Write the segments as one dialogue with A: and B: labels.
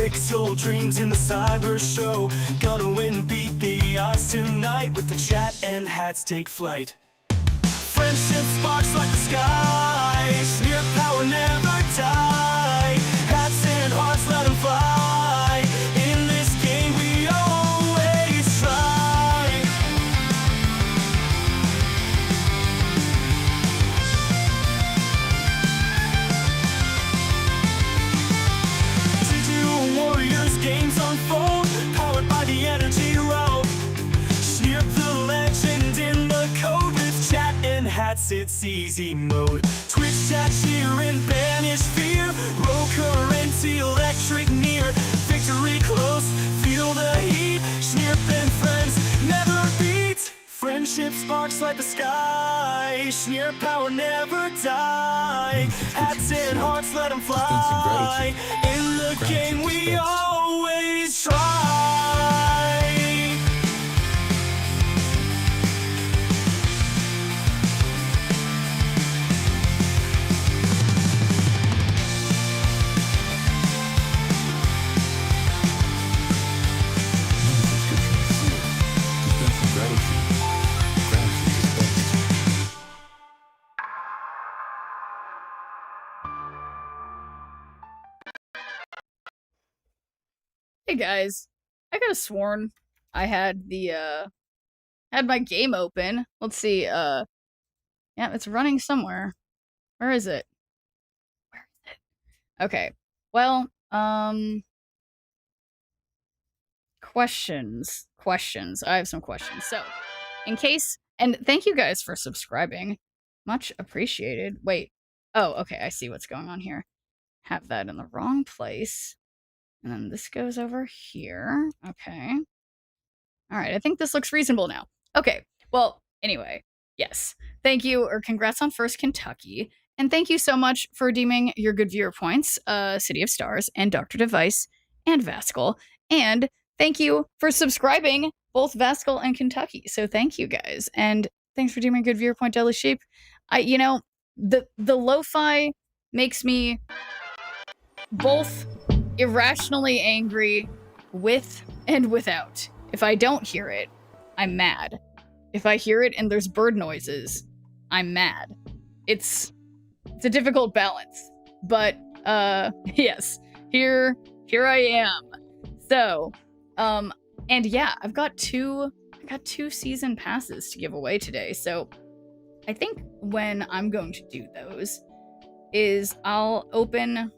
A: pixel dreams in the cyber show. Gonna win, beat the odds tonight with the chat and hats take flight. Friendship sparks like the sky, shneerp power never die. Hats and hearts let them fly. In this game we always try. Digital warriors games unfold, powered by the energy row. Shneerp the legend in the code with chat and hats, it's easy mode. Twitch chat, cheer and banish fear. Roll current, electric near. Victory close, feel the heat. Shneerp and friends never beat. Friendship sparks like the sky. Shneerp power never die. Hats and hearts let them fly. In the game we always try.
B: Hey guys, I could have sworn I had had my game open. Let's see, yeah, it's running somewhere. Where is it? Where is it? Okay, well, questions. I have some questions. So, in case, and thank you guys for subscribing. Much appreciated. Wait, oh, okay, I see what's going on here. Have that in the wrong place. And then this goes over here. Okay. All right, I think this looks reasonable now. Okay, well, anyway, yes. Thank you, or congrats on First Kentucky. And thank you so much for redeeming your good viewer points, City of Stars, and Dr. Device, and Vascal. And thank you for subscribing, both Vascal and Kentucky. So thank you, guys. And thanks for redeeming good viewer point, Deadly Sheep. You know, the lo-fi makes me both irrationally angry with and without. If I don't hear it, I'm mad. If I hear it and there's bird noises, I'm mad. It's a difficult balance. But yes, here I am. So, and yeah, I got two season passes to give away today. So I think when I'm going to do those is I'll open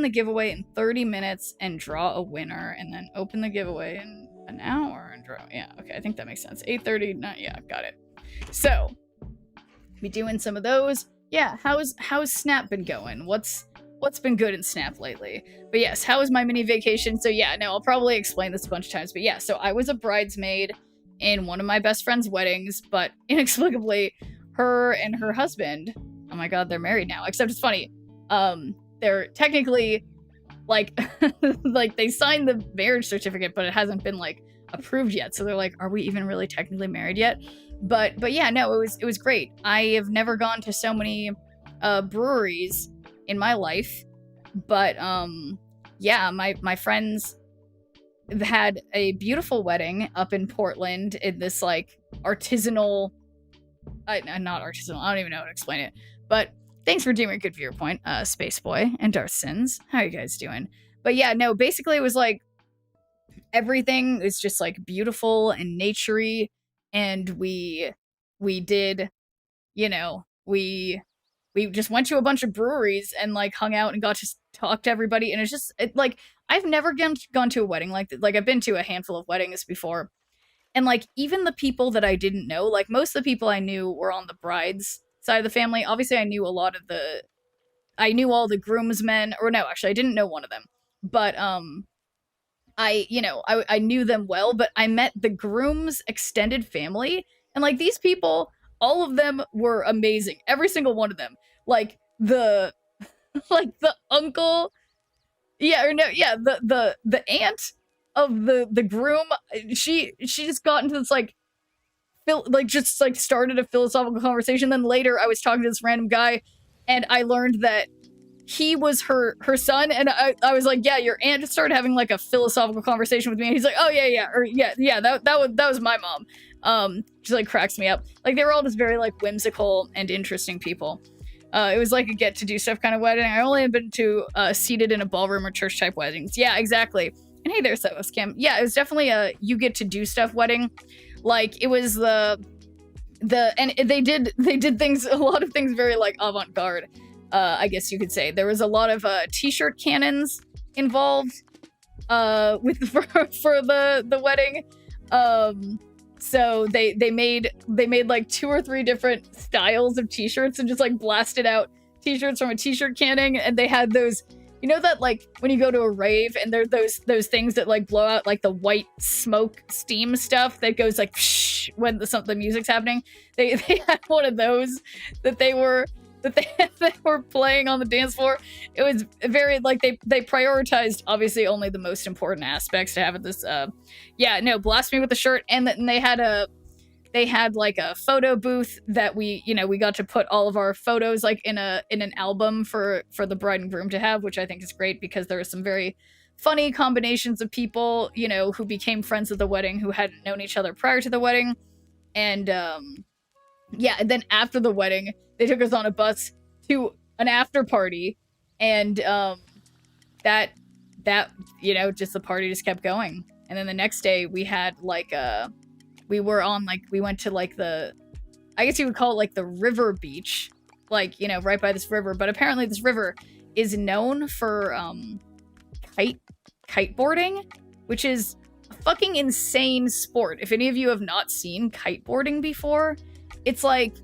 B: the giveaway in 30 minutes and draw a winner, and then open the giveaway in an hour and draw. Yeah, okay, I think that makes sense. 8:30, yeah, got it. So, be doing some of those. Yeah, how's Snap been going? What's been good in Snap lately? But yes, how was my mini vacation? So yeah, no, I'll probably explain this a bunch of times, but yeah, so I was a bridesmaid in one of my best friend's weddings, but inexplicably, her and her husband, oh my god, they're married now, except it's funny, they're technically, like, like, they signed the marriage certificate, but it hasn't been, like, approved yet. So they're like, are we even really technically married yet? But yeah, no, it was great. I have never gone to so many breweries in my life. But yeah, my friends had a beautiful wedding up in Portland in this, like, artisanal, not artisanal, I don't even know how to explain it, but thanks for doing a good viewer point, Space Boy and Darth Sins. How are you guys doing? But yeah, no, basically it was like everything is just like beautiful and naturey, and we did, you know, we just went to a bunch of breweries and like hung out and got to talk to everybody, and it's just like I've never gone to a wedding like that. Like I've been to a handful of weddings before, and like even the people that I didn't know, like most of the people I knew were on the bride's side of the family. Obviously, I knew all the groomsmen, or no, actually, I didn't know one of them, but I knew them well, but I met the groom's extended family, and like these people, all of them were amazing. Every single one of them. Like the uncle, the aunt of the groom, she just got into this like started a philosophical conversation. Then later I was talking to this random guy, and I learned that he was her son, and I was like, yeah, your aunt just started having like a philosophical conversation with me, and he's like, oh yeah, that was my mom. She like cracks me up. Like they were all just very like whimsical and interesting people. It was like a get to do stuff kind of wedding. I only have been to seated in a ballroom or church type weddings. Yeah, exactly. And hey there, Cam. Yeah, it was definitely a you get to do stuff wedding. Like it was and they did things, a lot of things very like avant-garde. I guess you could say there was a lot of t-shirt cannons involved with for the wedding. So they made like 2 or 3 different styles of t-shirts and just like blasted out t-shirts from a t-shirt cannon, and they had those, you know, that like when you go to a rave and there's those things that like blow out like the white smoke steam stuff that goes like psh, when the music's happening. They had one of those that they were playing on the dance floor. It was very like they prioritized obviously only the most important aspects to have at this blast me with the shirt. And then they had like a photo booth that we got to put all of our photos like in an album for the bride and groom to have, which I think is great because there are some very funny combinations of people, you know, who became friends at the wedding who hadn't known each other prior to the wedding. And and then after the wedding, they took us on a bus to an after party, and that just the party just kept going. And then the next day we had like we went to like I guess you would call it like the river beach, like, you know, right by this river. But apparently this river is known for kiteboarding, which is a fucking insane sport. If any of you have not seen kiteboarding before, it's like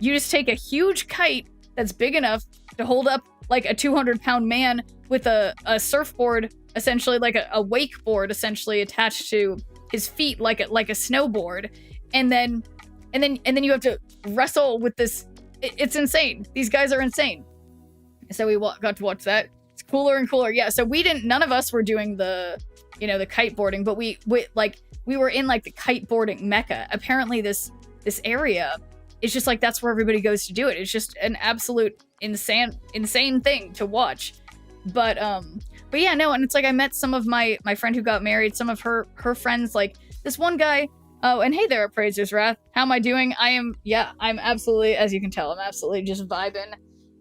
B: you just take a huge kite that's big enough to hold up like a 200-pound man with a surfboard, essentially like a wakeboard, essentially attached to his feet like a snowboard, and then you have to wrestle with this. It's insane. These guys are insane. So we got to watch that. It's cooler and cooler. Yeah. So none of us were doing the kiteboarding, but we were in like the kiteboarding mecca. Apparently this area is just like that's where everybody goes to do it. It's just an absolute insane thing to watch. But yeah, no, and it's like I met some of my friend who got married, some of her friends, like this one guy. Oh, and hey there, Appraiser's Wrath. How am I doing? I'm absolutely, as you can tell, I'm absolutely just vibing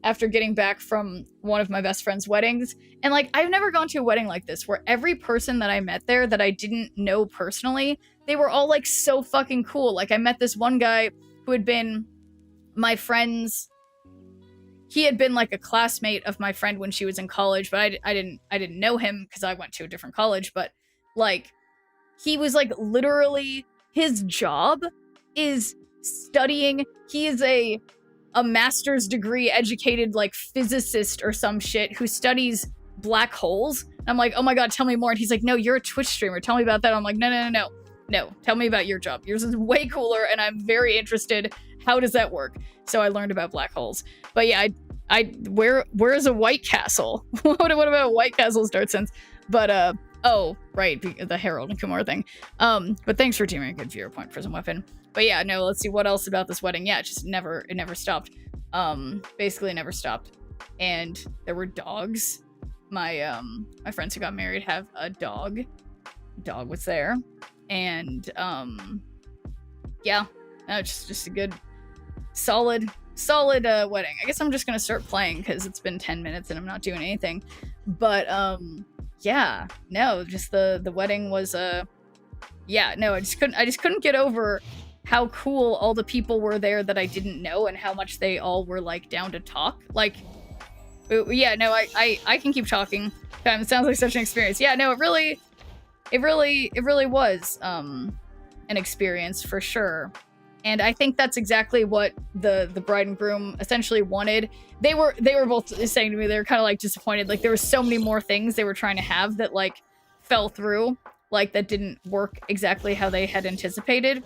B: after getting back from one of my best friend's weddings. And like, I've never gone to a wedding like this where every person that I met there that I didn't know personally, they were all like so fucking cool. Like I met this one guy who had been my friend's, he had been like a classmate of my friend when she was in college, but I didn't know him because I went to a different college. But like, he was like literally, his job is studying. He is a master's degree educated like physicist or some shit who studies black holes. And I'm like, oh my god, tell me more. And he's like, no, you're a Twitch streamer. Tell me about that. I'm like, no, tell me about your job. Yours is way cooler, and I'm very interested. How does that work? So I learned about black holes. But yeah, where is a White Castle? what about White Castle's Dark Sense? But oh right, the Harold and Kumar thing. But thanks for teaming a good viewer point, Prism Weapon. But yeah, no, let's see what else about this wedding. Yeah, it never stopped. Basically never stopped. And there were dogs. My friends who got married have a dog. Dog was there. And yeah, no, just a good solid wedding. I guess I'm just gonna start playing because it's been 10 minutes and I'm not doing anything. But yeah, no, just the wedding was yeah, no, I just couldn't get over how cool all the people were there that I didn't know, and how much they all were like down to talk. Like, yeah, no, I can keep talking. It sounds like such an experience. Yeah, no, it really was an experience for sure. And I think that's exactly what the bride and groom essentially wanted. They were both saying to me, they were kind of like disappointed. Like there were so many more things they were trying to have that like fell through, like that didn't work exactly how they had anticipated.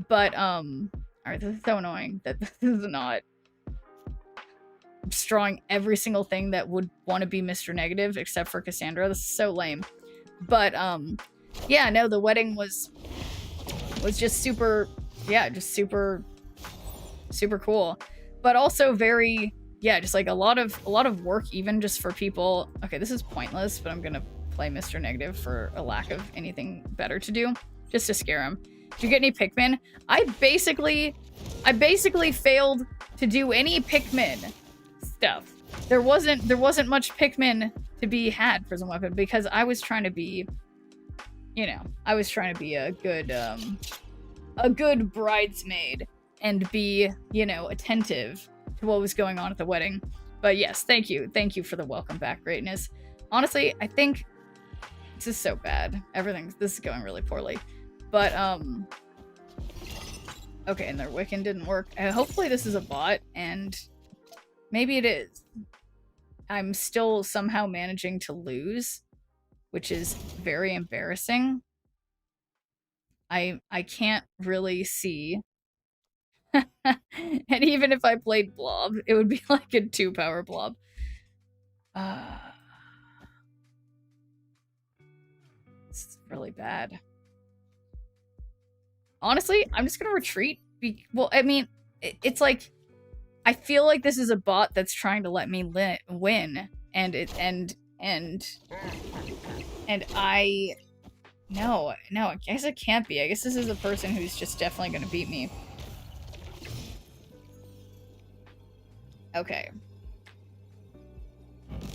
B: But all right, this is so annoying that this is not drawing every single thing that would want to be Mr. Negative except for Cassandra. This is so lame. But yeah, no, the wedding was just super, yeah, just super cool, but also very yeah, just like a lot of work, even just for people. Okay, this is pointless, but I'm gonna play Mr. Negative for a lack of anything better to do, just to scare him. Did you get any Pikmin? I basically failed to do any Pikmin stuff. There wasn't much Pikmin to be had for some weapon because I was trying to be, you know, I was trying to be a good bridesmaid and be, you know, attentive to what was going on at the wedding. But yes, thank you for the welcome back, greatness. Honestly, I think this is so bad. This is going really poorly. But okay, and their Wiccan didn't work. Hopefully this is a bot, and maybe it is. I'm still somehow managing to lose, which is very embarrassing. I can't really see. And even if I played Blob, it would be like a 2-power Blob. It's really bad. Honestly, I'm just gonna retreat. Well, I mean, it's like I feel like this is a bot that's trying to let me win, and I no, I guess it can't be. I guess this is a person who's just definitely gonna beat me. Okay.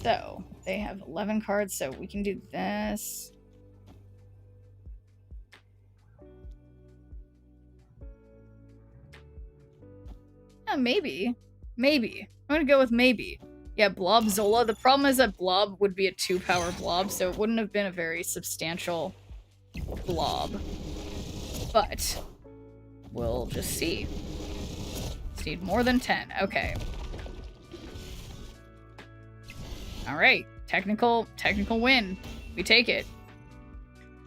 B: So they have 11 cards, so we can do this. Yeah, maybe. I'm gonna go with maybe. Yeah, Blob Zola. The problem is that Blob would be a 2-power Blob, so it wouldn't have been a very substantial Blob. But we'll just see. Just need more than 10. Okay. Alright. Technical win. We take it.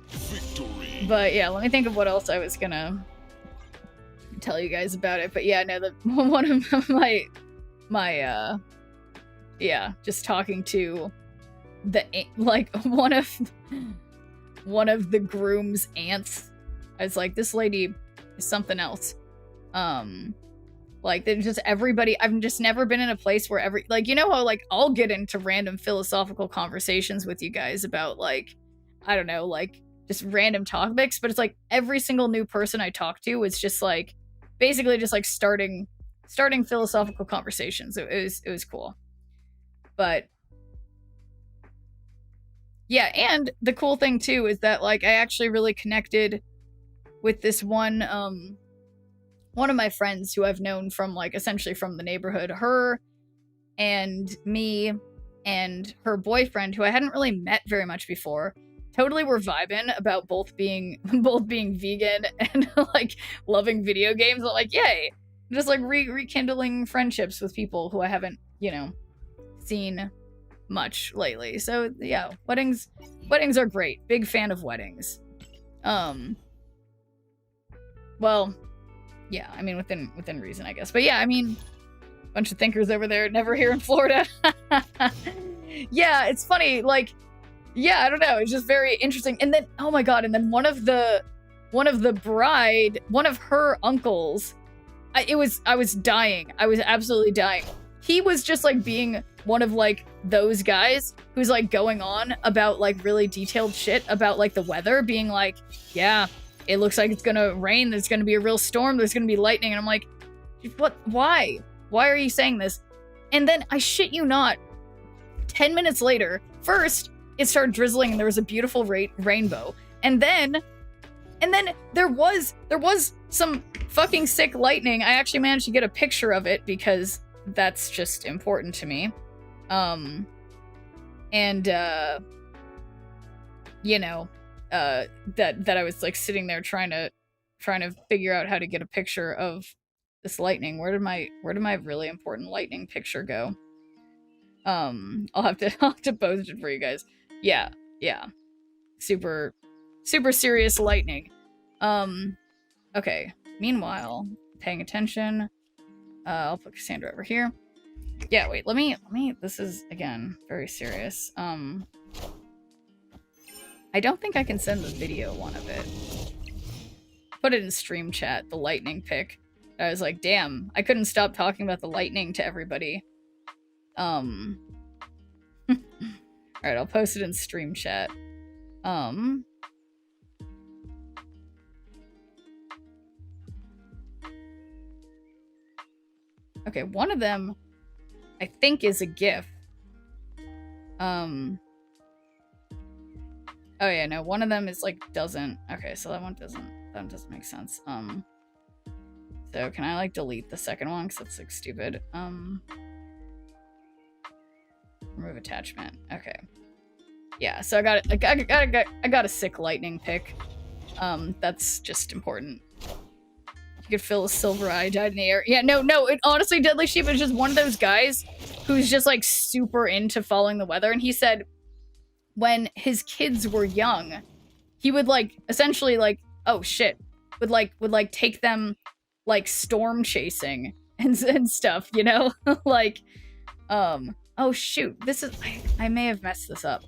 C: Victory.
B: But yeah, let me think of what else I was gonna tell you guys about it. But yeah, no, one of my yeah, just talking to the like one of the groom's aunts. I was like, this lady is something else. Like, there's just everybody. I've just never been in a place where like, you know how like I'll get into random philosophical conversations with you guys about like, I don't know, like just random topics, but it's like every single new person I talk to is just like basically just like starting philosophical conversations. It was cool. But yeah, and the cool thing too is that like I actually really connected with this one of my friends who I've known from like essentially from the neighborhood. Her and me and her boyfriend, who I hadn't really met very much before, totally were vibing about both being vegan and like loving video games. I'm like, yay! Just like rekindling friendships with people who I haven't, you know, seen much lately. So yeah, weddings are great. Big fan of weddings. Well, yeah, I mean within reason, I guess. But yeah, I mean, bunch of thinkers over there, never here in Florida. Yeah, it's funny, like, yeah, I don't know, it's just very interesting. And then, oh my god, and then one of her uncles, I was dying. I was absolutely dying. He was just like being one of like those guys who's like going on about like really detailed shit about like the weather, being like, yeah, it looks like it's gonna rain, there's gonna be a real storm, there's gonna be lightning. And I'm like, what? Why are you saying this? And then I shit you not, 10 minutes later, first it started drizzling and there was a beautiful rainbow, and then there was some fucking sick lightning. I actually managed to get a picture of it because that's just important to me. You know, that I was like sitting there trying to figure out how to get a picture of this lightning. Where did my really important lightning picture go? I'll have to post it for you guys. Yeah. Super serious lightning. Okay. Meanwhile, paying attention. I'll put Cassandra over here. Yeah, wait, let me, this is, again, very serious. I don't think I can send the video one of it. Put it in stream chat, the lightning pic. I was like, damn, I couldn't stop talking about the lightning to everybody. Alright, I'll post it in stream chat. Okay, one of them I think is a GIF. Oh yeah, no, one of them is like doesn't. Okay, so that one doesn't make sense. So can I like delete the second one because that's like stupid? Remove attachment. Okay. Yeah, so I got a sick lightning pick. That's just important. You could feel a silver iodide in the air. Yeah, no, it honestly, Deadly Sheep is just one of those guys who's just like super into following the weather, and he said when his kids were young, he would like essentially like, oh shit, would like take them like storm chasing and stuff, you know? Like, oh shoot, this is, I may have messed this up.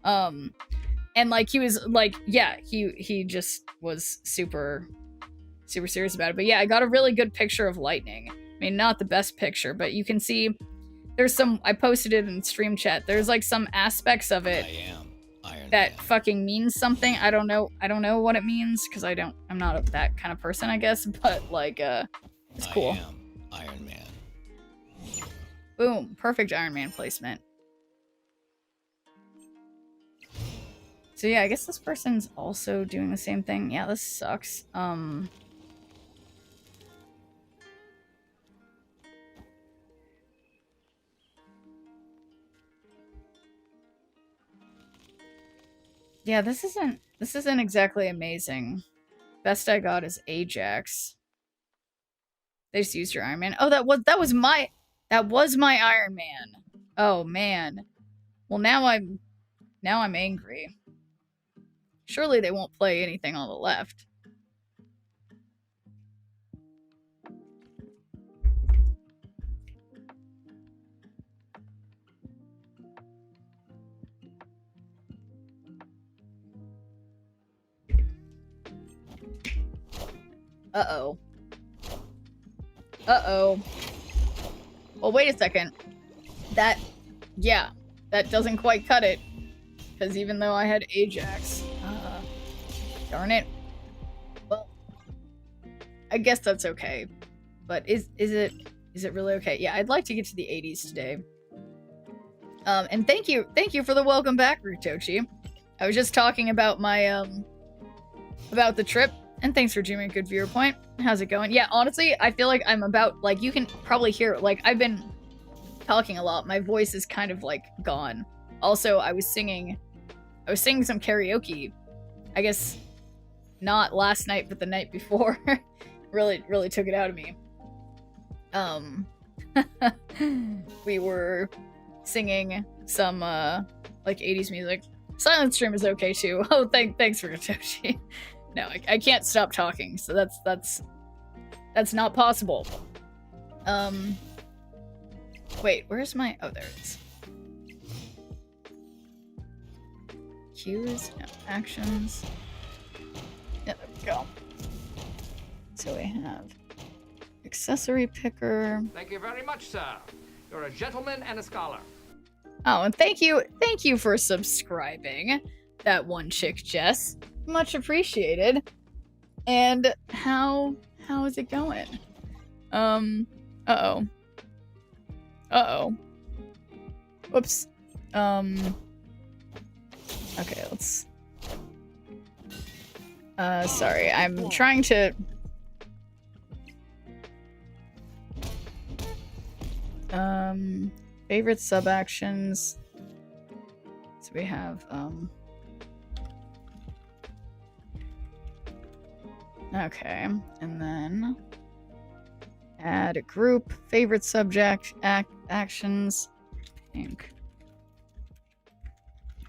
B: And like he was like, yeah, he just was super serious about it. But yeah, I got a really good picture of lightning. I mean, not the best picture, but you can see there's some, I posted it in stream chat. There's like some aspects of it that fucking means something. I don't know what it means because I'm not that kind of person, I guess, but like it's cool.
C: I am Iron Man.
B: Boom, perfect Iron Man placement. So yeah, I guess this person's also doing the same thing. Yeah, this sucks. Yeah, this isn't exactly amazing. Best I got is Ajax. They just used your Iron Man. Oh, that was my Iron Man. Oh man. Well, now I'm angry. Surely they won't play anything on the left. Uh-oh. Uh-oh. Well, wait a second. That doesn't quite cut it. Because even though I had Ajax, darn it. Well, I guess that's okay. But is it really okay? Yeah, I'd like to get to the 80s today. And thank you for the welcome back, Rutochi. I was just talking about my about the trip, and thanks for doing a good viewer point. How's it going? Yeah, honestly, I feel like I'm about, like, you can probably hear, like, I've been talking a lot. My voice is kind of like gone. Also, I was singing some karaoke. I guess not last night, but the night before. really took it out of me. We were singing some like 80s music. Silent stream is okay too. Oh, thanks for Toshi. No, I can't stop talking, so that's not possible. Wait, where's my, oh, there it is. Cues, no, actions. Yeah, there we go. So we have accessory picker.
D: Thank you very much, sir. You're a gentleman and a scholar.
B: Oh, and thank you for subscribing. That one chick, Jess. Much appreciated. And how is it going? Uh-oh. Whoops. Okay, let's... sorry, I'm trying to... Favorite sub-actions. So we have, okay, and then... Add a group, favorite subject, actions, pink.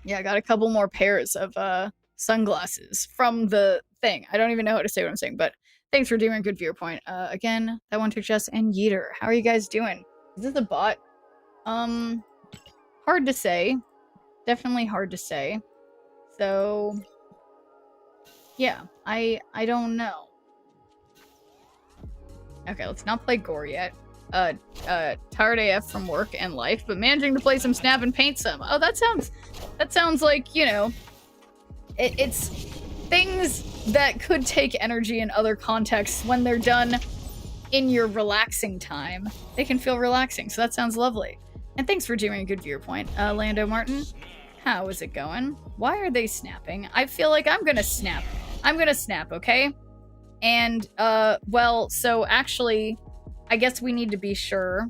B: Yeah, I got a couple more pairs of sunglasses from the thing. I don't even know how to say what I'm saying, but thanks for doing a good viewer point. Again, that one took Jess and Yeeter. How are you guys doing? Is this a bot? Hard to say. Definitely hard to say. So, yeah, I don't know. Okay, let's not play gore yet. tired AF from work and life, but managing to play some Snap and paint some. Oh, that sounds like, you know, it's things that could take energy in other contexts when they're done in your relaxing time. They can feel relaxing, so that sounds lovely. And thanks for doing a good viewpoint, Lando Martin. How is it going? Why are they snapping? I feel like I'm gonna snap. I'm gonna snap, okay? And, well, so actually, I guess we need to be sure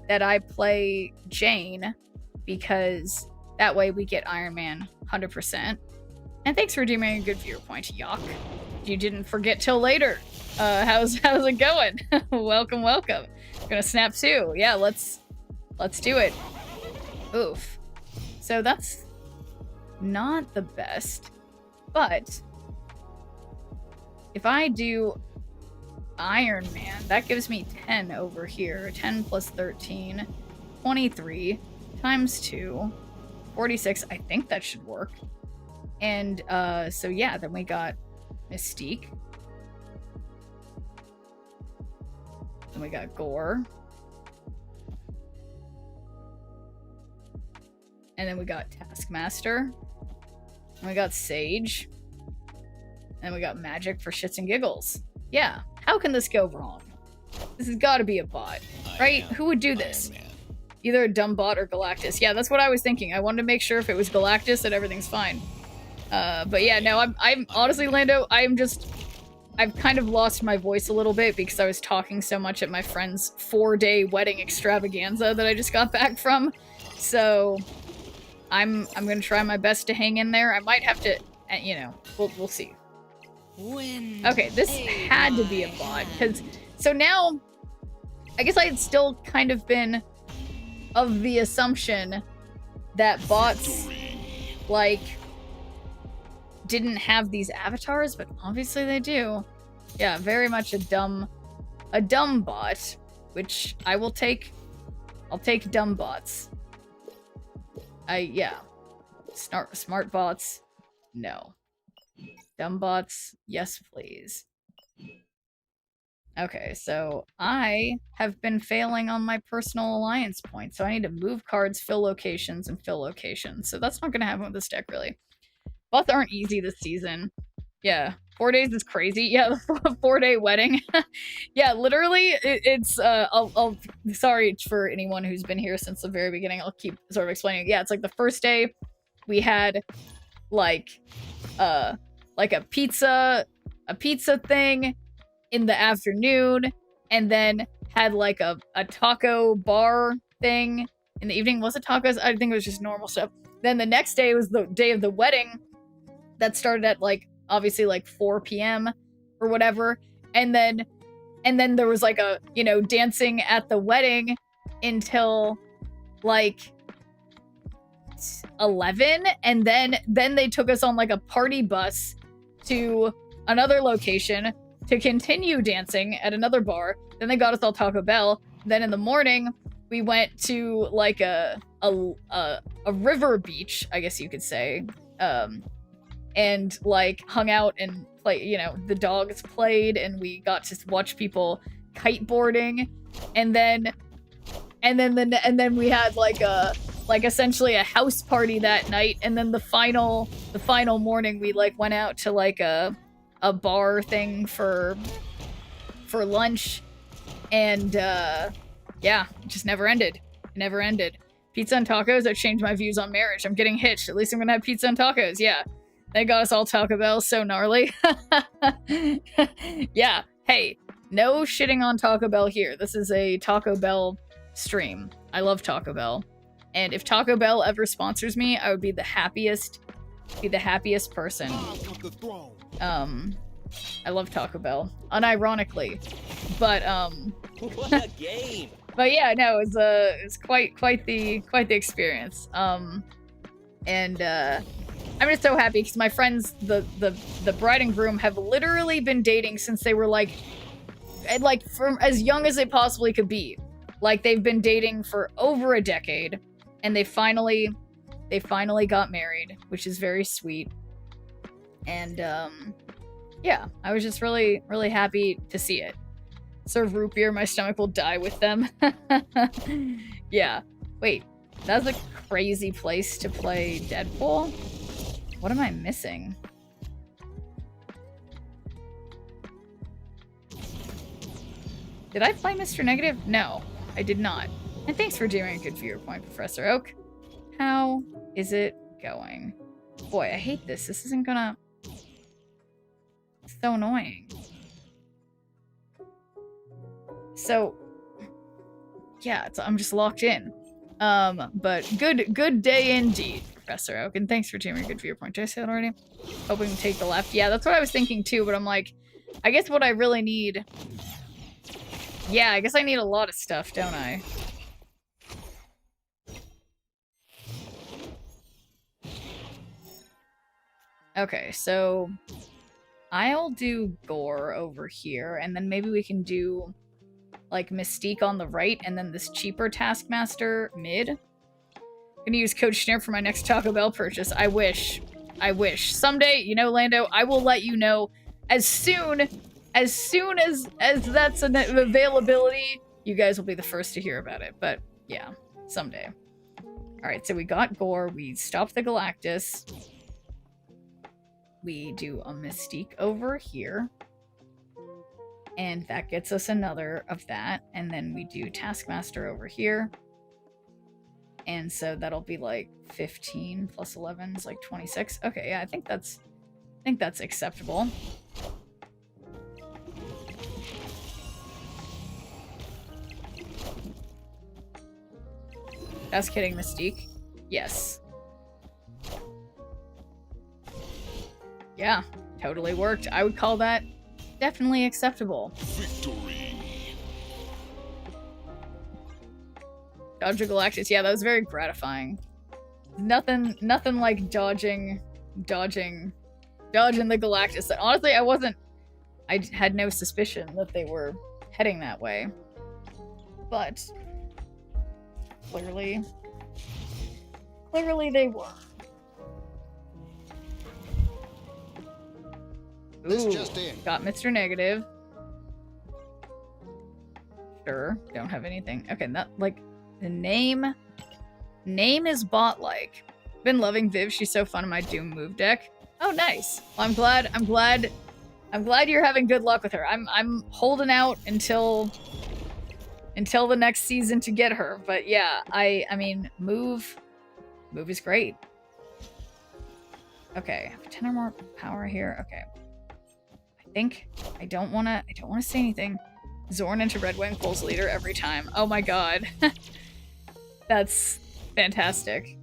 B: that I play Jane, because that way we get Iron Man 100%. And thanks for doing a good viewpoint, Yuck. You didn't forget till later. How's it going? Welcome. Gonna snap too. Yeah, let's do it. Oof. So that's not the best, but if I do Iron Man, that gives me 10 over here. 10 plus 13, 23 times 2, 46. I think that should work. And so yeah, then we got Mystique. Then we got Gore. And then we got Taskmaster. And we got Sage. And we got Magic for shits and giggles. Yeah, how can this go wrong? This has got to be a bot, right? Who would do this? Either a dumb bot or Galactus. Yeah, that's what I was thinking. I wanted to make sure if it was Galactus that everything's fine. But yeah, no, I'm honestly, Lando, I've kind of lost my voice a little bit because I was talking so much at my friend's 4-day wedding extravaganza that I just got back from. So I'm gonna try my best to hang in there. I might have to, you know, we'll see. Okay, this had to be a bot, because so now I guess I had still kind of been of the assumption that bots like didn't have these avatars, but obviously they do. Yeah, very much a dumb bot, which I will take. I'll take dumb bots. Yeah. Smart bots, no. Dumb bots, yes please. Okay, so I have been failing on my personal alliance points, so I need to move cards, fill locations, and fill locations. So that's not gonna happen with this deck, really. Bots aren't easy this season. Yeah, 4 days is crazy. Yeah, the 4-day wedding. Yeah, literally, it's, I'll sorry for anyone who's been here since the very beginning. I'll keep sort of explaining. Yeah, it's like the first day we had, like a pizza thing in the afternoon, and then had like a taco bar thing in the evening. Was it tacos? I think it was just normal stuff. Then the next day was the day of the wedding that started at like obviously like 4 p.m. or whatever, and then there was like a, you know, dancing at the wedding until like 11, and then they took us on like a party bus to another location to continue dancing at another bar. Then they got us all Taco Bell. Then in the morning we went to like a river beach, I guess you could say, and like hung out and play, you know, the dogs played and we got to watch people kiteboarding, and then we had like essentially a house party that night, and then the final morning we like went out to like a bar thing for lunch, and yeah, it just never ended. Pizza and tacos have changed my views on marriage. I'm getting hitched. At least I'm gonna have pizza and tacos. Yeah, they got us all Taco Bell. So gnarly. Yeah, hey, no shitting on Taco Bell here. This is a Taco Bell stream. I love Taco Bell. And if Taco Bell ever sponsors me, I would be the happiest person. I love Taco Bell, unironically, but
C: What a game!
B: But yeah, no, it's quite the experience. And I'm just so happy because my friends, the bride and groom, have literally been dating since they were like from as young as they possibly could be. Like they've been dating for over a decade, and they finally got married, which is very sweet. And yeah, I was just really happy to see it. serve root beer, my stomach will die with them. Yeah. Wait, that's a crazy place to play Deadpool? What am I missing? Did I play Mr. Negative? No, I did not. And thanks for doing a good viewer point, Professor Oak. How is it going? Boy, I hate this. This isn't gonna... It's so annoying. So, yeah, I'm just locked in. But good day indeed, Professor Oak, and thanks for doing a good viewer point. Did I say that already? Hoping to take the left. Yeah, that's what I was thinking too, but I'm like, I guess what I really need... Yeah, I guess I need a lot of stuff, don't I? Okay, so I'll do Gore over here, and then maybe we can do like Mystique on the right, and then this cheaper Taskmaster mid. I'm gonna use Code Shneerp for my next Taco Bell purchase. I wish. I wish. Someday, you know, Lando, I will let you know as soon as that's an availability, you guys will be the first to hear about it. But yeah, someday. Alright, so we got Gore, we stopped the Galactus. We do a Mystique over here. And that gets us another of that. And then we do Taskmaster over here. And so that'll be like 15 plus 11 is like 26. Okay, yeah, I think that's acceptable. Just kidding, Mystique. Yes. Yeah, totally worked. I would call that definitely acceptable.
E: Victory.
B: Dodge a Galactus. Yeah, that was very gratifying. Nothing like dodging the Galactus. Honestly, I had no suspicion that they were heading that way. But clearly they were.
E: This
B: Ooh,
E: just in.
B: got Mr. Negative. Sure, don't have anything. Okay, not like the name is bot-like. Been loving Viv. She's so fun in my Doom move deck. Oh, nice. Well, I'm glad you're having good luck with her. I'm holding out until the next season to get her. But yeah, I mean, move is great. Okay, I have 10 or more power here. Okay. I don't wanna say anything. Zorn into Red Wing pulls leader every time. Oh my god. That's fantastic.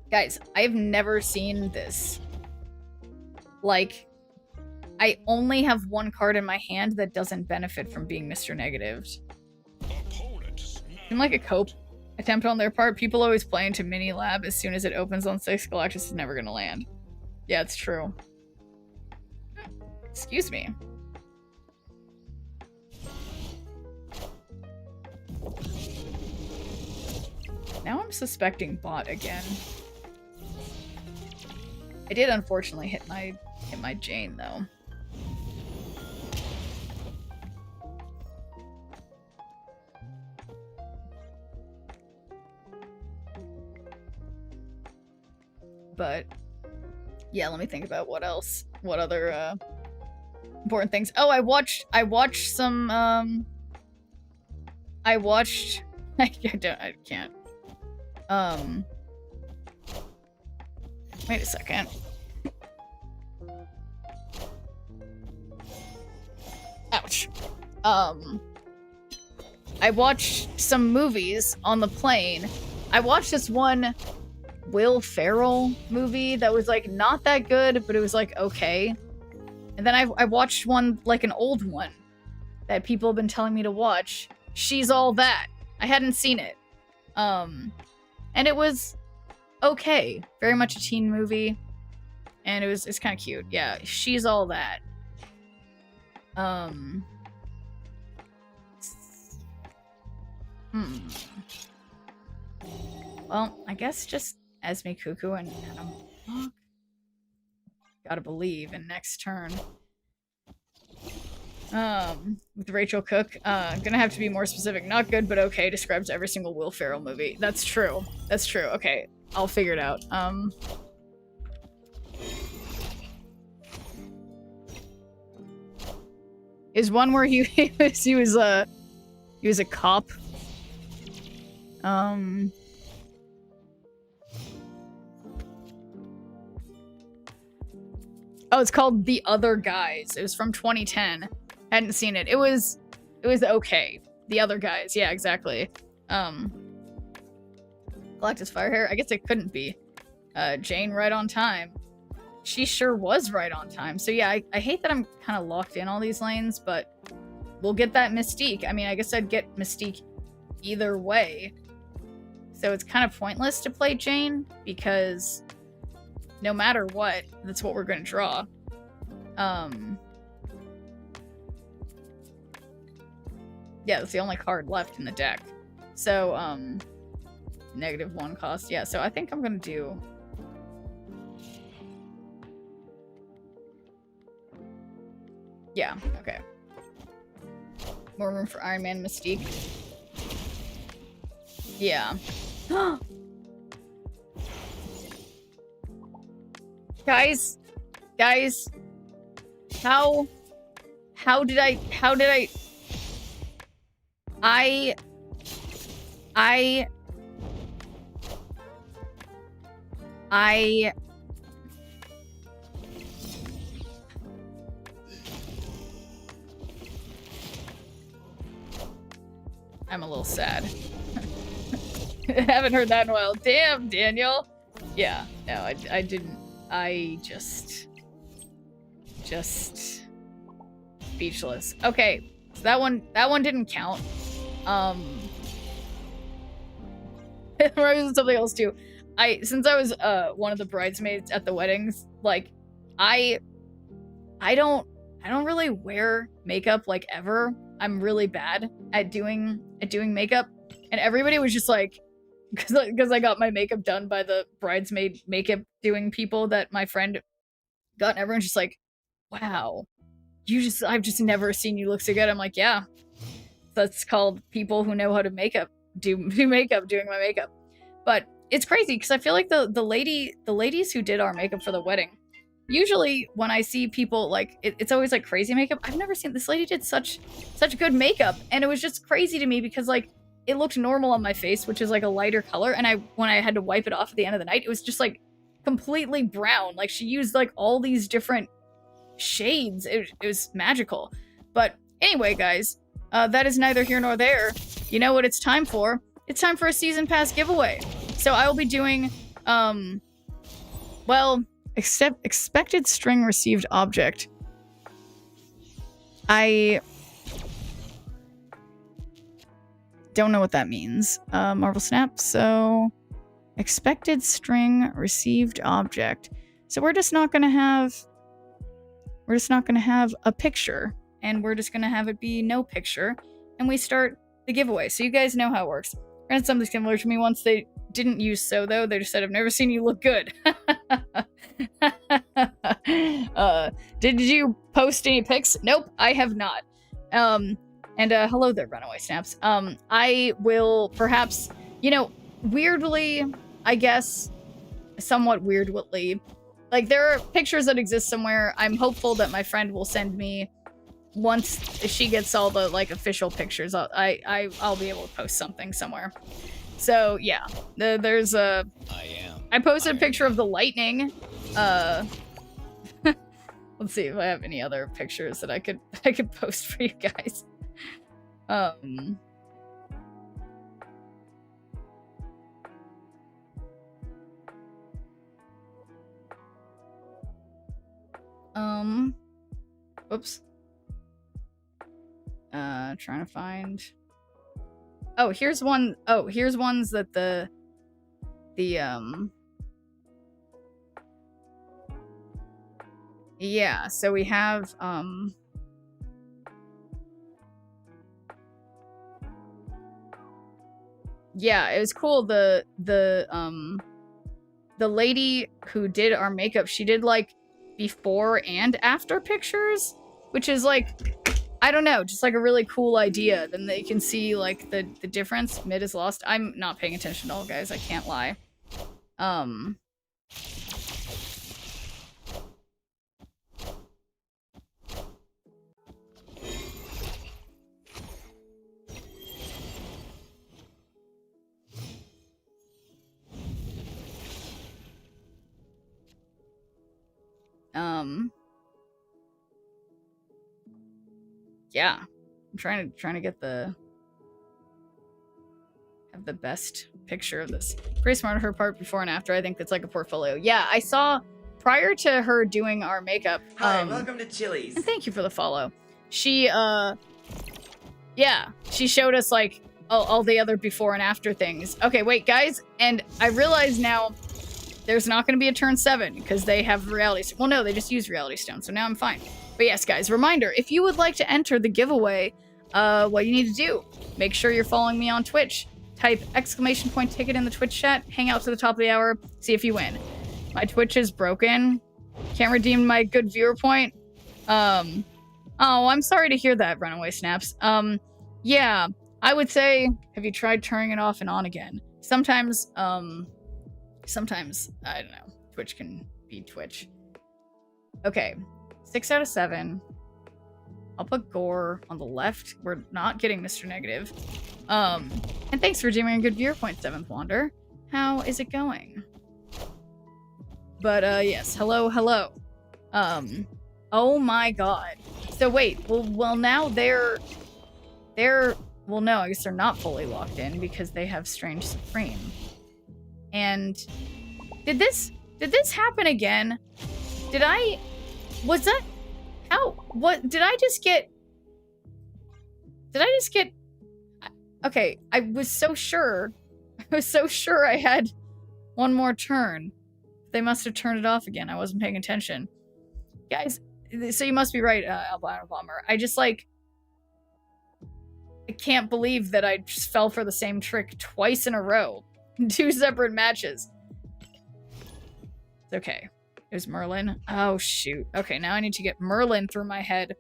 B: Guys, I've never seen this. Like, I only have one card in my hand that doesn't benefit from being Mr. Negative. Seemed like a cope attempt on their part. People always play into Mini Lab as soon as it opens on 6. Galactus is never gonna land. Yeah, it's true. Excuse me. Now I'm suspecting bot again. I did unfortunately hit my Jane though. But yeah, let me think about what other important things. Oh, I watched some I can't. Wait a second. Ouch. I watched some movies on the plane. I watched this one Will Ferrell movie that was like not that good, but it was like okay. And then I watched one, like an old one that people have been telling me to watch. She's All That. I hadn't seen it. And it was okay. Very much a teen movie. And it's kind of cute. Yeah, She's All That. Well, I guess just Esme Cuckoo and Adam. gotta believe, in next turn. With Rachel Cook, gonna have to be more specific. Not good, but okay. Describes every single Will Ferrell movie. That's true. That's true. Okay, I'll figure it out. Is one where he was a cop. Oh, it's called The Other Guys. It was from 2010. Hadn't seen it. It was okay. The Other Guys. Yeah, exactly. Galactus Firehair. I guess it couldn't be. Jane right on time. She sure was right on time. So yeah, I hate that I'm kind of locked in all these lanes, but we'll get that Mystique. I mean, I guess I'd get Mystique either way. So it's kind of pointless to play Jane because no matter what, that's what we're going to draw. Yeah, that's the only card left in the deck. So, -1 cost. Yeah, so I think I'm going to do... Yeah, okay. More room for Iron Man Mystique. Yeah. Guys, how did I I'm a little sad. Haven't heard that in a while. Damn, Daniel. Yeah, no, I didn't. I just speechless. Okay, so that one didn't count. There was something else too. Since I was one of the bridesmaids at the weddings, like I don't really wear makeup like ever. I'm really bad at doing makeup, and everybody was just like, because I got my makeup done by the bridesmaid makeup doing people that my friend got, and everyone's just like, wow, I've just never seen you look so good. I'm like, yeah, that's called people who know how to do makeup doing my makeup. But it's crazy because I feel like the ladies who did our makeup for the wedding, usually when I see people like it's always like crazy makeup. I've never seen this lady did such good makeup, and it was just crazy to me because like it looked normal on my face, which is like a lighter color, and when I had to wipe it off at the end of the night, it was just like completely brown. Like she used like all these different shades. It was magical. But anyway, guys, that is neither here nor there. You know what it's time for? It's time for a season pass giveaway. So I will be doing well, expected string received object. I don't know what that means. Marvel Snap. So expected string received object. So we're just not gonna have a picture, and we're just gonna have it be no picture, and we start the giveaway. So you guys know how it works. I had something similar to me once. They didn't use so though. They just said, "I've never seen you look good." Did you post any pics? Nope, I have not. And hello there, Runaway Snaps. I will perhaps, weirdly, I guess, somewhat weirdly, like there are pictures that exist somewhere. I'm hopeful that my friend will send me once she gets all the like official pictures. I'll be able to post something somewhere. So yeah, there's a. I posted a picture of the lightning. Let's see if I have any other pictures that I could post for you guys. Oops. Trying to find. Oh, here's one. Oh, here's ones that the yeah, so we have yeah, it was cool. The lady who did our makeup, she did like before and after pictures, which is like, I don't know, just like a really cool idea. Then they can see like the difference. Mid is lost. I'm not paying attention at all, guys. I can't lie. Yeah, I'm trying to get have the best picture of this. Pretty smart of her part, before and after. I think that's like a portfolio. Yeah, I saw prior to her doing our makeup.
E: Hi, welcome to Chili's.
B: And thank you for the follow. She yeah, she showed us like all the other before and after things. Okay, wait, guys, and I realize now there's not going to be a turn 7 because they have reality stone. Well, no, they just use reality stone, so now I'm fine. But yes, guys, reminder, if you would like to enter the giveaway, what you need to do, make sure you're following me on Twitch. Type !ticket in the Twitch chat, hang out to the top of the hour, see if you win. My Twitch is broken. Can't redeem my good viewer point. Oh, I'm sorry to hear that, Runaway Snaps. Yeah, I would say, have you tried turning it off and on again? Sometimes, sometimes, I don't know, Twitch can be Twitch. Okay, 6 out of 7. I'll put Gore on the left. We're not getting Mr. Negative. And thanks for redeeming a good viewer point, 7th Wander. How is it going? But, yes, hello. Oh my god. So wait, well now they're, well no, I guess they're not fully locked in because they have Strange Supreme. And did this happen again? Was that, did I just get, okay, I was so sure I had one more turn. They must have turned it off again. I wasn't paying attention. Guys, so you must be right, Albino Bomber. I just like, I can't believe that I just fell for the same trick twice in a row. In 2 separate matches. Okay. It was Merlin. Oh, shoot. Okay, now I need to get Merlin through my head.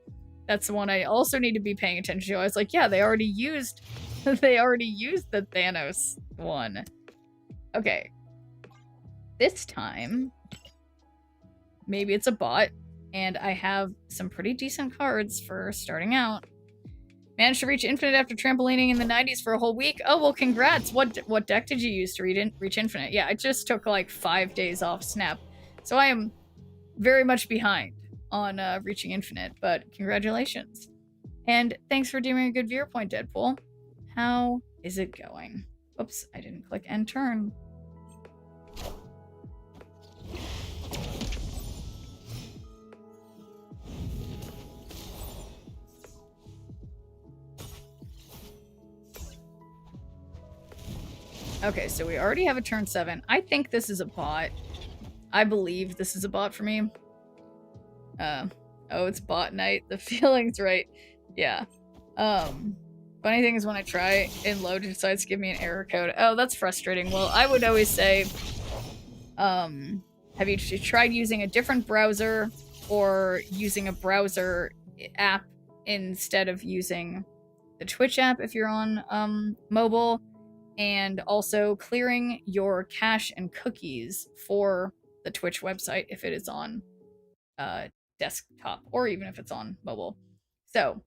B: That's the one I also need to be paying attention to. I was like, yeah, they already used the Thanos one. Okay. This time, maybe it's a bot, and I have some pretty decent cards for starting out. Managed to reach infinite after trampolining in the 90s for a whole week. Oh, well, congrats. What deck did you use to reach infinite? Yeah, I just took like 5 days off Snap. So I am very much behind on reaching infinite, but congratulations. And thanks for doing a good viewer point, Deadpool. How is it going? Oops, I didn't click end turn. Okay, so we already have a turn 7. I think this is a bot. I believe this is a bot for me. Oh, it's bot night. The feeling's right. Yeah. Funny thing is when I try and load, it decides to give me an error code. Oh, that's frustrating. Well, I would always say, have you tried using a different browser or using a browser app instead of using the Twitch app if you're on mobile? And also clearing your cache and cookies for the Twitch website if it is on desktop or even if it's on mobile. So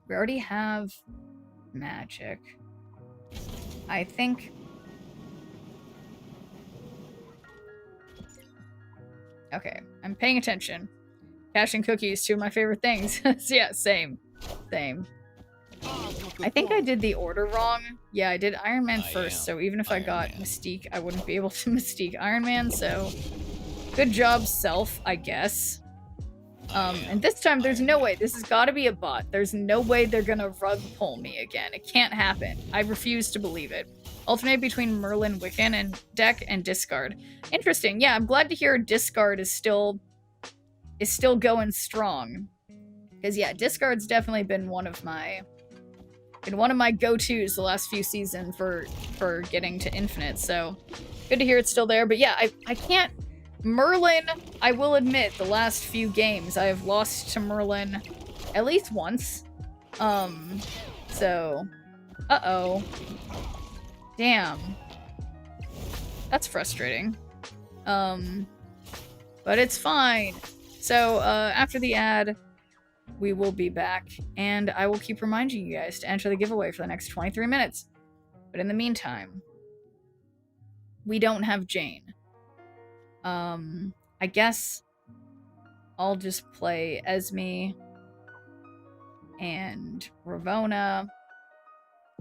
B: we already have magic. I think okay, I'm paying attention. Cache and cookies, 2 of my favorite things. So yeah, same. I think I did the order wrong. Yeah, I did Iron Man first, so even if I got Mystique, I wouldn't be able to Mystique Iron Man, so good job, Self, I guess. And this time, there's no way. This has got to be a bot. There's no way they're gonna rug pull me again. It can't happen. I refuse to believe it. Alternate between Merlin, Wiccan, and deck and discard. Interesting. Yeah, I'm glad to hear discard is still going strong. Because yeah, discard's definitely been one of my go-tos the last few seasons for getting to infinite, so good to hear it's still there. But yeah, I can't Merlin, I will admit, the last few games I have lost to Merlin at least once. So... Uh-oh. Damn. That's frustrating. But it's fine. So, after the ad, we will be back, and I will keep reminding you guys to enter the giveaway for the next 23 minutes. But in the meantime, we don't have Jane. I guess I'll just play Esme and Ravona.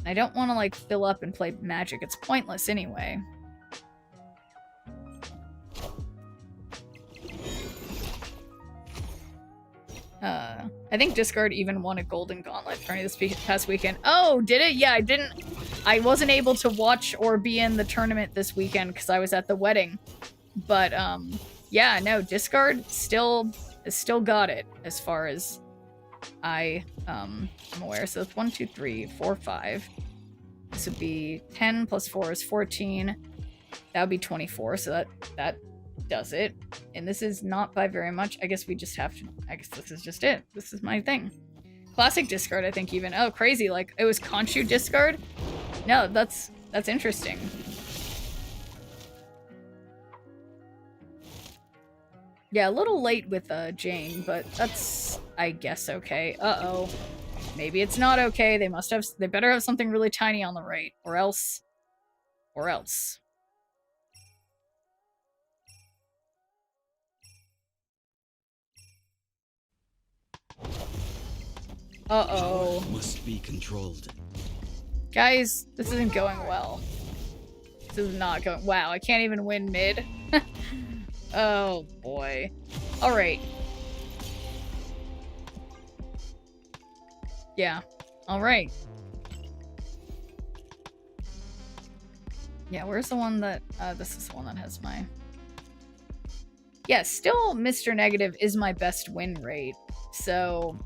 B: I don't want to, like, fill up and play magic. It's pointless anyway. I think Discard even won a golden gauntlet for me this past weekend. Oh, did it? Yeah, I wasn't able to watch or be in the tournament this weekend because I was at the wedding. But, yeah, no, Discard still got it as far as I, am aware. So it's 1, 2, 3, 4, 5. This would be 10 plus 4 is 14. That would be 24, so that does it. And this is not by very much. I guess we just have to... I guess this is just it. This is my thing. Classic Discard, I think, even. Oh, crazy. Like, it was Khonshu Discard? No, that's interesting. Yeah, a little late with Jane, but that's, I guess, okay. Uh-oh. Maybe it's not okay. They better have something really tiny on the right. Or else. Uh-oh.
E: Power must be controlled.
B: Guys, this isn't going well. This is not going... Wow, I can't even win mid. Oh, boy. Alright. Yeah. Alright. Yeah, where's the one that... this is the one that has my... Yeah, still Mr. Negative is my best win rate. So...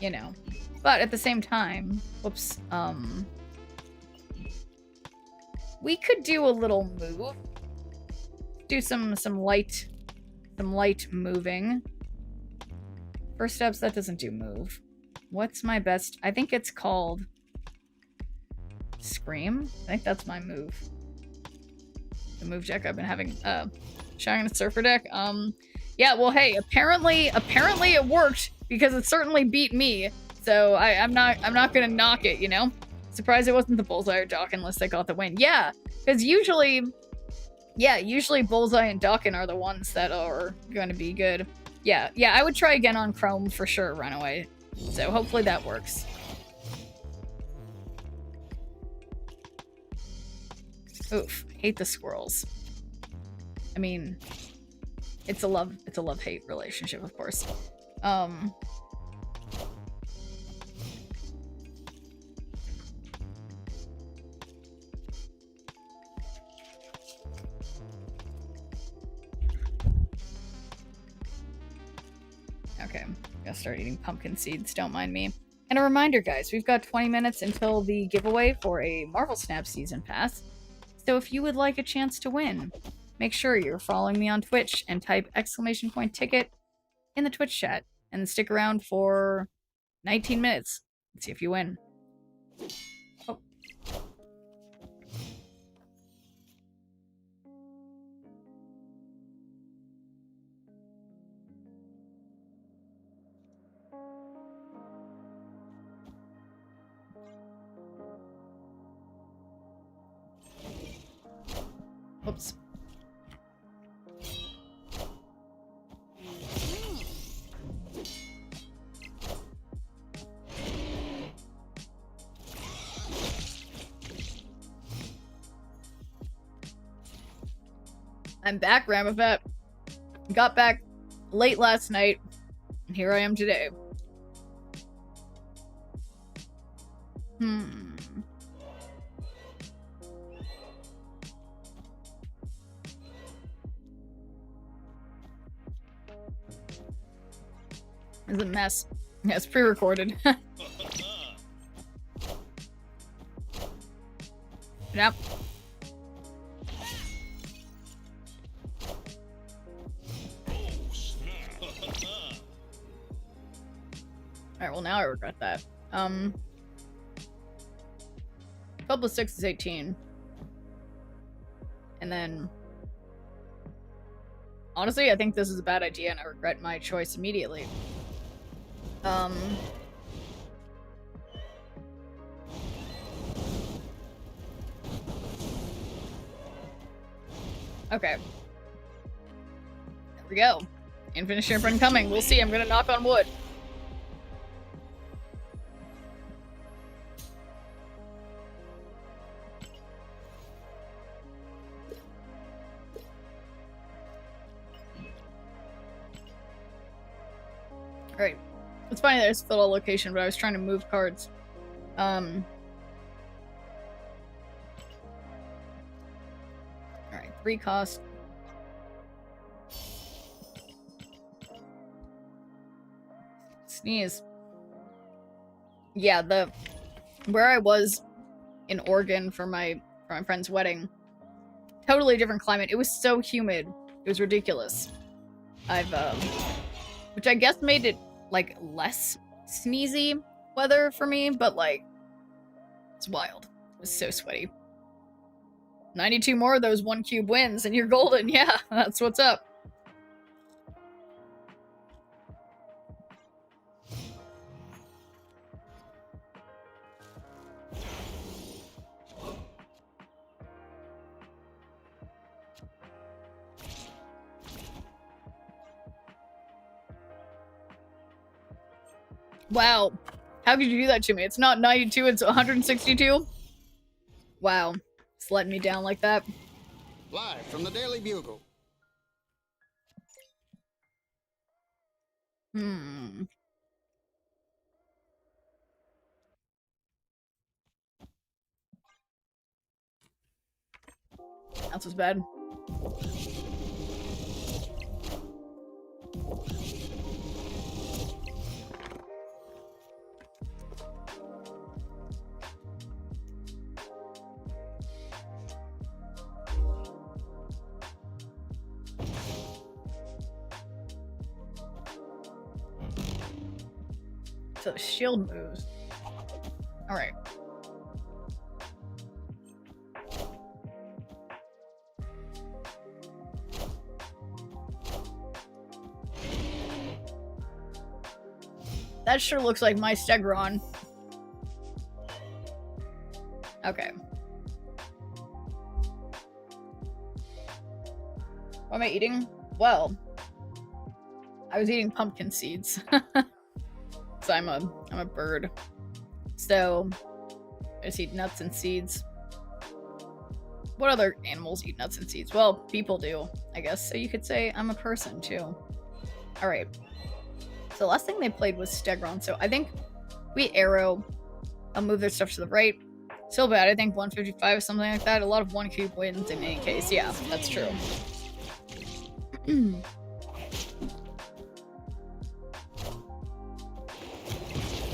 B: You know. But at the same time... Whoops. We could do a little move. Do some light moving. First steps, that doesn't do move. What's my best? I think it's called Scream. I think that's my move. The move deck I've been having showing the Surfer deck. Yeah, well hey, apparently it worked because it certainly beat me. So I'm not gonna knock it, you know? Surprised it wasn't the Bullseye or Dock unless they got the win. Yeah, because usually Bullseye and Dawkin are the ones that are going to be good. Yeah, I would try again on Chrome for sure, Runaway. So hopefully that works. Oof, hate the squirrels. I mean, it's a love-hate relationship, of course. Okay, gotta start eating pumpkin seeds, don't mind me. And a reminder, guys, we've got 20 minutes until the giveaway for a Marvel Snap Season Pass. So if you would like a chance to win, make sure you're following me on Twitch and type !ticket in the Twitch chat. And stick around for 19 minutes. Let's see if you win. Oh. Oops. I'm back, Ramafet. Got back late last night, and here I am today. It's a mess. Yeah, it's pre-recorded. Yep. now I regret that. 12 plus 6 is 18. And then... Honestly, I think this is a bad idea and I regret my choice immediately. Okay. There we go. Infinite shneerp run coming. We'll see. I'm gonna knock on wood. Alright. It's funny that it's filled a location, but I was trying to move cards. Alright, 3 cost. Sneeze. Yeah, where I was in Oregon for my friend's wedding, totally different climate. It was so humid. It was ridiculous. Which I guess made it like less sneezy weather for me, but like it's wild. It was so sweaty. 92 more of those 1 cube wins and you're golden. Yeah, that's what's up. Wow. How could you do that to me? It's not 92, it's 162? Wow. It's letting me down like that.
E: Live from the Daily Bugle.
B: That's what's bad. So shield moves. Alright. That sure looks like my Stegron. Okay. What am I eating? Well, I was eating pumpkin seeds. So I'm a bird. So I just eat nuts and seeds. What other animals eat nuts and seeds? Well, people do, I guess. So you could say I'm a person too. Alright. So the last thing they played was Stegron. So I think we arrow. I'll move their stuff to the right. Still bad. I think 155 or something like that. A lot of 1 cube wins in any case. Yeah, that's true.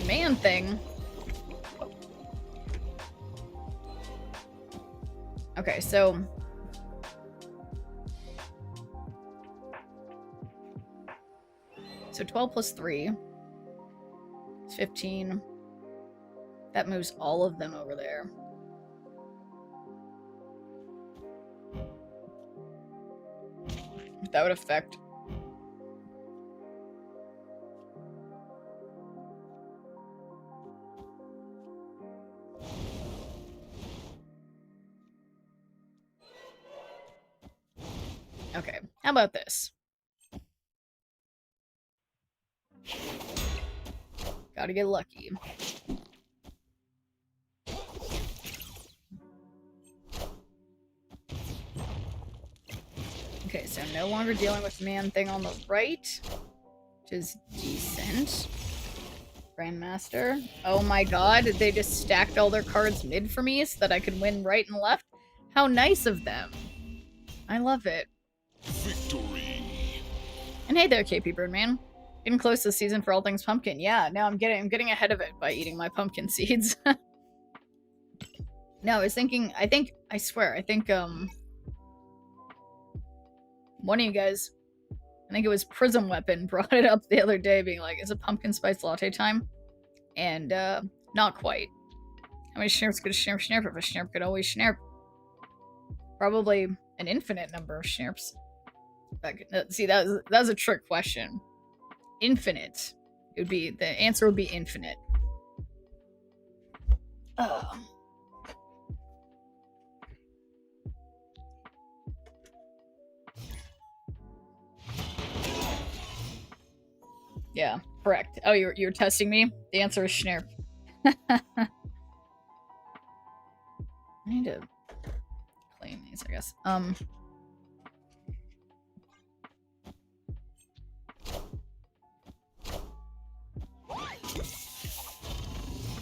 B: Man thing. Okay, so So 12 plus 3 is 15. That moves all of them over there. That would affect. Okay, how about this? Gotta get lucky. Okay, so no longer dealing with man thing on the right, which is decent. Grandmaster. Oh my god, they just stacked all their cards mid for me so that I could win right and left? How nice of them. I love it.
E: Victory.
B: And hey there, KP Birdman. Getting close this season for all things pumpkin. Yeah, no, I'm getting ahead of it by eating my pumpkin seeds. No, I was thinking, I think one of you guys, I think it was Prism Weapon, brought it up the other day being like, is it pumpkin spice latte time? and not quite. How many Shneerps could a Shneerp if a Shneerp could always Shneerp? Probably an infinite number of Shneerps. See, that was a trick question. Infinite. It would be, the answer would be infinite. Yeah, correct. Oh, you're testing me? The answer is Shneerp. I need to claim these, I guess.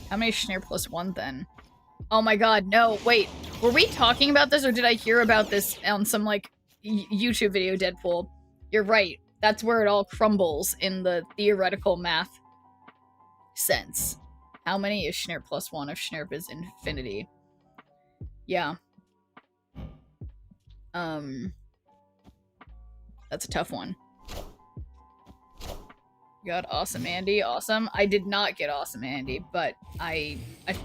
B: How many Shneerp plus 1 then? Oh my god, no, wait. Were we talking about this or did I hear about this on some, like, YouTube video, Deadpool? You're right. That's where it all crumbles in the theoretical math sense. How many is Shneerp plus 1 if Shneerp is infinity? Yeah. That's a tough one. Got Awesome Andy. Awesome. I did not get Awesome Andy, but I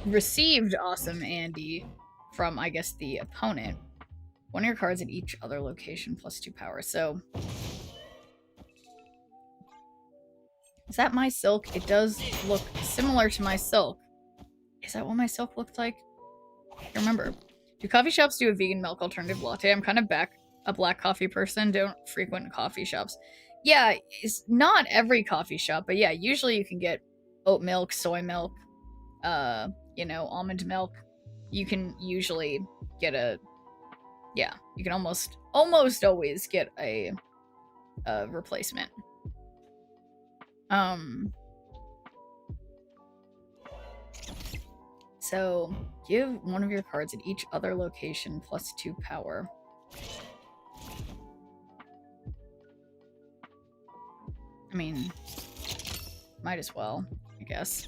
B: received Awesome Andy from, I guess, the opponent. One of your cards at each other location plus 2 power. So, is that my silk? It does look similar to my silk. Is that what my silk looked like? I can't remember. Do coffee shops do a vegan milk alternative latte? I'm kind of a black coffee person. Don't frequent coffee shops. Yeah, it's not every coffee shop, but yeah, usually you can get oat milk, soy milk, you know, almond milk. You can usually get yeah, you can almost always get a replacement. So give one of your cards at each other location plus 2 power. I mean, might as well, I guess.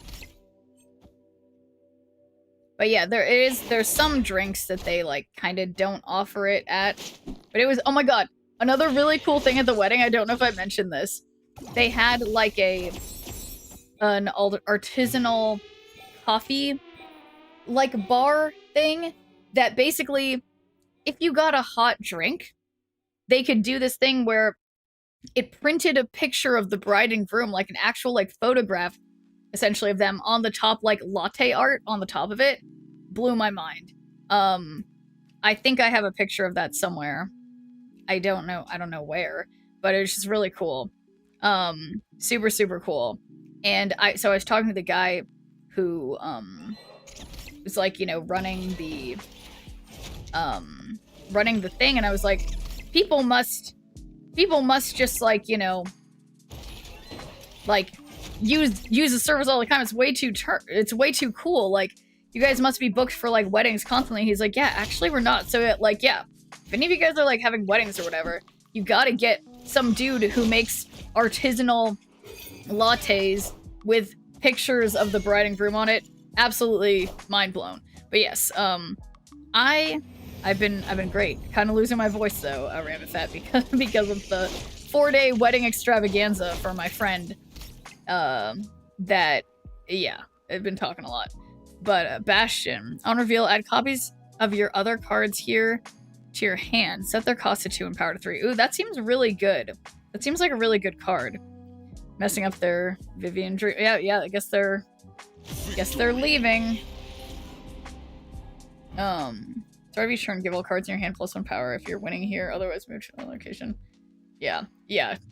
B: But yeah, there's some drinks that they, like, kind of don't offer it at. But it was, oh my god, another really cool thing at the wedding, I don't know if I mentioned this. They had, like, an artisanal coffee, like, bar thing that basically, if you got a hot drink, they could do this thing where it printed a picture of the bride and groom, like an actual, like, photograph, essentially, of them on the top, like, latte art on the top of it. Blew my mind. I think I have a picture of that somewhere. I don't know where, but it was just really cool. Super, super cool. And so I was talking to the guy who, was, like, you know, running the thing, and I was like, people must just, like, you know, like, use the service all the time. It's way too cool. Like, you guys must be booked for, like, weddings constantly. He's like, yeah, actually we're not. So, like, yeah, if any of you guys are, like, having weddings or whatever, you gotta get some dude who makes artisanal lattes with pictures of the bride and groom on it. Absolutely mind blown. But yes, I've been great. Kind of losing my voice though, Ramifet, because of the 4-day wedding extravaganza for my friend. That, yeah, I've been talking a lot. But Bastion, on reveal, add copies of your other cards here to your hand. Set their cost to 2 and power to 3. Ooh, that seems really good. That seems like a really good card. Messing up their Vivian dream. Yeah, I guess they're leaving. Start of each turn, give all cards in your hand plus 1 power if you're winning here, otherwise move to another location. Yeah,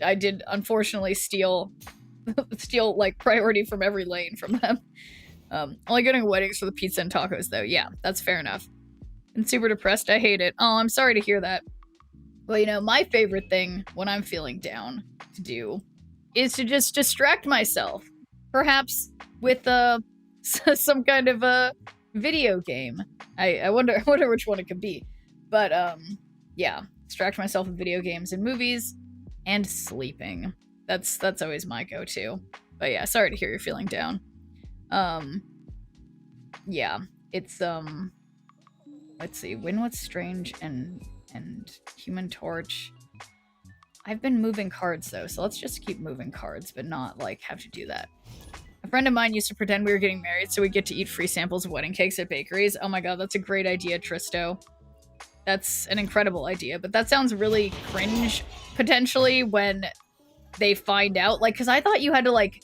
B: I did unfortunately steal like priority from every lane from them. Only getting weddings for the pizza and tacos though. Yeah, that's fair enough. And super depressed, I hate it. Oh, I'm sorry to hear that. Well, you know, my favorite thing when I'm feeling down to do is to just distract myself. Perhaps with some kind of a video game. I wonder which one it could be. But yeah, distract myself with video games and movies and sleeping. That's always my go-to. But yeah, sorry to hear you're feeling down. Yeah, it's let's see, Winwood's Strange and Human Torch. I've been moving cards though, so let's just keep moving cards, but not like have to do that. friend of mine used to pretend we were getting married so we get to eat free samples of wedding cakes at bakeries. Oh my god, that's a great idea, Tristo. That's an incredible idea, but that sounds really cringe, potentially, when they find out. Like, because I thought you had to, like,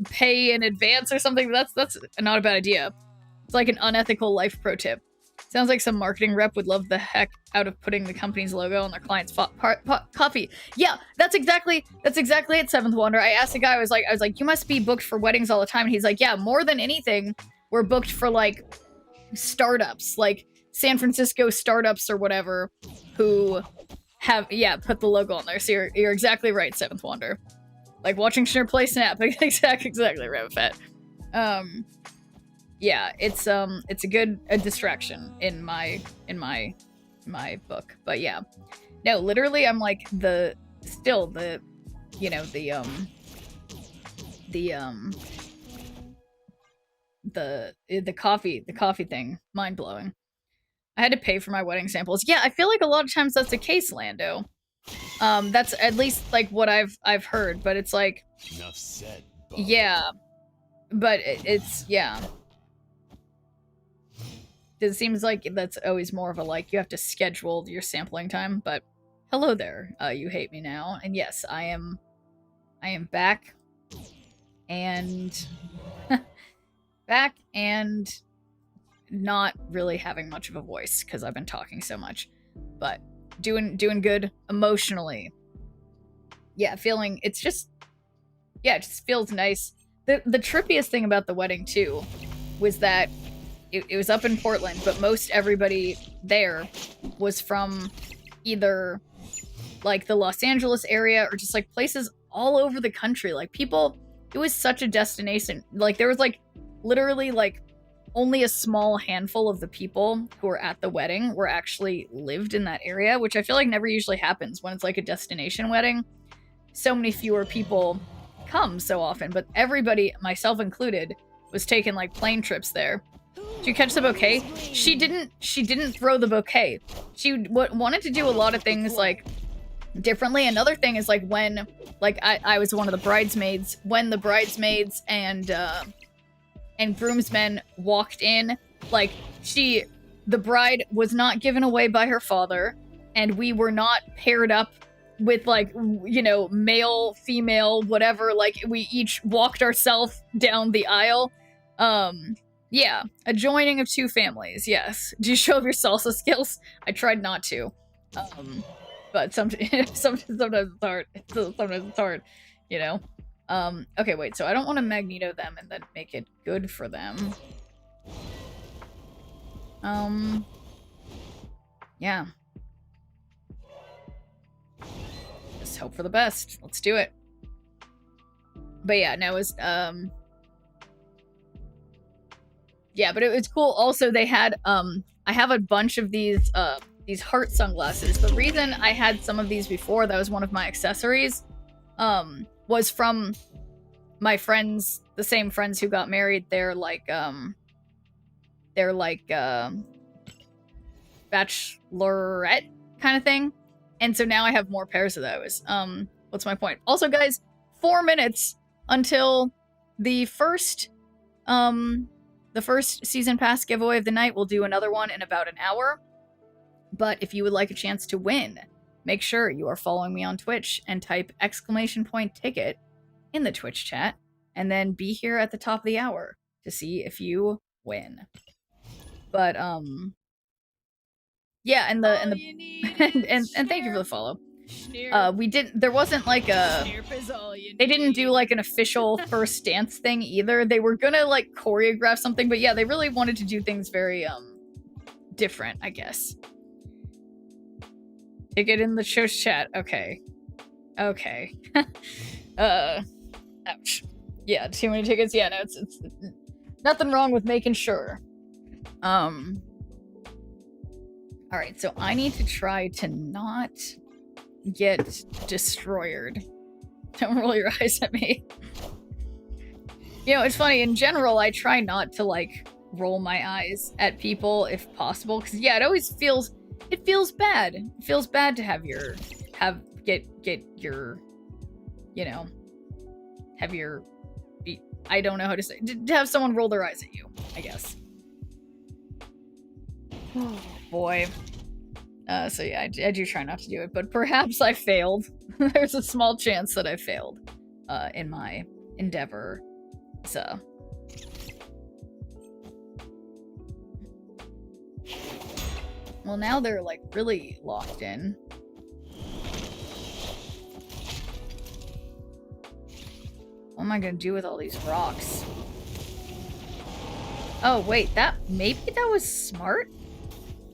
B: pay in advance or something, but that's not a bad idea. It's like an unethical life pro tip. Sounds like some marketing rep would love the heck out of putting the company's logo on their client's coffee. Yeah, that's exactly it, Seventh Wonder. I asked the guy, I was like, you must be booked for weddings all the time. And he's like, yeah, more than anything, we're booked for, like, startups, like San Francisco startups or whatever, who have, yeah, put the logo on there. So you're exactly right, Seventh Wonder. Like watching Shneerp play Snap. Exactly right with that. Yeah, it's a good distraction in my book. But yeah. No, literally I'm like the coffee thing, mind blowing. I had to pay for my wedding samples. Yeah, I feel like a lot of times that's the case, Lando. That's at least like what I've heard, but it's like,
E: Enough said, Bob.
B: yeah, but it's yeah. It seems like that's always more of a, like, you have to schedule your sampling time. But hello there, you hate me now, and yes, I am back, and back and not really having much of a voice because I've been talking so much, but doing good emotionally. Yeah, feeling, it's just, yeah, it just feels nice. The trippiest thing about the wedding too was that it was up in Portland, but most everybody there was from either like the Los Angeles area or just like places all over the country. Like people, it was such a destination. Like there was like literally like only a small handful of the people who were at the wedding were actually lived in that area, which I feel like never usually happens when it's like a destination wedding. So many fewer people come so often, but everybody, myself included, was taking like plane trips there. Did you catch the bouquet? She didn't throw the bouquet. She wanted to do a lot of things like differently. Another thing is like when, like I was one of the bridesmaids, when the bridesmaids and groomsmen walked in, like the bride was not given away by her father, and we were not paired up with like, you know, male, female, whatever. Like we each walked ourselves down the aisle. Yeah, a joining of two families. Yes. Do you show off your salsa skills? I tried not to, but sometimes it's hard. Sometimes it's hard, you know. Okay, wait, so I don't want to Magneto them and then make it good for them. Yeah. Just hope for the best. Let's do it. But yeah, no, it was, yeah, but it was cool. Also, they had, I have a bunch of these heart sunglasses. The reason I had some of these before, that was one of my accessories, was from my friends, the same friends who got married. They're like bachelorette kind of thing. And so now I have more pairs of those. What's my point? Also, guys, 4 minutes until the first season pass giveaway of the night. We'll do another one in about an hour. But if you would like a chance to win, make sure you are following me on Twitch and type !ticket in the Twitch chat, and then be here at the top of the hour to see if you win. But yeah, and thank you for the follow. There wasn't like they didn't do like an official first dance thing either. They were gonna like choreograph something, but yeah, they really wanted to do things very different, I guess. Ticket in the show chat. Okay. Ouch. Yeah, too many tickets. Yeah, no, it's nothing wrong with making sure. Alright, so I need to try to not get destroyed. Don't roll your eyes at me. You know, it's funny, in general, I try not to, like, roll my eyes at people if possible, because, yeah, it always feels, it feels bad. It feels bad to have your, get your, you know, have your, I don't know how to say. To have someone roll their eyes at you, I guess. Oh boy. So yeah, I do try not to do it, but perhaps I failed. There's a small chance that I failed in my endeavor. So. Well, now they're like really locked in. What am I gonna do with all these rocks? Oh wait, maybe that was smart?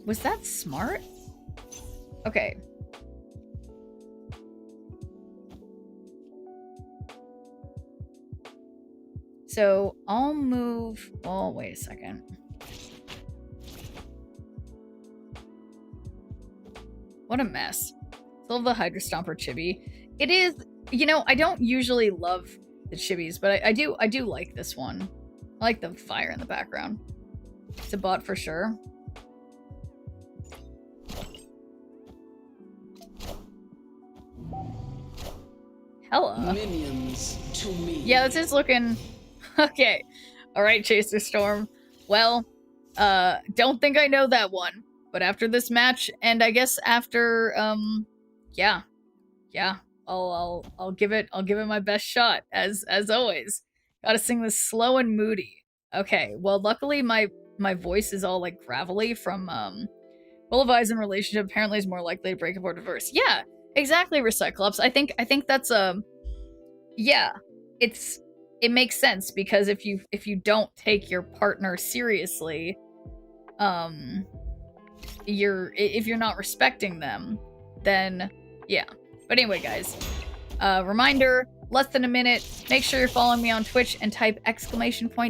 B: Was that smart? Okay. So I'll move. Oh, wait a second. What a mess. Still have the Hydra Stomper chibi. It is, you know, I don't usually love the chibis, but I do like this one. I like the fire in the background. It's a bot for sure. Hella.
F: Minions to me.
B: Yeah, this is looking okay. All right, Chaser Storm. Well, don't think I know that one, but after this match, and I guess after, yeah, I'll give it my best shot as always. Gotta sing this slow and moody. Okay, well, luckily my voice is all like gravelly from Full of Eyes in relationship apparently is more likely to break up or divorce. Yeah, exactly, Recyclops. I think that's yeah, it makes sense because if you don't take your partner seriously, if you're not respecting them, then yeah. But anyway, guys, reminder, less than a minute. Make sure you're following me on Twitch and type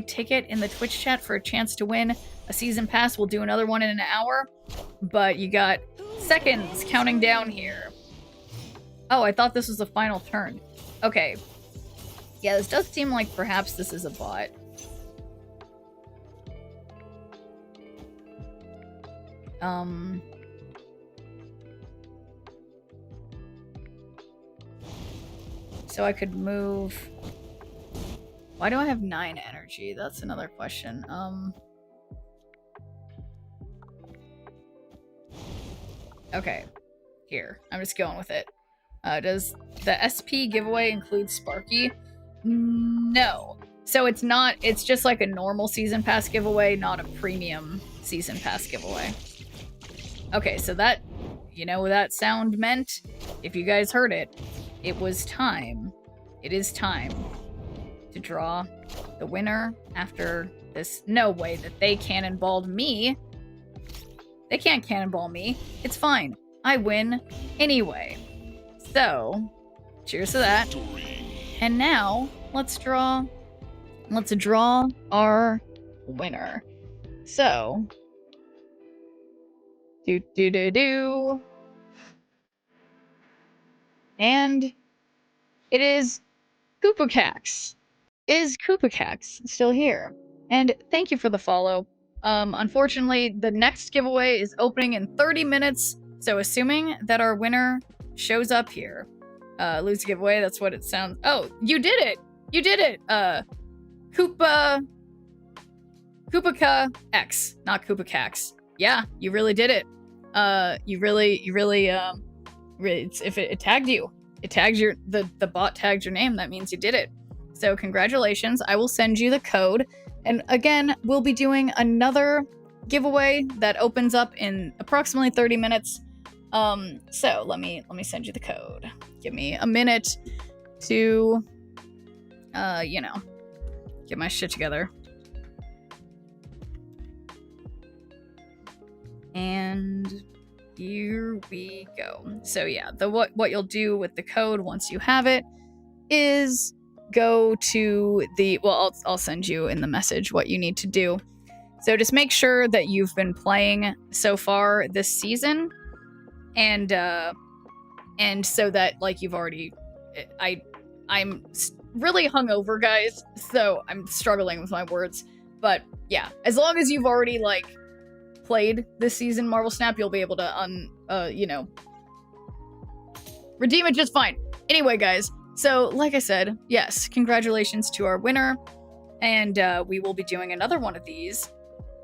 B: !ticket in the Twitch chat for a chance to win a season pass. We'll do another one in an hour, but you got seconds counting down here. Oh, I thought this was the final turn. Okay. Yeah, this does seem like perhaps this is a bot. So I could move. Why do I have 9 energy? That's another question. Okay. Here. I'm just going with it. Does the SP giveaway include Sparky? No. So it's not, it's just like a normal season pass giveaway, not a premium season pass giveaway. Okay, so that, you know what that sound meant? If you guys heard it, it was time. It is time to draw the winner after this. No way that they cannonballed me. They can't cannonball me. It's fine. I win anyway. So, cheers to that. And now, let's draw our winner. So, do. And it is Koopacax. Is Koopacax still here? And thank you for the follow. Unfortunately, the next giveaway is opening in 30 minutes, so assuming that our winner shows up here. Lose giveaway, that's what it sounds. Oh, you did it! You did it! Koopaca X, not Koopacax. Yeah, you really did it. You really, if it tagged you. It tags the bot tagged your name, that means you did it. So congratulations, I will send you the code. And again, we'll be doing another giveaway that opens up in approximately 30 minutes. So let me send you the code. Give me a minute to, you know, get my shit together. And here we go. So yeah, what you'll do with the code once you have it is go to the, well, I'll send you in the message what you need to do. So just make sure that you've been playing so far this season, and so that like you've already, I'm really hungover, guys, so I'm struggling with my words. But yeah, as long as you've already like played this season Marvel Snap, you'll be able to you know, redeem it just fine. Anyway, guys, so like I said, yes, congratulations to our winner. And we will be doing another one of these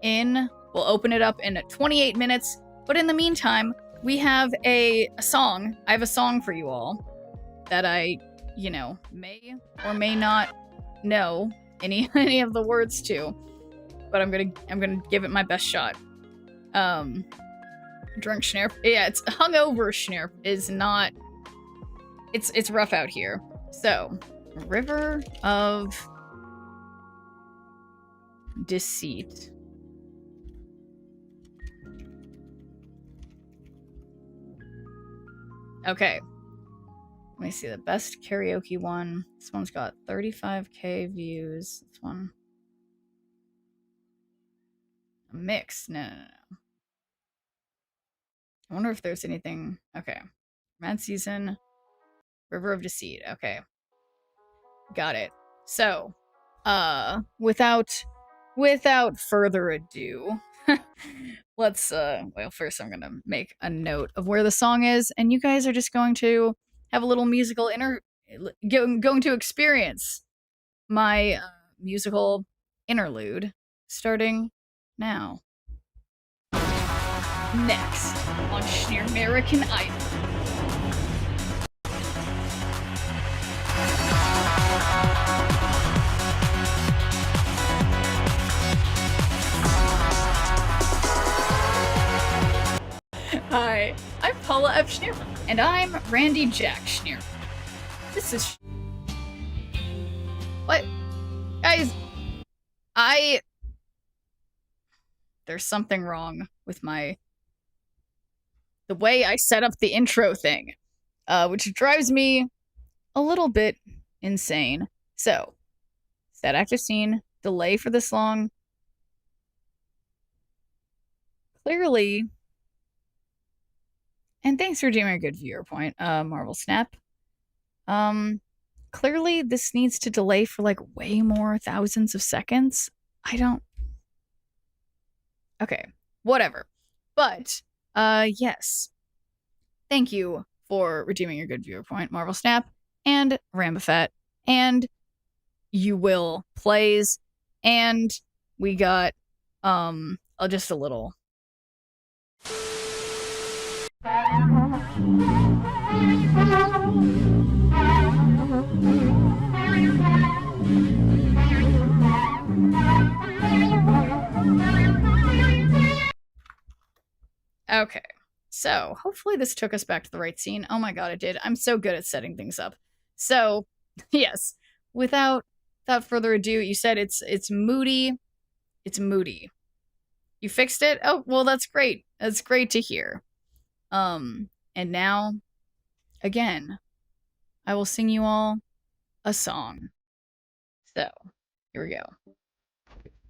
B: we'll open it up in 28 minutes. But in the meantime, we have a song. I have a song for you all that I, may or may not know any any of the words to. But I'm gonna give it my best shot. Drunk shneerp. Yeah, it's hungover shneerp is not. It's rough out here. So, River of Deceit. Okay. Let me see the best karaoke one. This one's got 35k views. This one. A mix. No. I wonder if there's anything. Okay. Mad Season. River of Deceit. Okay. Got it. So, without further ado, let's well, first I'm gonna make a note of where the song is, and you guys are just going to have a little musical going to experience my musical interlude starting now. Next on American Idol. Hi, I'm Paula F. Shneerp, and I'm Randy Jack Shneerp. This is what? Guys, there's something wrong with the way I set up the intro thing, which drives me a little bit insane. So, set active scene, delay for this long. Clearly, and thanks for doing a good viewer point, Marvel Snap. Clearly this needs to delay for like way more thousands of seconds. Okay, whatever. But, yes. Thank you for redeeming your good viewer point, Marvel Snap, and Rambafet, and You Will Plays, and we got, just a little. Okay, so hopefully this took us back to the right scene. Oh my god, it did. I'm so good at setting things up. So, yes, without further ado, you said it's moody. It's moody. You fixed it? Oh, well, that's great. That's great to hear. And now, again, I will sing you all a song. So, here we go.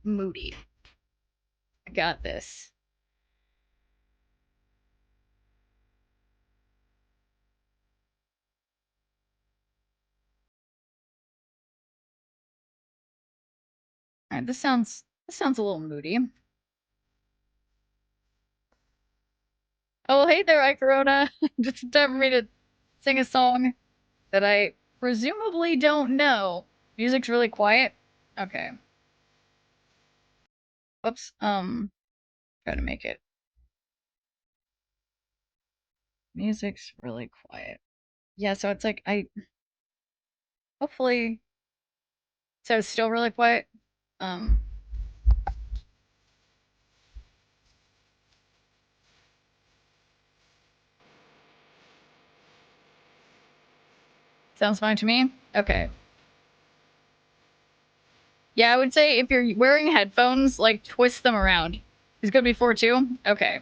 B: Moody. I got this. Alright, this sounds a little moody. Oh, hey there, Icorona. Just time for me to sing a song that I presumably don't know. Music's really quiet. Okay. Whoops. Try to make it. Music's really quiet. Yeah, so it's like hopefully so it's still really quiet. Sounds fine to me. Okay. Yeah, I would say if you're wearing headphones, like twist them around. Is good before too? Okay.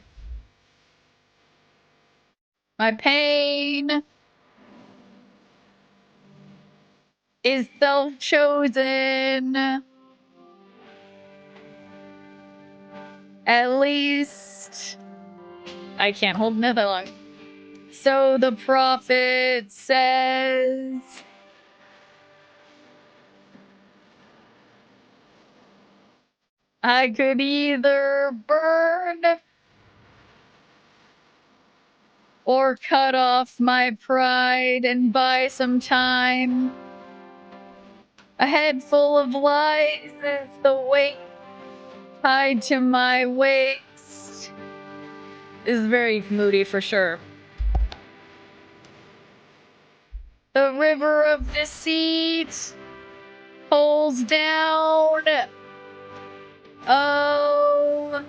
B: My pain is self-chosen. At least I can't hold another long. So the prophet says, I could either burn or cut off my pride and buy some time. A head full of lies is the weight tied to my waist. Is very moody for sure. The river of deceit pulls down. Oh,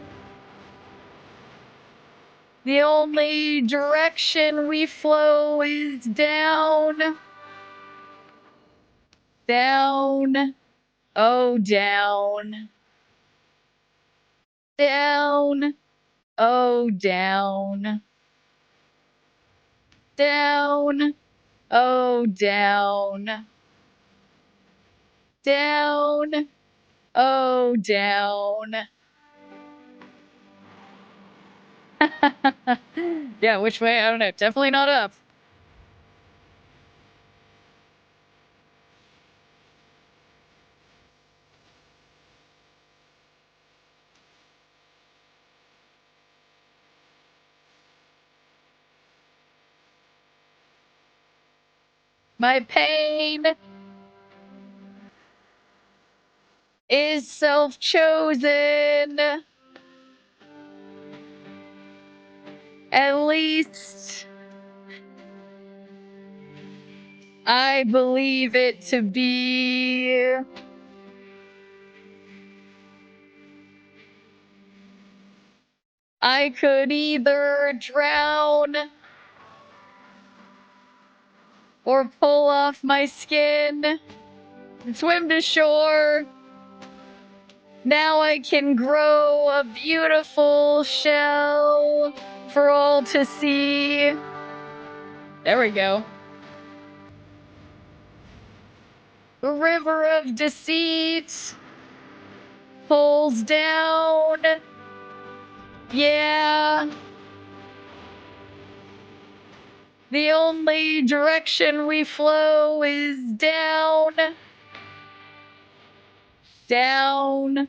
B: the only direction we flow is down. Down. Oh, down. Down. Oh, down. Down. Oh, down. Down. Oh, down. Yeah, which way? I don't know. Definitely not up. My pain is self-chosen. At least I believe it to be. I could either drown or pull off my skin and swim to shore. Now I can grow a beautiful shell for all to see. There we go. The river of deceit pulls down. Yeah. The only direction we flow is down. Down.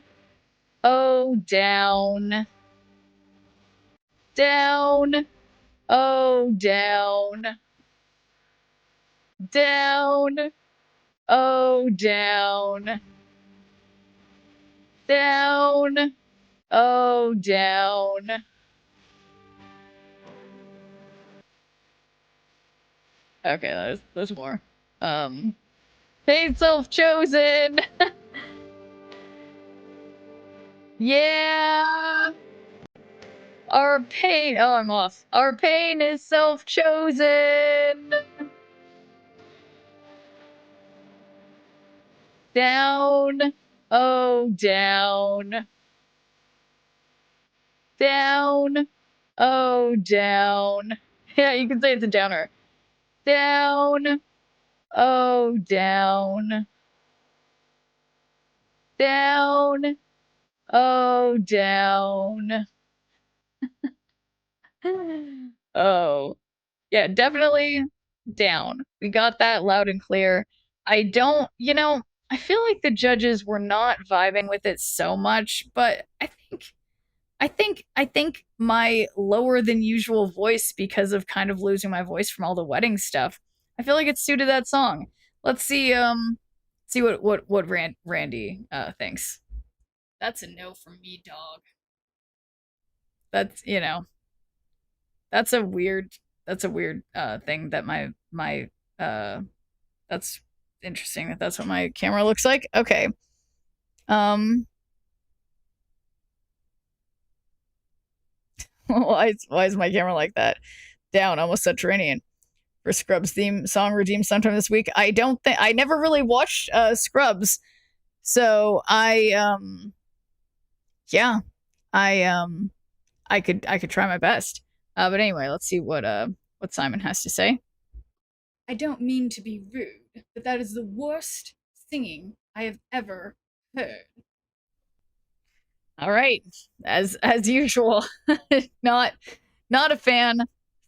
B: Oh, down. Down. Oh, down. Down. Oh, down. Down. Oh, down. Okay, there's more. Pain self-chosen. Yeah. Our pain. Oh, I'm off. Our pain is self-chosen. Down. Oh, down. Down. Oh, down. Yeah, you can say it's a downer. Down. Oh, down. Down. Oh, down. Oh. Yeah, definitely down. We got that loud and clear. I don't, I feel like the judges were not vibing with it so much, but I think my lower than usual voice, because of kind of losing my voice from all the wedding stuff, I feel like it suited that song. Let's see what Randy thinks. That's a no from me, dog. That's that's a weird thing that my that's interesting that that's what my camera looks like. Okay. Um why is my camera like that? Down, almost subterranean. For Scrubs theme song redeemed sometime this week. I never really watched Scrubs. So yeah. I I could try my best. But anyway, let's see what Simon has to say. I don't mean to be rude, but that is the worst singing I have ever heard. All right, as usual, not a fan.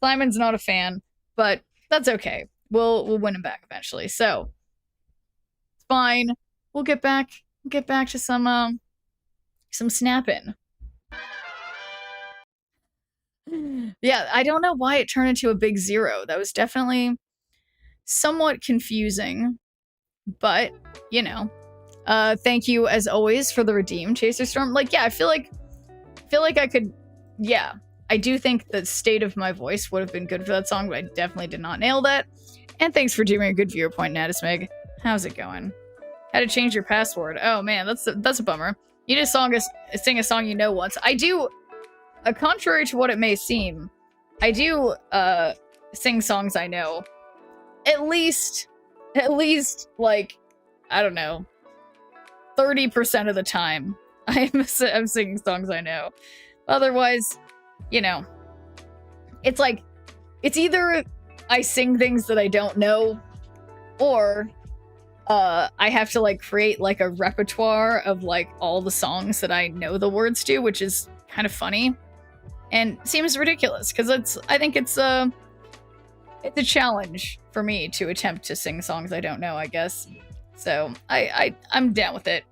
B: Simon's not a fan, but that's okay. We'll win him back eventually. So it's fine. We'll get back to some snapping. Yeah, I don't know why it turned into a big zero. That was definitely somewhat confusing. but, you know. Thank you as always for the redeem, Chaser Storm. Like, yeah, I feel like I could, yeah. I do think the state of my voice would have been good for that song, but I definitely did not nail that. And thanks for doing a good viewer point, Natismeg. How's it going? How to change your password? Oh man, that's a bummer. You just sing a song you know once. I do, contrary to what it may seem, I do sing songs I know. At least like, I don't know, 30% of the time I'm singing songs I know. Otherwise, you know, it's like, it's either I sing things that I don't know, or I have to like create like a repertoire of like all the songs that I know the words to, which is kind of funny and seems ridiculous because I think it's a challenge for me to attempt to sing songs I don't know, I guess. So I'm down with it.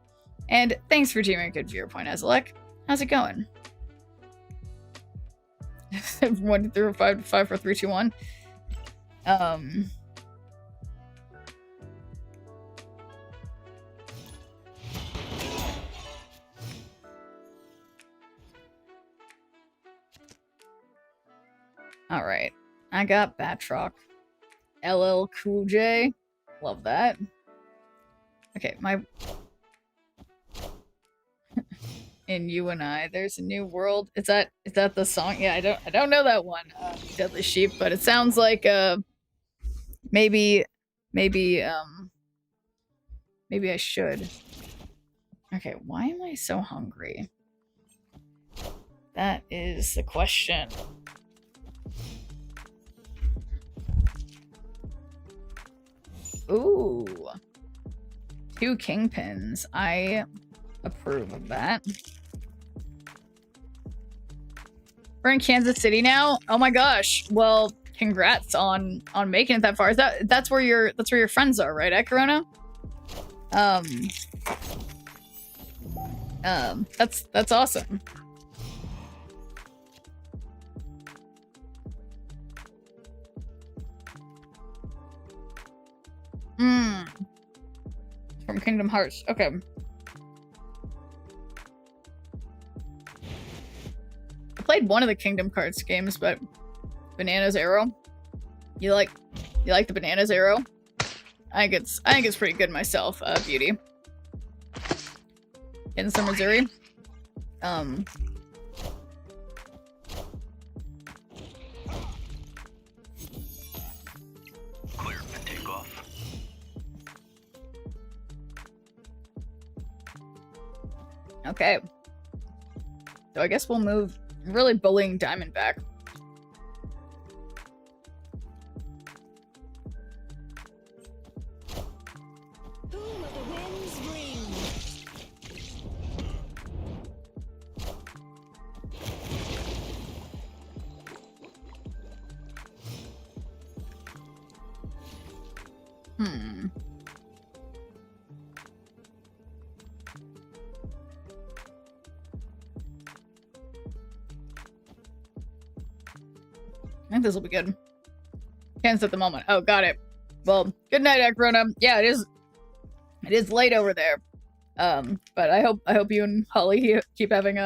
B: And thanks for doing a good viewer point, Azalek. How's it going? 1 through 5 4 3 2 1. All right, I got Batroc. LL Cool J, love that. Okay, my in You and I, there's a new world. Is that the song? Yeah, I don't know that one. Deadly Sheep, but it sounds like maybe I should. Okay, why am I so hungry? That is the question. Ooh. 2 kingpins. I approve of that. We're in Kansas City now? Oh my gosh. Well, congrats on making it that far. Is that's where your friends are, right, at Corona? That's awesome. From Kingdom Hearts. Okay. I played one of the Kingdom Hearts games, but Banana's Arrow. You like the Banana's Arrow? I think it's pretty good myself, Beauty. In some Missouri.
C: Clear for takeoff.
B: Okay. So I guess we'll move, really bullying Diamondback.
F: Who will the winds bring?
B: I think this will be good. Can't at the moment. Oh, got it. Well, good night, Acrona. Yeah, it is late over there. But I hope you and Holly keep having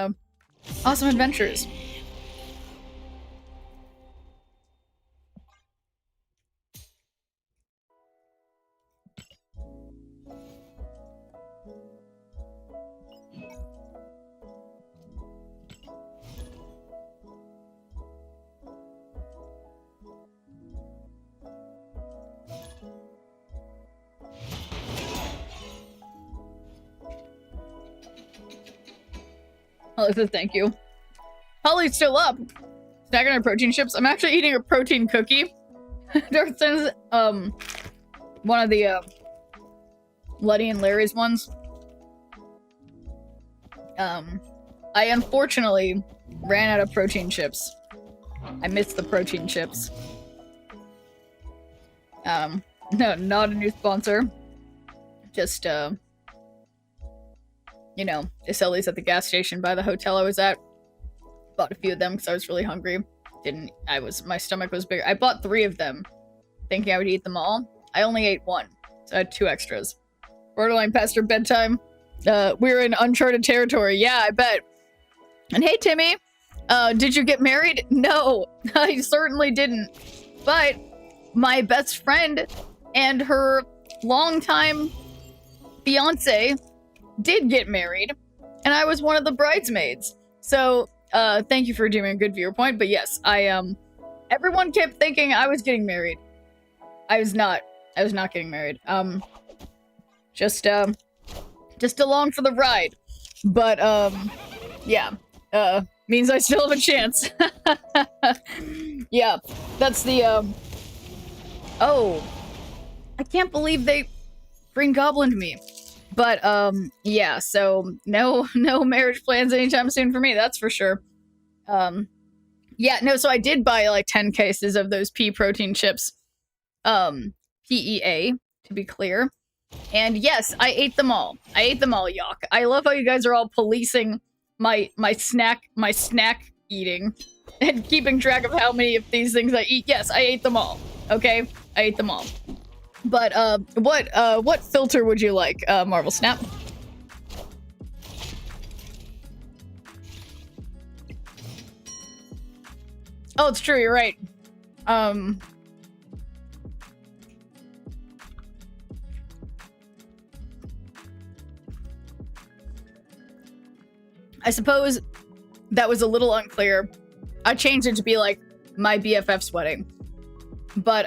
B: awesome adventures. Holly says thank you. Holly's still up. Snacking on protein chips. I'm actually eating a protein cookie. Darth sends one of the Letty and Larry's ones. I unfortunately ran out of protein chips. I missed the protein chips. No, not a new sponsor. Just you know, Iselli's at the gas station by the hotel I was at. Bought a few of them because I was really hungry. My stomach was bigger. I bought 3 of them, thinking I would eat them all. I only ate 1. So I had 2 extras. Borderline past her bedtime. We're in uncharted territory. Yeah, I bet. And hey, Timmy, did you get married? No, I certainly didn't. But my best friend and her longtime fiance did get married, and I was one of the bridesmaids. So, thank you for doing a good viewer point. But yes, everyone kept thinking I was getting married. I was not. I was not getting married. Just along for the ride. But, yeah. Means I still have a chance. Yeah, that's the, oh. I can't believe they Green Goblined me. But, yeah, so no marriage plans anytime soon for me, that's for sure. Yeah, no, so I did buy, like, 10 cases of those pea protein chips. PEA, to be clear. And yes, I ate them all. I ate them all, Yock. I love how you guys are all policing my snack eating and keeping track of how many of these things I eat. Yes, I ate them all. Okay? I ate them all. But what filter would you like, Marvel Snap? Oh, it's true, you're right. I suppose that was a little unclear. I changed it to be like my BFF's wedding. But,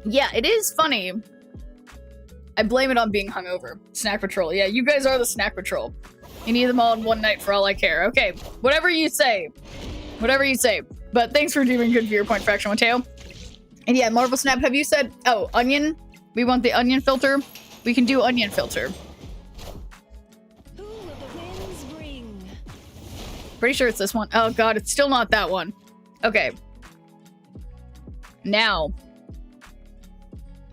B: yeah, it is funny. I blame it on being hungover. Snack Patrol. Yeah, you guys are the Snack Patrol. You need them all in one night for all I care. Okay, whatever you say. Whatever you say. But thanks for doing good viewer point, Fractional Mateo. And yeah, Marvel Snap, have you said... Oh, onion? We want the onion filter? We can do onion filter.
F: Who will the winds bring?
B: Pretty sure it's this one. Oh god, it's still not that one. Okay. Now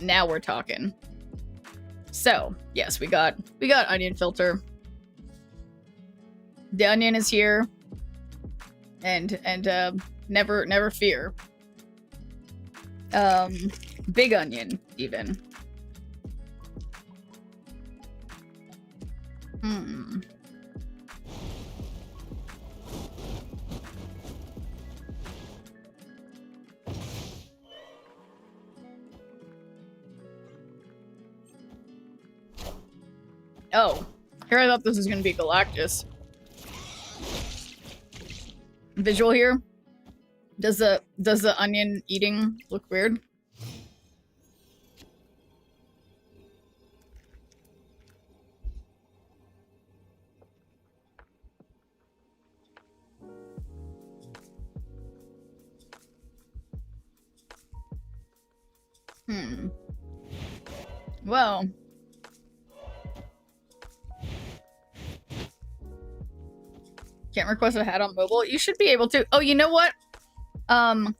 B: we're talking. So, yes, we got onion filter. The onion is here. And never fear. Big onion, even. Oh, here I thought this was gonna be Galactus. Visual here. Does the onion eating look weird? Well. Can't request a hat on mobile. You should be able to. Oh, you know what? I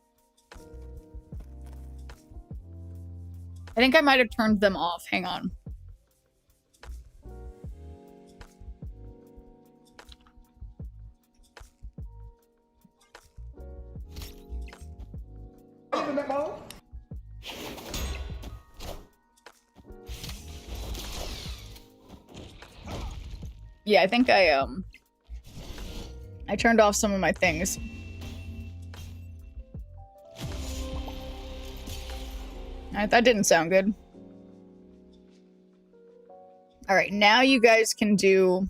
B: think I might have turned them off. Hang on. Yeah, I think I turned off some of my things. That didn't sound good. Alright, now you guys can do...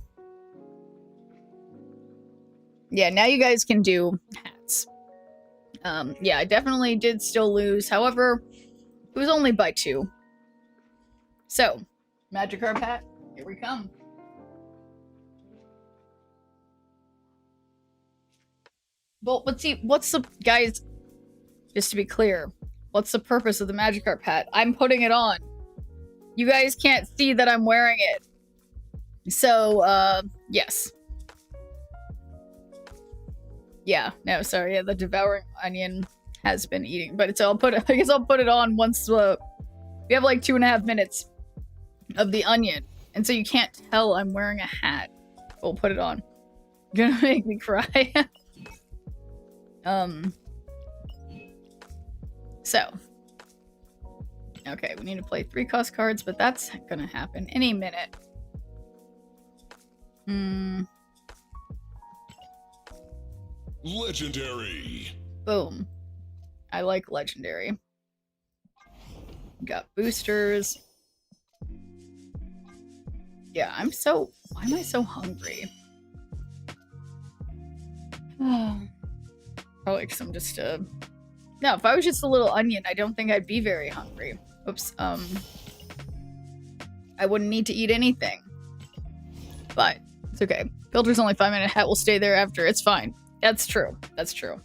B: Yeah, now you guys can do hats. Yeah, I definitely did still lose. However, it was only by 2. So, Magikarp hat, here we come. Well, but see, what's the... Guys, just to be clear, what's the purpose of the Magikarp hat? I'm putting it on. You guys can't see that I'm wearing it. So, yes. Yeah, no, sorry, yeah, the Devouring Onion has been eating, but I guess I'll put it on once, we have like 2.5 minutes of the onion, and so you can't tell I'm wearing a hat. We'll put it on. You're gonna make me cry. So. Okay, we need to play 3 cost cards, but that's gonna happen any minute.
E: Legendary.
B: Boom. I like legendary. Got boosters. Yeah, why am I so hungry? Probably because I'm just no, if I was just a little onion, I don't think I'd be very hungry. Oops, I wouldn't need to eat anything. But it's okay. Filter's only 5 minute hat will stay there after. It's fine. That's true. That's true.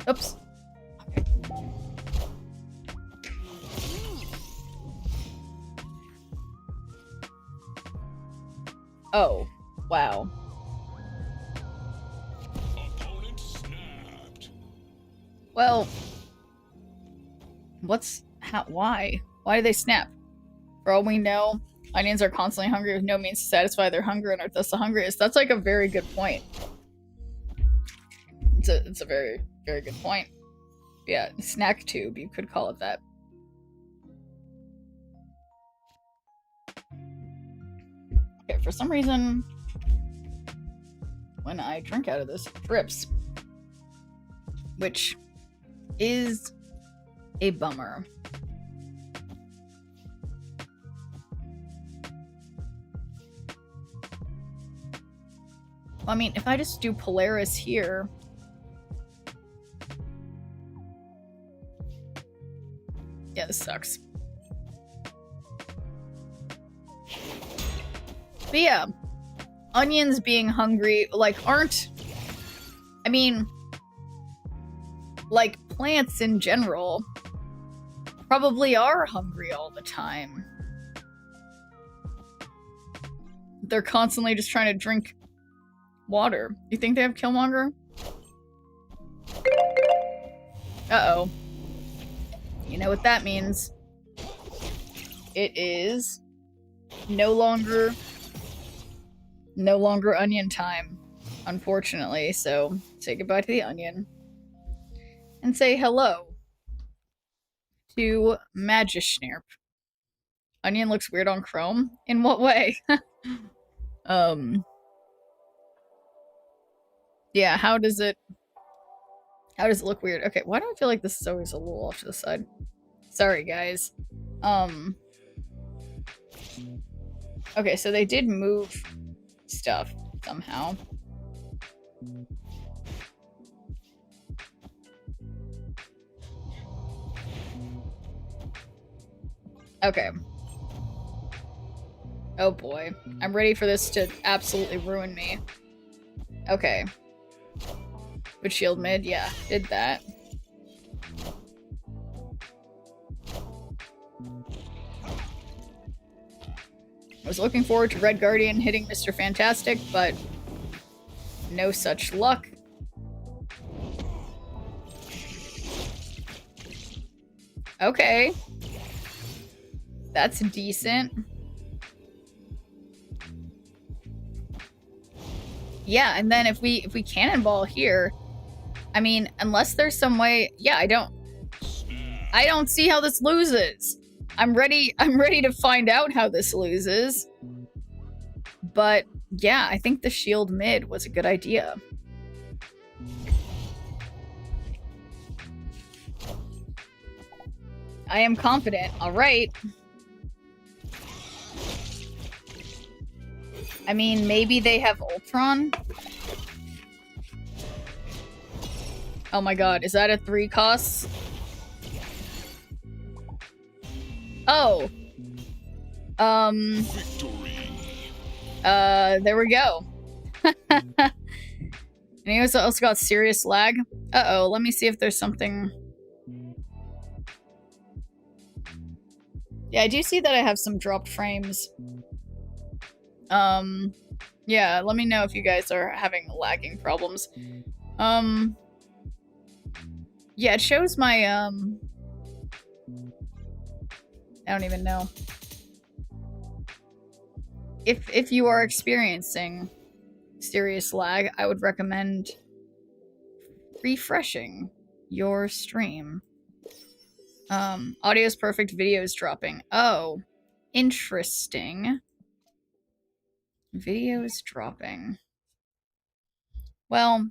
B: Oops. Oh, wow.
E: Opponent snapped.
B: Well, why? Why do they snap? For all we know, onions are constantly hungry with no means to satisfy their hunger and are thus the hungriest. That's like a very good point. It's a very, very good point. Yeah, snack tube, you could call it that. Okay, for some reason, when I drink out of this, it drips. Which is a bummer. I mean, if I just do Polaris here... Yeah, this sucks. But yeah, onions being hungry, like, aren't... I mean, like, plants in general probably are hungry all the time. They're constantly just trying to drink water. You think they have Killmonger? Uh-oh. You know what that means. It is no longer onion time, unfortunately. So say goodbye to the onion. And say hello to shneerp. Onion looks weird on Chrome? In what way? Yeah, how does it look weird? Okay, why do I feel like this is always a little off to the side? Sorry, guys. Okay, so they did move stuff somehow. Okay. Oh boy. I'm ready for this to absolutely ruin me. Okay. With shield mid, yeah, did that. I was looking forward to Red Guardian hitting Mr. Fantastic, but no such luck. Okay. That's decent. Yeah, and then if we cannonball here, I mean, unless there's some way, yeah, I don't see how this loses. I'm ready to find out how this loses. But yeah, I think the shield mid was a good idea. I am confident. All right. I mean, maybe they have Ultron? Oh my god, is that a 3 costs? Oh.
E: Victory.
B: There we go. And he also got serious lag. Uh-oh, let me see if there's something... Yeah, I do see that I have some dropped frames. Yeah, let me know if you guys are having lagging problems. Yeah, it shows my, I don't even know. if you are experiencing serious lag, I would recommend refreshing your stream. Audio's perfect, video's dropping. Oh, interesting. Video's dropping. Well,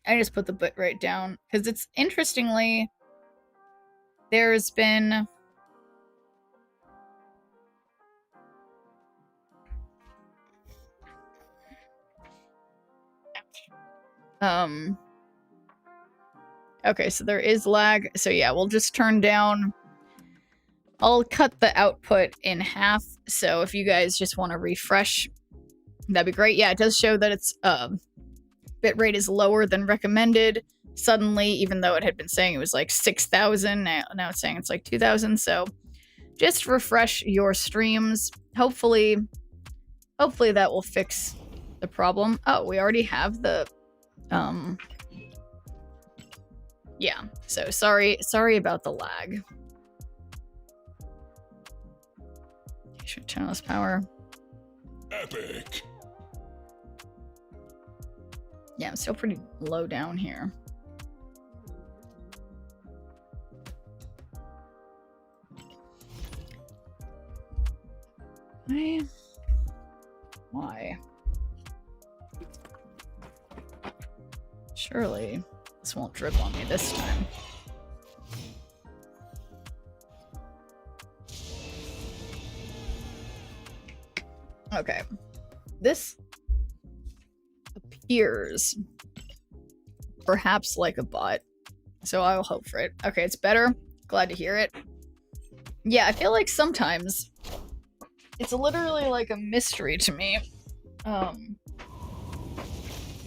B: I just put the bitrate down because it's interestingly there's been okay, so there is lag. So yeah, we'll just turn down. I'll cut the output in half. So if you guys just want to refresh, that'd be great. Yeah, it does show that its bitrate is lower than recommended suddenly, even though it had been saying it was like 6,000. Now it's saying it's like 2,000. So just refresh your streams. Hopefully that will fix the problem. Oh, we already have the yeah, so sorry about the lag. Should turn this power.
E: Epic.
B: Yeah, I'm still pretty low down here. Why? Surely this won't drip on me this time. Okay. This appears perhaps like a bot, so I'll hope for it. Okay, it's better. Glad to hear it. Yeah, I feel like sometimes it's literally like a mystery to me.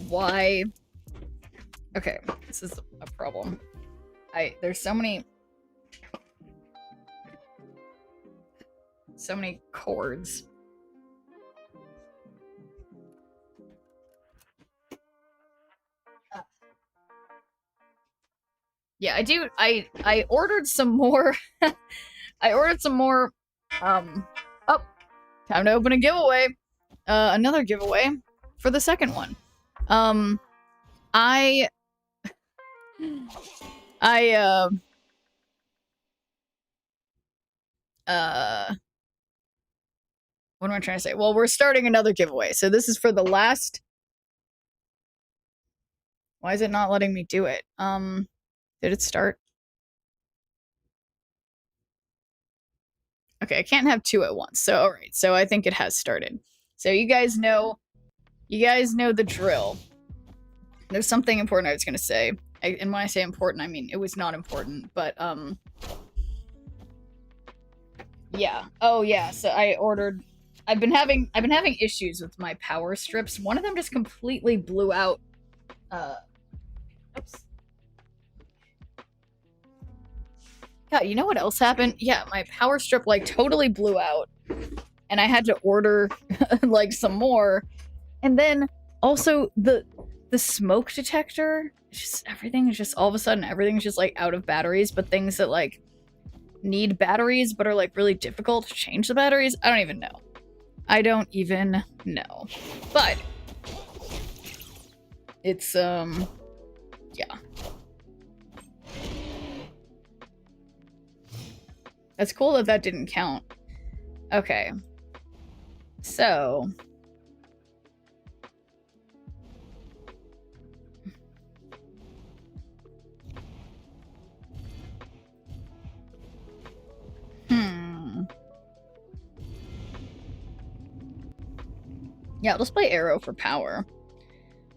B: Why? Okay, this is a problem. There's so many chords. Yeah, I ordered some more. I ordered some more. Oh, time to open a giveaway. Another giveaway for the second one. What am I trying to say? Well, we're starting another giveaway. So this is for the last. Why is it not letting me do it? Did it start? Okay, I can't have two at once. So all right, so I think it has started. So you guys know the drill. There's something important I was gonna say. And when I say important, I mean it was not important, but yeah. Oh yeah, so I've been having issues with my power strips. One of them just completely blew out. Oops. God, you know what else happened? Yeah, my power strip like totally blew out, and I had to order like some more. And then also the smoke detector, everything is just all of a sudden everything's just like out of batteries, but things that like need batteries but are like really difficult to change the batteries, I don't even know. But it's yeah. That's cool that didn't count. Okay. So yeah, let's play Arrow for power.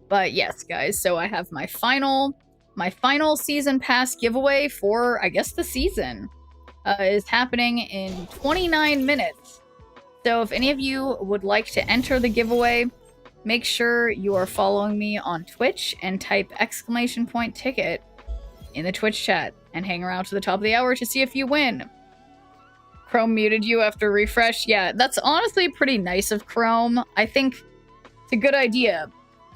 B: But yes, guys, so I have my final season pass giveaway for, I guess, the season. Is happening in 29 minutes. So if any of you would like to enter the giveaway, make sure you are following me on Twitch and type !ticket in the Twitch chat and hang around to the top of the hour to see if you win. Chrome muted you after refresh. Yeah, that's honestly pretty nice of Chrome. I think it's a good idea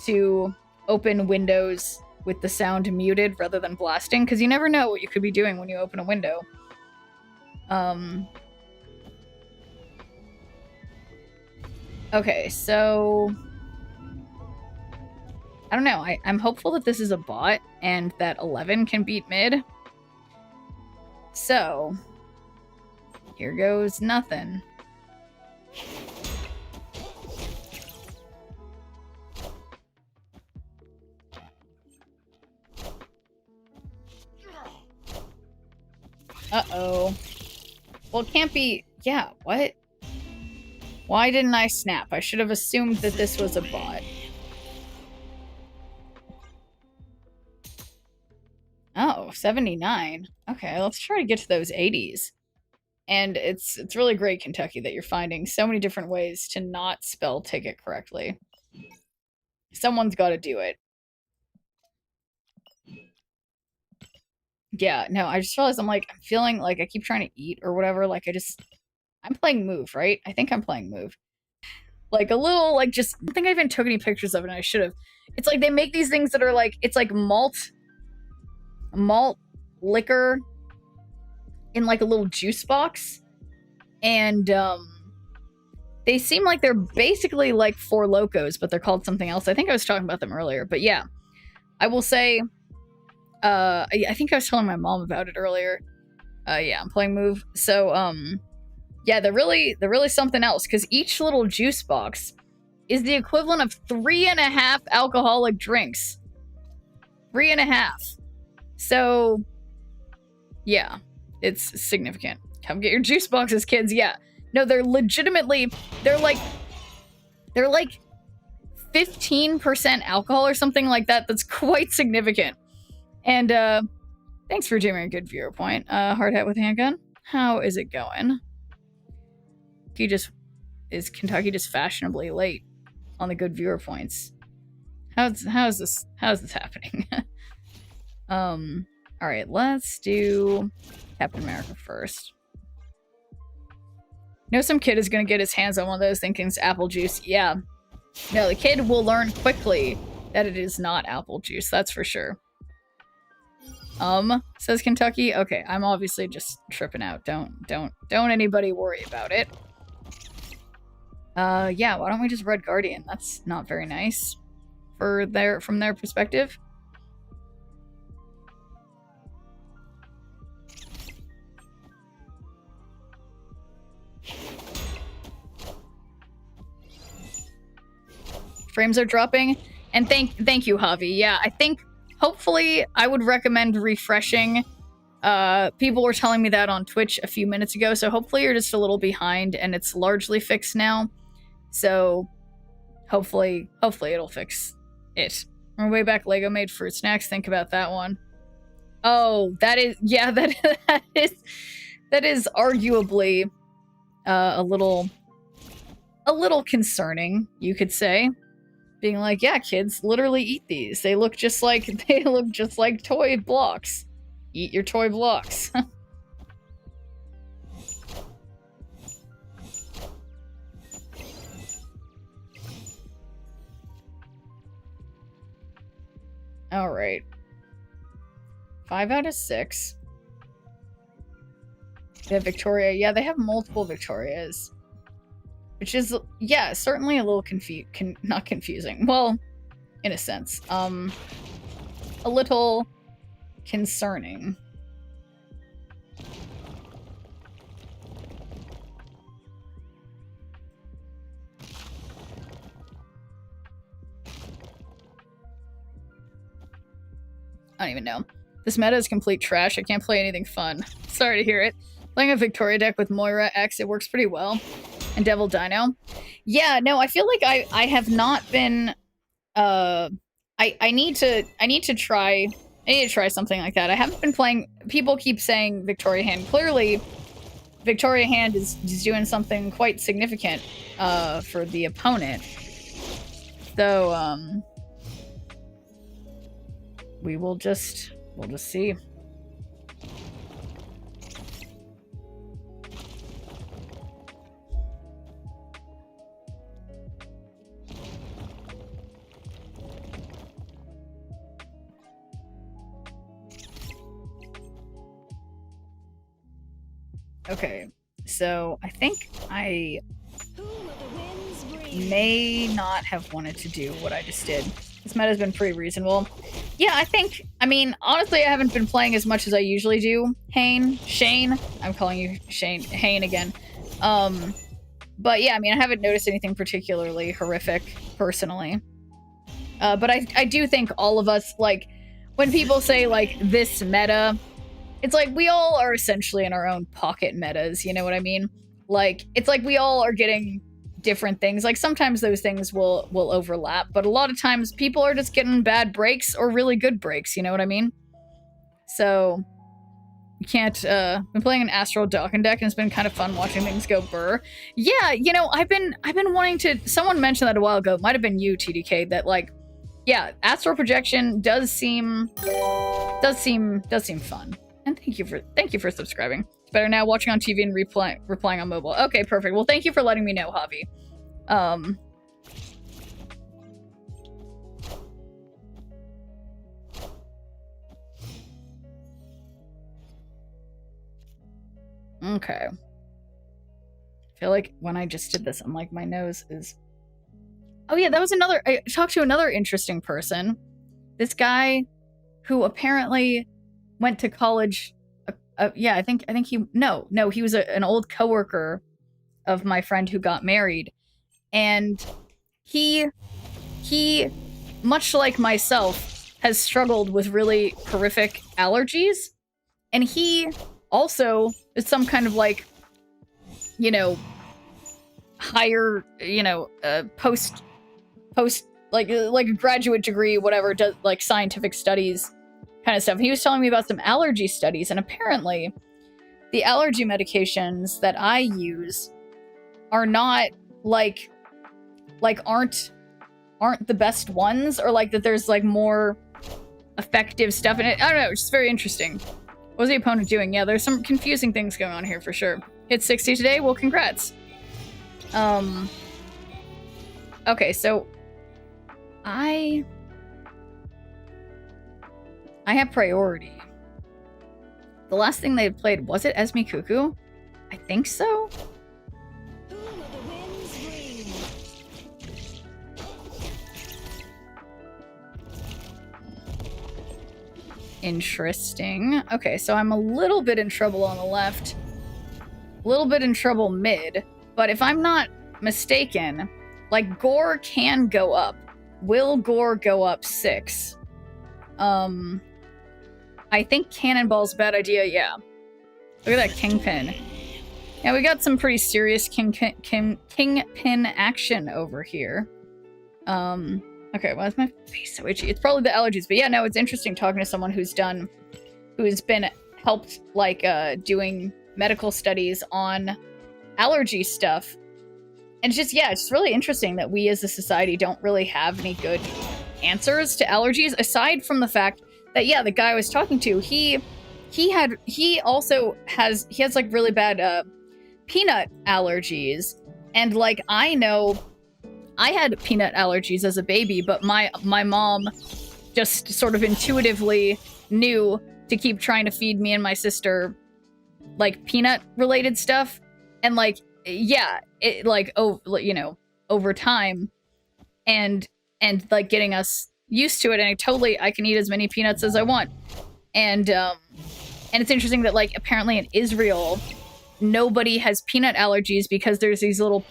B: to open windows with the sound muted rather than blasting, because you never know what you could be doing when you open a window. Okay, so I don't know. I'm hopeful that this is a bot and that 11 can beat mid. So here goes nothing. Uh-oh. Well, it can't be... Yeah, what? Why didn't I snap? I should have assumed that this was a bot. Oh, 79. Okay, let's try to get to those 80s. And it's really great, Kentucky, that you're finding so many different ways to not spell ticket correctly. Someone's got to do it. Yeah, no, I just realized I'm feeling like I keep trying to eat or whatever. I'm playing Move, right? I think I'm playing Move. Like a little, I think I even took any pictures of it and I should have. It's like they make these things that are it's like malt liquor in like a little juice box. And, they seem like they're basically like Four Locos, but they're called something else. I think I was talking about them earlier, but yeah. I will say, I think I was telling my mom about it earlier. Yeah, I'm playing Move. So, yeah, they're really something else, because each little juice box is the equivalent of 3.5 alcoholic drinks. 3.5. So, yeah, it's significant. Come get your juice boxes, kids. Yeah. No, they're legitimately, they're like 15% alcohol or something like that. That's quite significant. And, thanks for doing a good viewer point. Hard hat with handgun. How is it going? Is Kentucky just fashionably late on the good viewer points? How's this happening? Alright, let's do Captain America first. Know some kid is gonna get his hands on one of those thinking it's apple juice. Yeah. No, the kid will learn quickly that it is not apple juice, that's for sure. Says Kentucky. Okay, I'm obviously just tripping out. Don't anybody worry about it. Yeah, why don't we just Red Guardian? That's not very nice from their perspective. Frames are dropping, and thank you, Javi. Yeah, I think hopefully I would recommend refreshing. People were telling me that on Twitch a few minutes ago, so hopefully you're just a little behind and it's largely fixed now. So hopefully it'll fix it. On our way back, Lego made fruit snacks. Think about that one. Oh, that is, yeah, that is arguably a little concerning, you could say. Being like, yeah, kids literally eat these. They look just like toy blocks. Eat your toy blocks. All right. 5 out of 6. They have Victoria. Yeah, they have multiple Victorias. Which is, yeah, certainly a little not confusing. Well, in a sense. A little concerning. I don't even know. This meta is complete trash. I can't play anything fun. Sorry to hear it. Playing a Victoria deck with Moira X, it works pretty well. And Devil Dino. Yeah, no, I feel like I have not been I need to try something like that. I haven't been playing. People keep saying Victoria Hand. Clearly Victoria Hand is doing something quite significant for the opponent. So we'll just see. Okay, so I think
F: Who will the winds bring?
B: may not have wanted to do what I just did. This meta has been pretty reasonable. Yeah, I mean, honestly, I haven't been playing as much as I usually do. Shane. I'm calling you Hane again. But yeah, I mean, I haven't noticed anything particularly horrific, personally. But I do think all of us, like, when people say, like, this meta, it's like we all are essentially in our own pocket metas, you know what I mean? Like, it's like we all are getting different things. Like, sometimes those things will overlap, but a lot of times people are just getting bad breaks or really good breaks, you know what I mean? So, you can't, been playing an Astral Docking Deck, and it's been kind of fun watching things go burr. Yeah, you know, I've been wanting to, someone mentioned that a while ago, it might have been you, TDK, that, like, yeah, Astral Projection does seem fun. And thank you for subscribing. It's better now watching on TV and replying on mobile. Okay, perfect. Well, thank you for letting me know, Javi. Okay. I feel like when I just did this, I'm like, my nose is... Oh yeah, that was another... I talked to another interesting person. This guy who apparently went to college... yeah, I think he... No, he was an old coworker of my friend who got married. And he, much like myself, has struggled with really horrific allergies. And he also is some kind of, like, you know, higher, you know, post like a graduate degree, whatever, does like scientific studies kind of stuff. He was telling me about some allergy studies, and apparently the allergy medications that I use are not like aren't the best ones, or like that there's like more effective stuff in it. I don't know, it's just very interesting. What was the opponent doing? Yeah, there's some confusing things going on here for sure. Hit 60 today? Well, congrats. Okay, so I have priority. The last thing they played, was it Esme Cuckoo? I think so.
F: Who will the winds bring?
B: Interesting. Okay, so I'm a little bit in trouble on the left. A little bit in trouble mid. But if I'm not mistaken, like, Gore can go up. Will Gore go up 6? I think Cannonball's a bad idea, yeah. Look at that Kingpin. Yeah, we got some pretty serious Kingpin action over here. Okay, why is my face so itchy? It's probably the allergies, but yeah, no, it's interesting talking to someone who's been helped, like, doing medical studies on allergy stuff. And it's just, yeah, it's really interesting that we as a society don't really have any good answers to allergies, aside from the fact that, yeah, the guy I was talking to, he has like really bad peanut allergies. And like, I know I had peanut allergies as a baby, but my mom just sort of intuitively knew to keep trying to feed me and my sister like peanut related stuff. And like, yeah, it like, oh, you know, over time and like getting us used to it. And I can eat as many peanuts as I want. And it's interesting that, like, apparently in Israel, nobody has peanut allergies because there's these little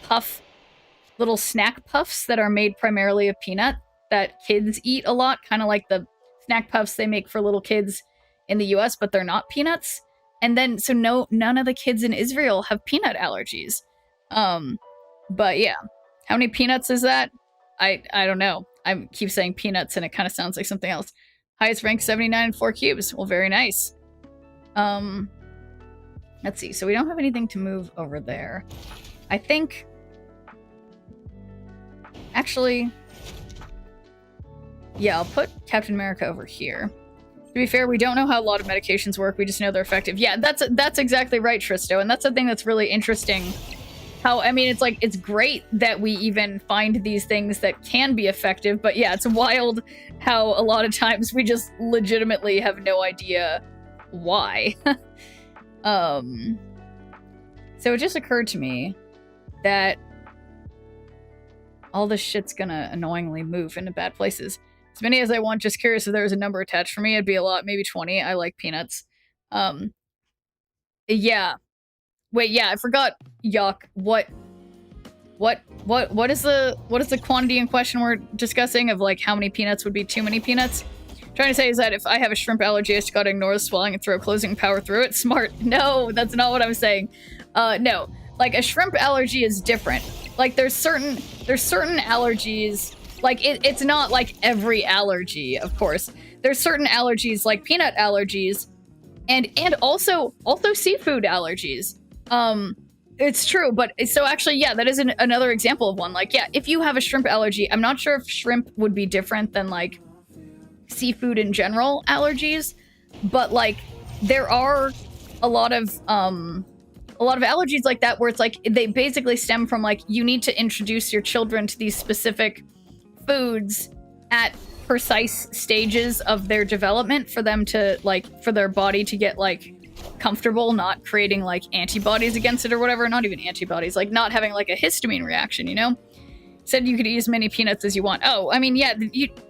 B: snack puffs that are made primarily of peanut that kids eat a lot, kind of like the snack puffs they make for little kids in the US, but they're not peanuts. And then, so none of the kids in Israel have peanut allergies. But yeah, how many peanuts is that? I don't know. I keep saying peanuts and it kind of sounds like something else. Highest rank 79 and 4 cubes. Well, very nice. Let's see. So we don't have anything to move over there. I think... Actually... Yeah, I'll put Captain America over here. To be fair, we don't know how a lot of medications work. We just know they're effective. Yeah, that's exactly right, Tristo. And that's the thing that's really interesting. How, I mean, it's like, it's great that we even find these things that can be effective, but yeah, it's wild how a lot of times we just legitimately have no idea why. So it just occurred to me that all this shit's gonna annoyingly move into bad places. As many as I want, just curious if there was a number attached for me, it'd be a lot, maybe 20. I like peanuts. Yeah. Wait, yeah, I forgot, Yuck. What is the quantity in question we're discussing of like how many peanuts would be too many peanuts? Trying to say is that if I have a shrimp allergy, I just gotta ignore the swelling and throw closing power through it. Smart. No, that's not what I'm saying. No. Like, a shrimp allergy is different. Like, there's certain allergies. Like, it's not like every allergy, of course. There's certain allergies, like peanut allergies, and also seafood allergies. It's true, but so actually, yeah, that is another example of one. Like, yeah, if you have a shrimp allergy, I'm not sure if shrimp would be different than, like, seafood in general allergies, but, like, there are a lot of allergies like that where it's like they basically stem from like you need to introduce your children to these specific foods at precise stages of their development for them to like for their body to get like comfortable not creating like antibodies against it or whatever. Not even antibodies, like not having like a histamine reaction, you know. Said you could eat as many peanuts as you want. Oh, I mean, yeah,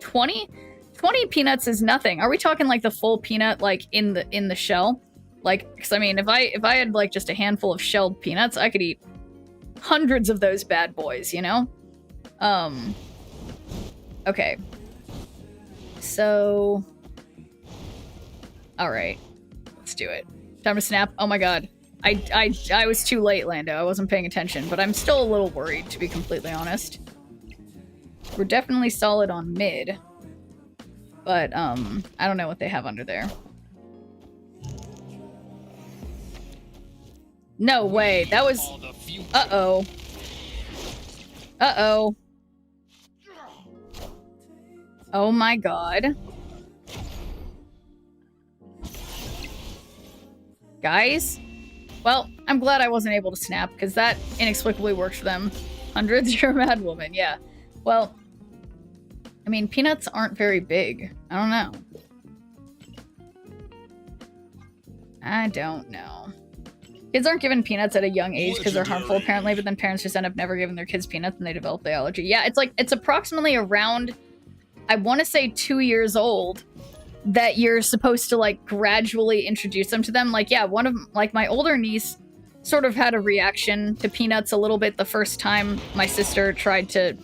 B: 20 peanuts is nothing. Are we talking like the full peanut like in the shell? Like, because I mean, if I had like just a handful of shelled peanuts, I could eat hundreds of those bad boys, you know? Okay. So, all right, let's do it. Time to snap. Oh my god, I was too late, Lando. I wasn't paying attention, but I'm still a little worried, to be completely honest. We're definitely solid on mid, but I don't know what they have under there. No way. That was... Uh-oh. Uh-oh. Oh my god. Guys? Well, I'm glad I wasn't able to snap, because that inexplicably worked for them. Hundreds? You're a mad woman, yeah. Well, I mean, peanuts aren't very big. I don't know. I don't know. Kids aren't given peanuts at a young age because they're harmful, apparently, but then parents just end up never giving their kids peanuts and they develop the allergy. Yeah, it's like, it's approximately around, I want to say 2 years old, that you're supposed to, like, gradually introduce them to them. Like, yeah, one of, like, my older niece sort of had a reaction to peanuts a little bit the first time my sister tried to,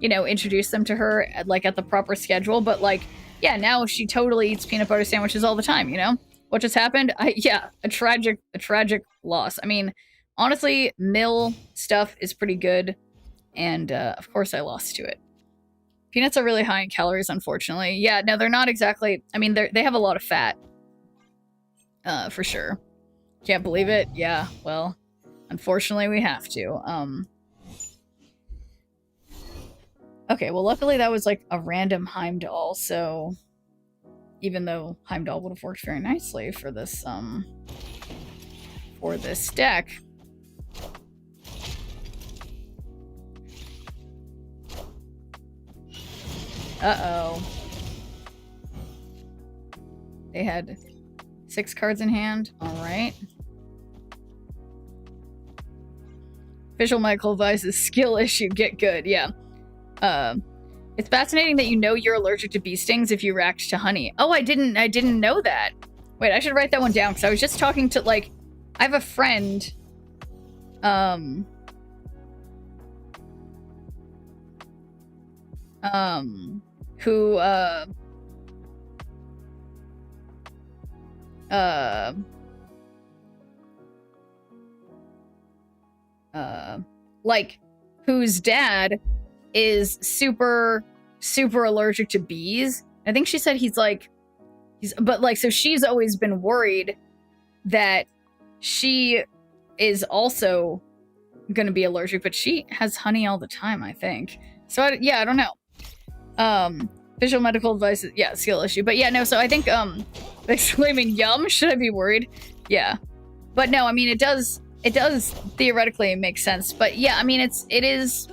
B: you know, introduce them to her, at, like, at the proper schedule, but, like, yeah, now she totally eats peanut butter sandwiches all the time, you know? What just happened? Yeah, a tragic loss. I mean, honestly, mill stuff is pretty good, and of course I lost to it. Peanuts are really high in calories, unfortunately. Yeah, no, they're not exactly... I mean, they have a lot of fat. For sure. Can't believe it? Yeah, well, unfortunately we have to. Okay, well, luckily that was, like, a random Heimdall, so... Even though Heimdall would have worked very nicely for this deck. Uh-oh. They had 6 cards in hand. Alright. Official medical advice is skill issue. Get good. Yeah. It's fascinating that you know you're allergic to bee stings if you react to honey. Oh, I didn't know that. Wait, I should write that one down, because I was just talking to, like, I have a friend, who, like, whose dad is super allergic to bees. I think she said but like, so she's always been worried that she is also gonna be allergic, but she has honey all the time, I think. So yeah, I don't know. Visual medical advice is, yeah, skill issue. But yeah, no, so I think, exclaiming yum, should I be worried? Yeah. But no, I mean, it does theoretically make sense. But yeah, I mean, it is...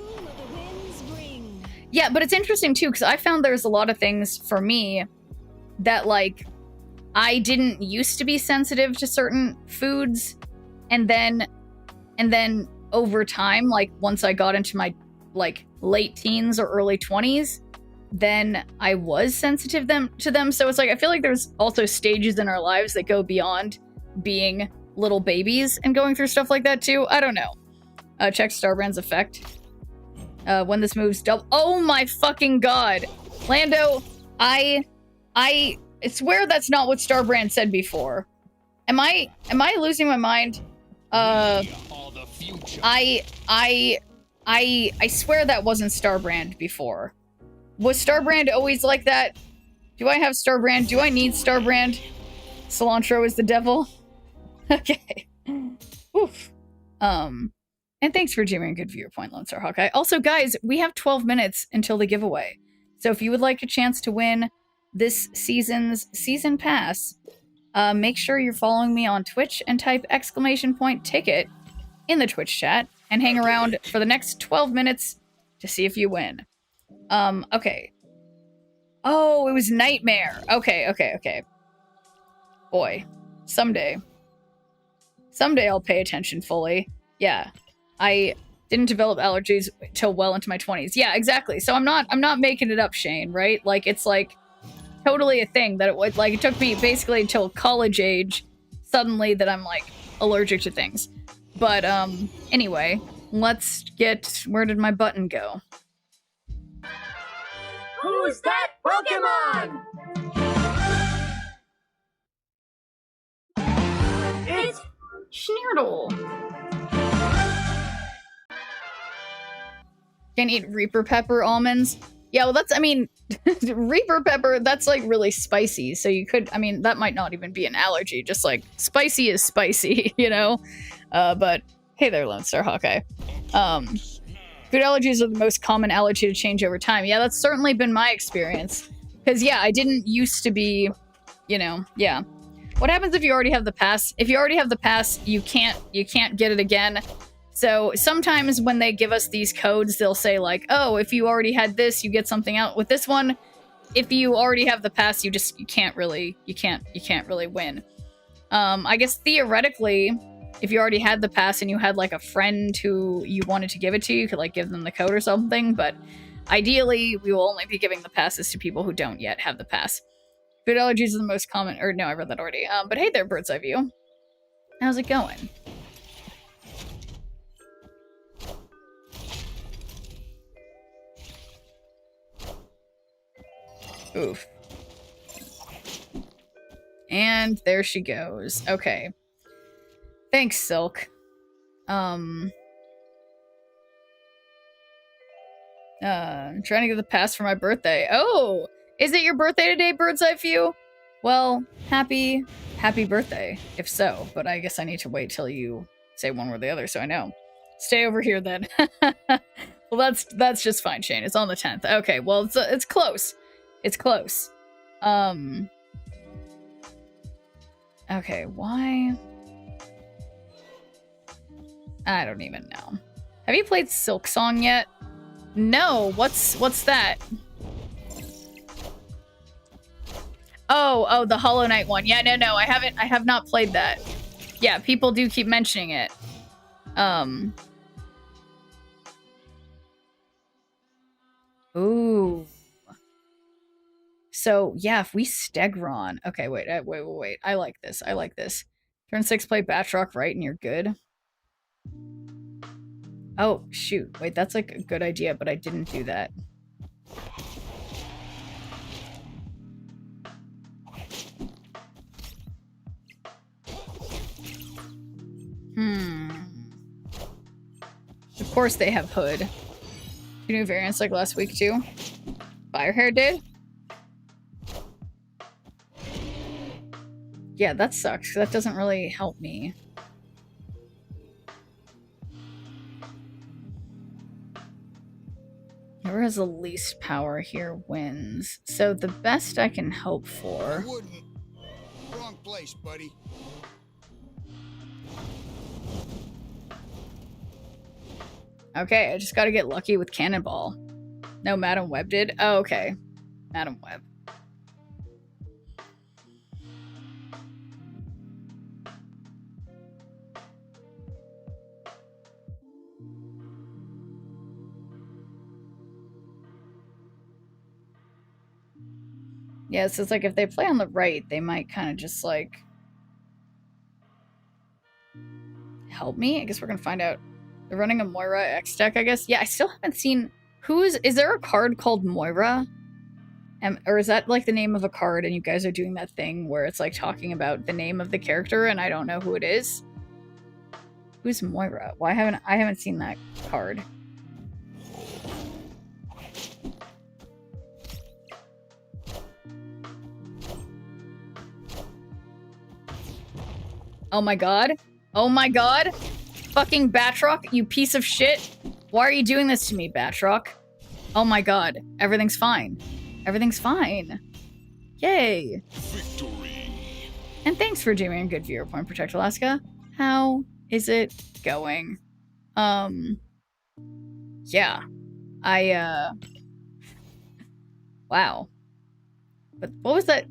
B: Yeah, but it's interesting too, because I found there's a lot of things for me that, like, I didn't used to be sensitive to certain foods, and then over time, like, once I got into my like late teens or early 20s, then I was sensitive to them. So it's like I feel like there's also stages in our lives that go beyond being little babies and going through stuff like that too. I don't know. Check Starbrand's effect. When this moves double. Oh my fucking god, Lando! I swear that's not what Starbrand said before. Am I losing my mind? I swear that wasn't Starbrand before. Was Starbrand always like that? Do I have Starbrand? Do I need Starbrand? Cilantro is the devil. Okay. Oof. And thanks for jamming a good viewer point, Lone Star Hawkeye. Also, guys, we have 12 minutes until the giveaway. So if you would like a chance to win this season's season pass, make sure you're following me on Twitch and type !ticket in the Twitch chat and hang around for the next 12 minutes to see if you win. Okay. Oh, it was Nightmare. Okay. Boy, someday I'll pay attention fully. Yeah, I didn't develop allergies till well into my 20s. Yeah, exactly. So I'm not making it up, Shane, right? Like, it's like totally a thing that it took me basically until college age suddenly that I'm like allergic to things. But anyway, let's get, where did my button go?
F: Who's that Pokemon? It's
B: Schneerdle. Can eat Reaper Pepper almonds. Yeah, well that's, I mean, Reaper Pepper, that's like really spicy. So you could, I mean, that might not even be an allergy. Just like spicy is spicy, you know? But hey there, Lone Star Hawkeye. Food allergies are the most common allergy to change over time. Yeah, that's certainly been my experience. Because yeah, I didn't used to be, you know, yeah. What happens if you already have the pass? If you already have the pass, you can't get it again. So sometimes when they give us these codes, they'll say like, oh, if you already had this, you get something out. With this one, if you already have the pass, you can't really win. I guess theoretically, if you already had the pass and you had like a friend who you wanted to give it to, you could like give them the code or something. But ideally, we will only be giving the passes to people who don't yet have the pass. Food allergies are the most common, or no, I read that already. But hey there, Bird's Eye View. How's it going? Oof. And there she goes. Okay. Thanks, Silk. I'm trying to get the pass for my birthday. Oh! Is it your birthday today, Bird's Eye View? Well, happy birthday, if so. But I guess I need to wait till you say one or the other so I know. Stay over here then. Well, that's just fine, Shane. It's on the 10th. Okay, well, it's close. It's close. Okay, why? I don't even know. Have you played Silk Song yet? No, what's that? Oh, the Hollow Knight one. Yeah, no, I have not played that. Yeah, people do keep mentioning it. Ooh. So, yeah, if we Stegron... Okay, wait. I like this. Turn 6, play Batroc right, and you're good. Oh, shoot. Wait, that's like a good idea, but I didn't do that. Of course they have Hood. 2 new variants like last week, too. Firehair did? Yeah, that sucks. That doesn't really help me. Whoever has the least power here wins. So the best I can hope for...
E: I wouldn't. Wrong place, buddy.
B: Okay, I just gotta get lucky with Cannonball. No, Madam Web did? Oh, okay. Madam Web. Yeah, so it's like if they play on the right, they might kind of just like help me. I guess we're gonna find out. They're running a Moira X deck, I guess. Yeah, I still haven't seen is there a card called Moira? Or is that like the name of a card and you guys are doing that thing where it's like talking about the name of the character and I don't know who it is? Who's Moira? Why haven't I haven't seen that card? Oh my god. Oh my god. Fucking Batroc, you piece of shit. Why are you doing this to me, Batroc? Oh my god. Everything's fine. Everything's fine. Yay.
E: Victory.
B: And thanks for doing a good viewer point, Protect Alaska. How is it going? Yeah. Wow. But what was that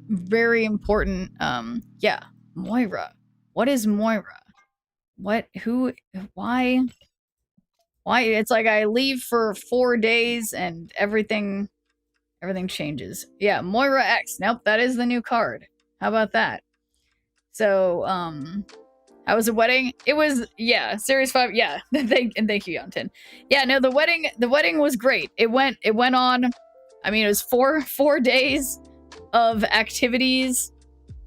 B: very important, yeah. Moira. What is Moira? What, who, why? Why? It's like I leave for 4 days and everything changes. Yeah, Moira X. Nope, that is the new card. How about that? So, how was the wedding? It was, yeah, Series 5, yeah. thank you, Yontin. Yeah, no, the wedding was great. It went on, I mean, it was four days of activities,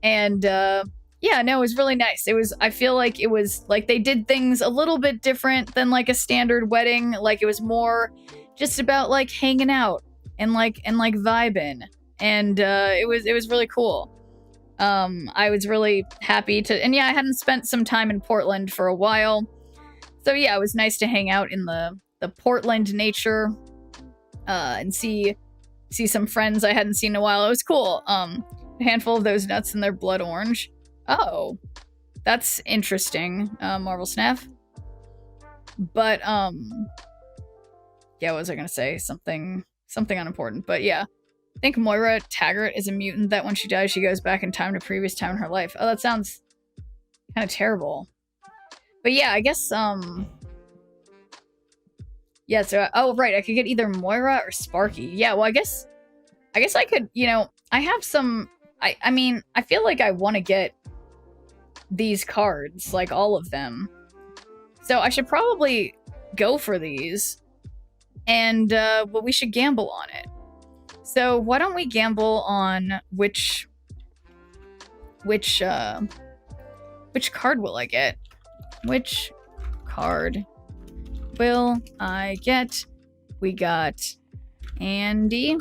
B: and, yeah, no, it was really nice. I feel like it was, like, they did things a little bit different than, like, a standard wedding. Like, it was more just about, like, hanging out and vibing. And, it was really cool. I was really happy to, and yeah, I hadn't spent some time in Portland for a while. So yeah, it was nice to hang out in the Portland nature, and see some friends I hadn't seen in a while. It was cool. A handful of those nuts and they're blood orange. Oh, that's interesting, Marvel Snaff. But, yeah, what was I gonna say? Something unimportant, but yeah. I think Moira Taggart is a mutant that when she dies, she goes back in time to previous time in her life. Oh, that sounds kind of terrible. But yeah, I guess, yeah, so, oh, right, I could get either Moira or Sparky. Yeah, well, I guess I could, you know, I have some, I mean, I feel like I want to get these cards, like all of them. So I should probably go for these, and, but we should gamble on it. So why don't we gamble on which card will I get? Which card will I get? We got Andy,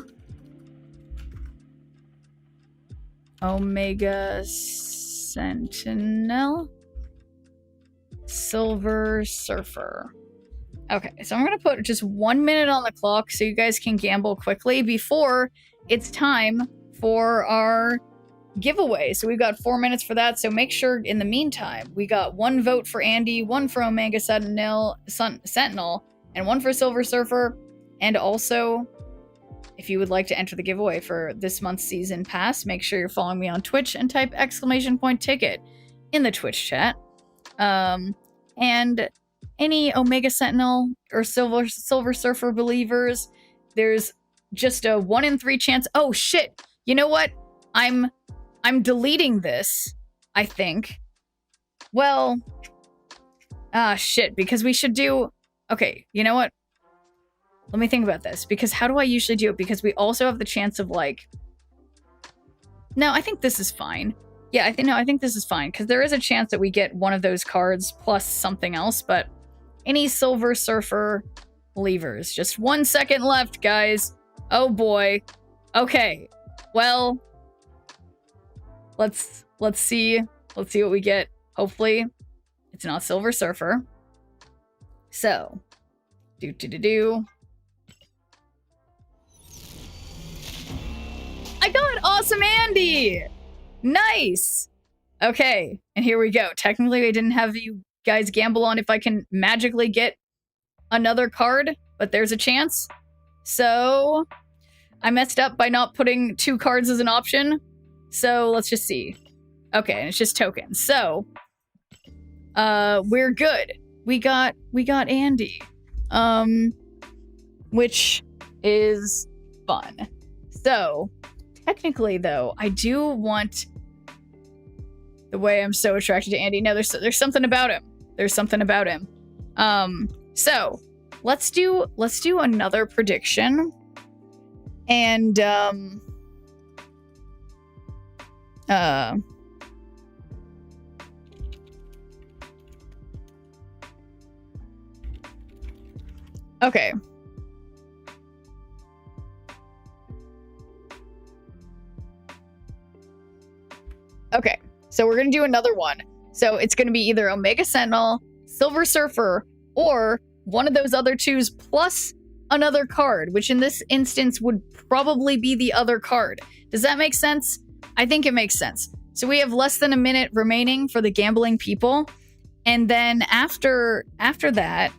B: Omega Sentinel, Silver Surfer. Okay, so I'm gonna put just 1 minute on the clock so you guys can gamble quickly before it's time for our giveaway. So we've got 4 minutes for that, so make sure in the meantime, we got 1 vote for Andy, 1 for Omega Sentinel, and 1 for Silver Surfer. And also, if you would like to enter the giveaway for this month's season pass, make sure you're following me on Twitch and type !ticket in the Twitch chat. And any Omega Sentinel or Silver Surfer believers, there's just a 1 in 3 chance. Oh shit! You know what? I'm deleting this, I think. Well, shit, because we should do... Okay, you know what? Let me think about this, because how do I usually do it? Because we also have the chance of, like... No, I think this is fine. Yeah, I think this is fine, because there is a chance that we get one of those cards plus something else, but any Silver Surfer levers. Just 1 second left, guys. Oh boy. Okay. Well, let's see. Let's see what we get. Hopefully, it's not Silver Surfer. So, do. I got Awesome Andy! Nice! Okay, and here we go. Technically, I didn't have you guys gamble on if I can magically get another card, but there's a chance. So, I messed up by not putting 2 cards as an option. So, let's just see. Okay, and it's just tokens. So, we're good. We got Andy. Which is fun. So, technically, though, I do want the way I'm so attracted to Andy. No, there's something about him. There's something about him. So let's do another prediction. And okay. Okay, so we're gonna do another one. So it's gonna be either Omega Sentinel, Silver Surfer, or one of those other twos plus another card, which in this instance would probably be the other card. Does that make sense? I think it makes sense. So we have less than a minute remaining for the gambling people. And then after that,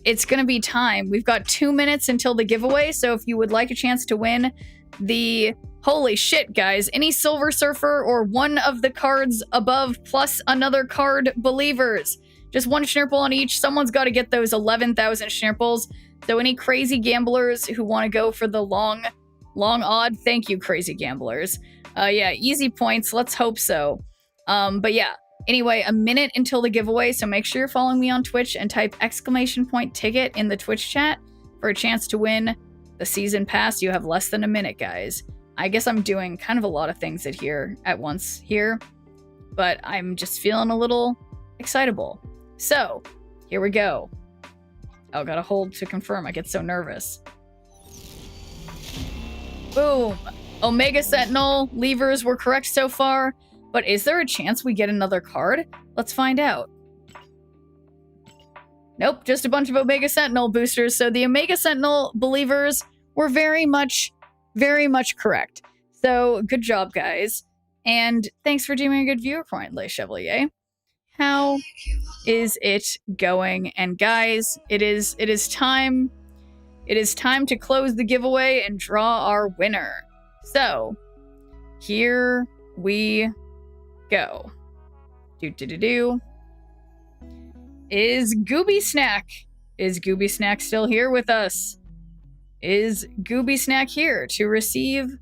B: it's gonna be time. We've got 2 minutes until the giveaway. So if you would like a chance to win the holy shit, guys, any Silver Surfer or one of the cards above plus another card believers. Just one Schneerple on each. Someone's got to get those 11,000 Schneerples. So any crazy gamblers who want to go for the long odd, thank you, crazy gamblers. Yeah, easy points. Let's hope so. But yeah, anyway, a minute until the giveaway. So make sure you're following me on Twitch and type !ticket in the Twitch chat for a chance to win the season pass. You have less than a minute, guys. I guess I'm doing kind of a lot of things at once here, but I'm just feeling a little excitable. So, here we go. Oh, gotta hold to confirm. I get so nervous. Boom. Omega Sentinel levers were correct so far, but is there a chance we get another card? Let's find out. Nope, just a bunch of Omega Sentinel boosters. So the Omega Sentinel believers were very much correct. So good job, guys. And thanks for doing a good viewer point, Le Chevalier. How is it going? And guys, it is time to close the giveaway and draw our winner. So here we go. Is Gooby Snack still here with us? Is Gooby Snack here to receive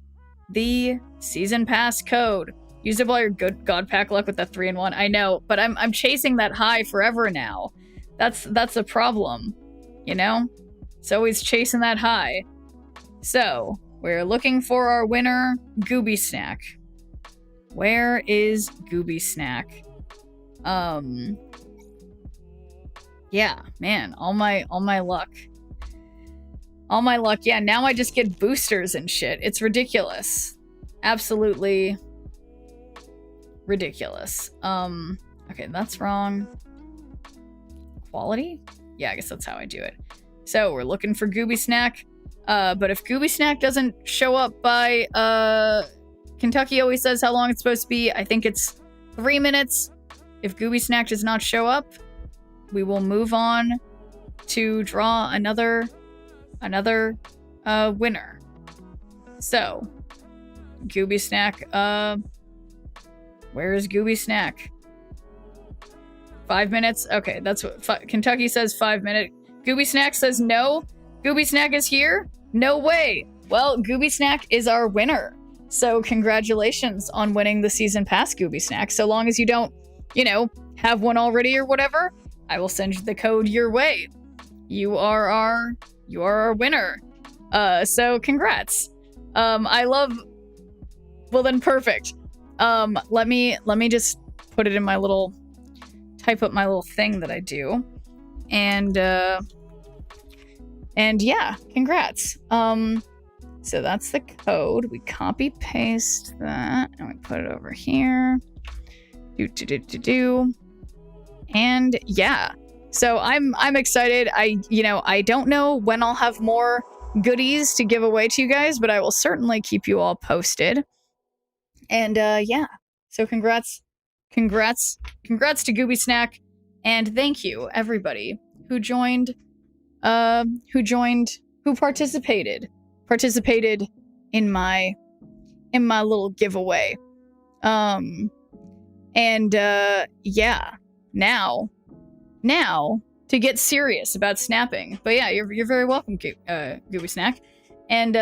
B: the season pass code? Use up all your good God Pack luck with that 3-in-1. I know, but I'm chasing that high forever now. That's the problem, you know? It's always chasing that high. So we're looking for our winner, Gooby Snack. Where is Gooby Snack? Yeah, man, all my luck. All my luck. Yeah, now I just get boosters and shit. It's ridiculous. Absolutely ridiculous. Okay, that's wrong. Quality? Yeah, I guess that's how I do it. So we're looking for Gooby Snack. But if Gooby Snack doesn't show up by, Kentucky always says how long it's supposed to be. I think it's 3 minutes. If Gooby Snack does not show up, we will move on to draw another winner. So, Gooby Snack, where is Gooby Snack? 5 minutes? Okay, that's what Kentucky says, 5 minutes. Gooby Snack says no. Gooby Snack is here? No way. Well, Gooby Snack is our winner. So congratulations on winning the season pass, Gooby Snack. So long as you don't, have one already or whatever, I will send you the code your way. You are our winner. So congrats. Well then perfect. Let me just put it in my type up my little thing that I do. And yeah, congrats. So that's the code. We copy paste that and we put it over here. And yeah. So I'm excited. I don't know when I'll have more goodies to give away to you guys, but I will certainly keep you all posted. And yeah. So congrats to Gooby Snack, and thank you everybody who participated in my little giveaway. Yeah. Now to get serious about snapping. But yeah, you're very welcome, Gooby Snack. And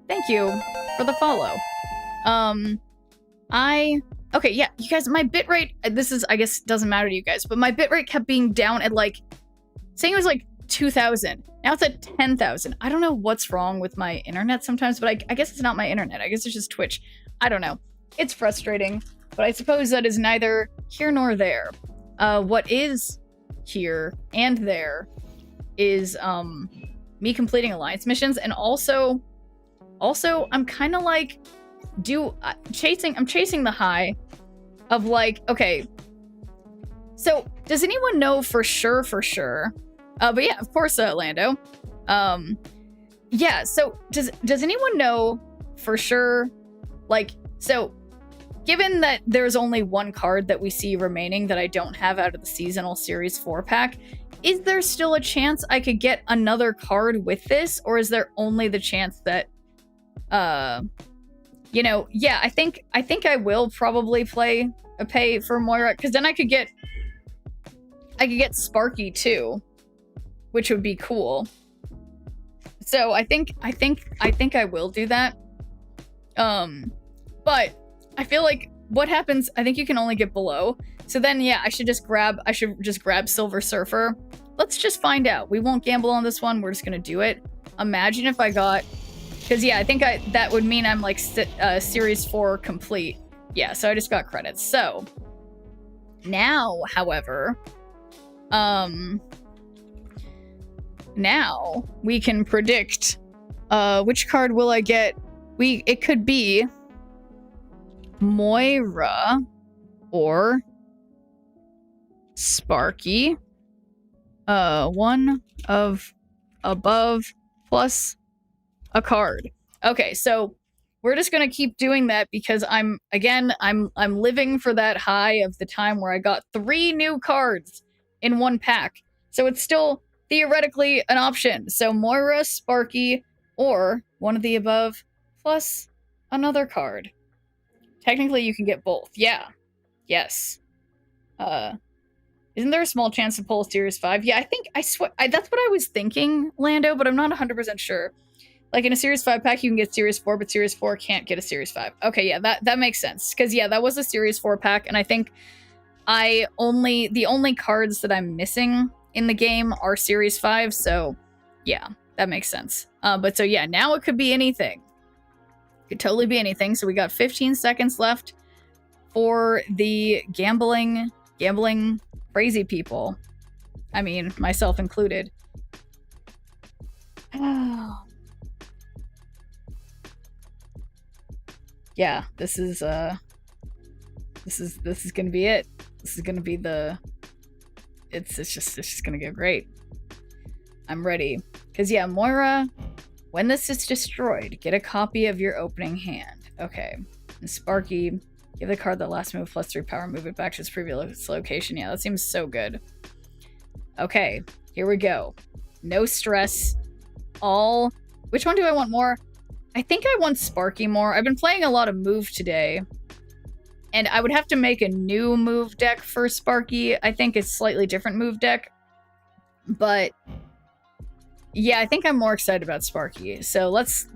B: Thank you for the follow. Okay, yeah, you guys, my bitrate, this is, I guess, doesn't matter to you guys, but my bitrate kept being down at like, saying it was like 2,000. Now it's at 10,000. I don't know what's wrong with my internet sometimes, but I guess it's not my internet. I guess it's just Twitch. I don't know. It's frustrating, but I suppose that is neither here nor there. What is here and there is, me completing alliance missions, and also I'm kind of like, I'm chasing the high of like, okay, so does anyone know for sure, but yeah, of course, Lando, yeah, so does anyone know for sure, like, so given that there's only one card that we see remaining that I don't have out of the seasonal series 4 pack, is there still a chance I could get another card with this, or is there only the chance that you know, yeah, I think I will probably pay for Moira, because then I could get Sparky too, which would be cool. So I think I will do that. But I feel like what happens, I think you can only get below. So then yeah, I should just grab Silver Surfer. Let's just find out. We won't gamble on this one. We're just gonna do it. Imagine if I got, because yeah, I think that would mean I'm like series 4 complete. Yeah, so I just got credits. So now, however, now we can predict which card will I get. It could be Moira or Sparky. One of above plus a card. Okay, so we're just gonna keep doing that because I'm living for that high of the time where I got 3 new cards in one pack. So it's still theoretically an option. So Moira, Sparky, or one of the above plus another card. Technically you can get both. Yeah. Yes. Isn't there a small chance to pull a Series 5? Yeah, I swear that's what I was thinking, Lando, but I'm not 100% sure. Like in a Series 5 pack, you can get Series 4, but Series 4 can't get a Series 5. Okay, yeah, that makes sense. Because, yeah, that was a Series 4 pack, and I think the only cards that I'm missing in the game are Series 5, so yeah, that makes sense. But so, yeah, now it could be anything. It could totally be anything. So we got 15 seconds left for the gambling crazy people. I mean, myself included. Yeah, this is gonna be it. This is gonna be it's just gonna go great. I'm ready. Cause yeah, Moira, when this is destroyed, get a copy of your opening hand. Okay. And Sparky, give the card that last move +3 power, move it back to its previous location. Yeah, that seems so good. Okay, here we go. No stress. Which one do I want more? I think I want Sparky more. I've been playing a lot of Move today, and I would have to make a new Move deck for Sparky. I think it's slightly different Move deck, but yeah, I think I'm more excited about Sparky. So let's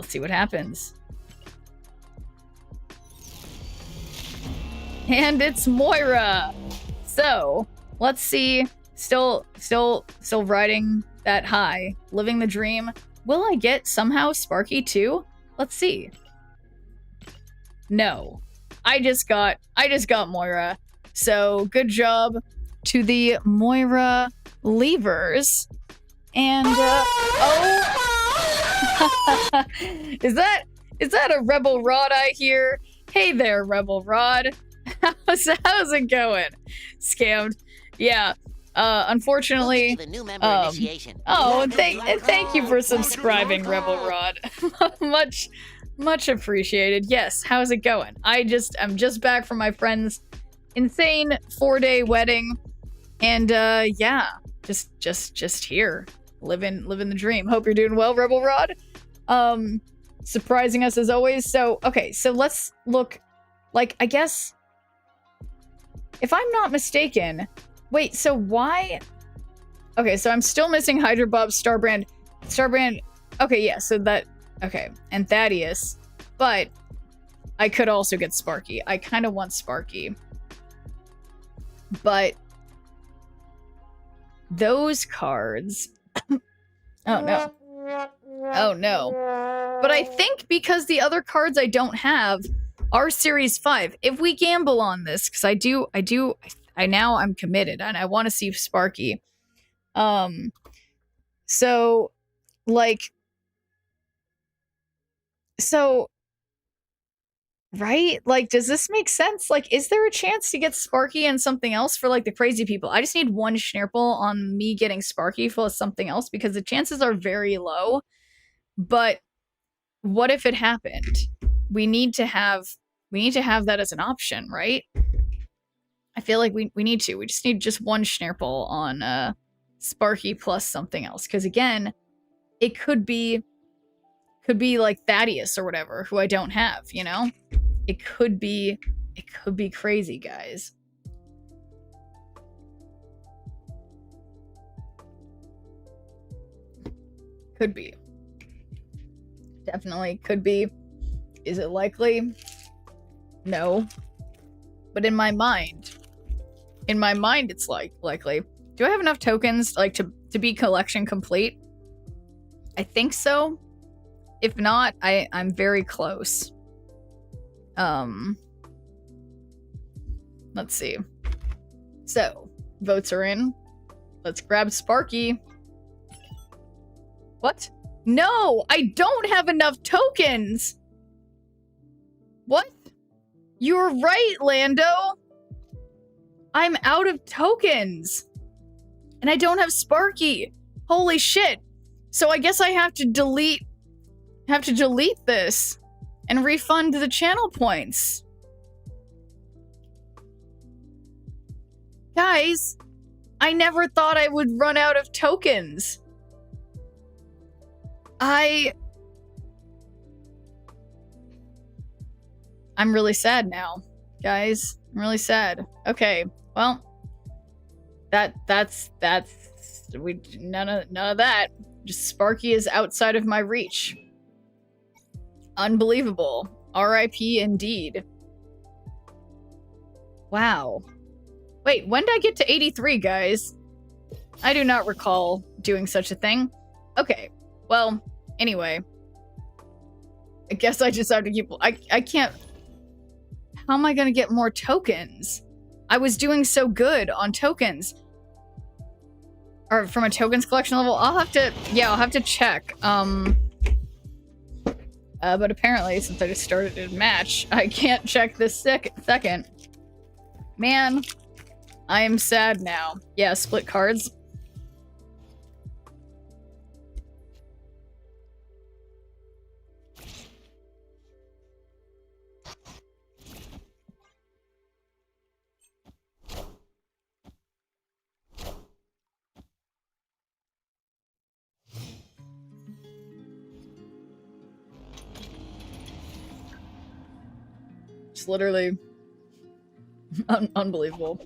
B: see what happens. And it's Moira. So let's see. Still riding that high, living the dream. Will I get somehow Sparky too? Let's see. No, I just got Moira. So good job to the Moira leavers. And oh, is that a Rebel Rod I hear? Hey there, Rebel Rod. How's it going? Scammed. Yeah. Unfortunately, oh, thank you for subscribing, Rebel Rod. much appreciated. Yes, how's it going? I'm just back from my friend's insane 4-day wedding, and yeah, just here, living the dream. Hope you're doing well, Rebel Rod. Surprising us as always. So okay, so let's look. Like, I guess, if I'm not mistaken. Wait, so why? Okay, so I'm still missing Hydra Bob, Starbrand. Okay, yeah, so Okay, and Thaddeus. But I could also get Sparky. I kind of want Sparky. But those cards... Oh, no. Oh, no. But I think because the other cards I don't have are Series 5. If we gamble on this, because I'm committed, and I want to see Sparky. So, like... So... Right? Like, does this make sense? Like, is there a chance to get Sparky and something else for, like, the crazy people? I just need one Schneerple on me getting Sparky for something else, because the chances are very low. But what if it happened? We need to have that as an option, right? I feel like we need to. We just need just one Schneerple on Sparky plus something else. Because again, it could be like Thaddeus or whatever, who I don't have, you know? It could be crazy, guys. Could be. Definitely could be. Is it likely? No. But in my mind it's likely. Do I have enough tokens like to be collection complete? I think so. If not, I'm very close. Let's see. So, votes are in. Let's grab Sparky. What? No, I don't have enough tokens. What? You're right, Lando. I'm out of tokens. And I don't have Sparky. Holy shit. So I guess I have to delete this and refund the channel points. Guys, I never thought I would run out of tokens. I'm really sad now, guys. I'm really sad. Okay, well, that's none of that. Just Sparky is outside of my reach. Unbelievable. R.I.P. indeed. Wow. Wait, when did I get to 83, guys? I do not recall doing such a thing. Okay, well, anyway. I guess I just have to keep... I can't... How am I gonna get more tokens? I was doing so good on tokens. Or from a tokens collection level, I'll have to check. But apparently, since I just started a match, I can't check this second. Man, I am sad now. Yeah, split cards. It's literally unbelievable.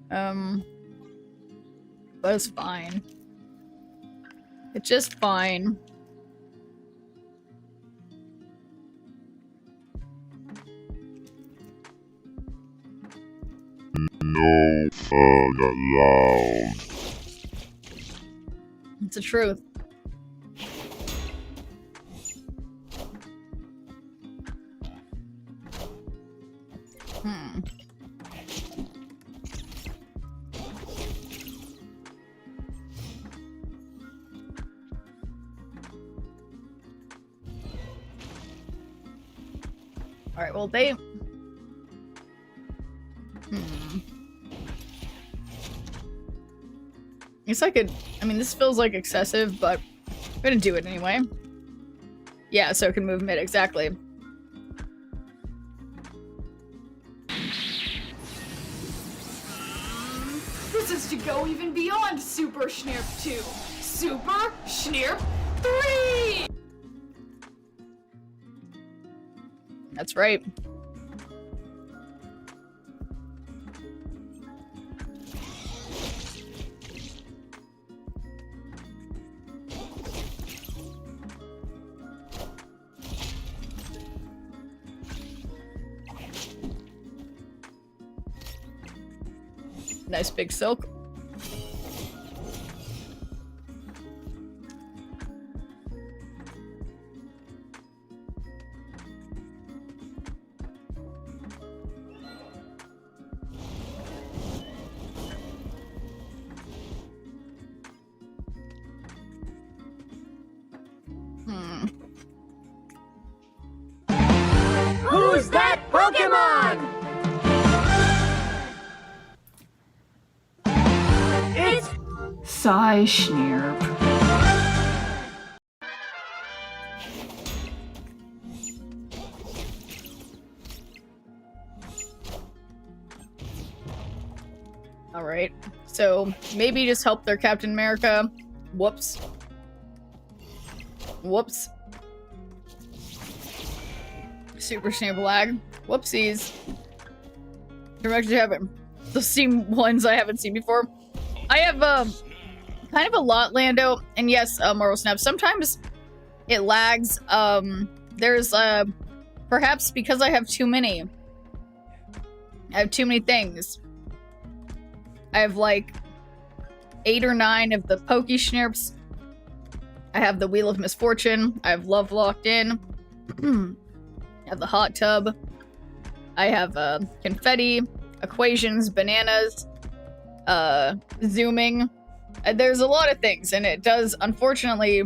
B: But it's fine. It's just fine.
G: No fun allowed.
B: It's the truth. Alright, well, they... I guess I could... I mean, this feels like excessive, but I'm gonna do it anyway. Yeah, so it can move mid, exactly.
H: This is to go even beyond Super Shneerp 2. Super Shneerp 3!
B: That's right. Nice big silk.
F: Who's that Pokemon? It's
H: Shneerp.
B: All right. So maybe just help their Captain America. Whoops. Whoops. Super Snap lag. Whoopsies. Direct to heaven. The same ones I haven't seen before. I have kind of a lot, Lando, and yes, Marvel Snap. Sometimes it lags. There's perhaps because I have too many. I have too many things. I have like 8 or 9 of the Pokey Schneerps. I have the Wheel of Misfortune. I have Love Locked In. I have the Hot Tub. I have Confetti, Equations, Bananas, Zooming. There's a lot of things, and it does, unfortunately,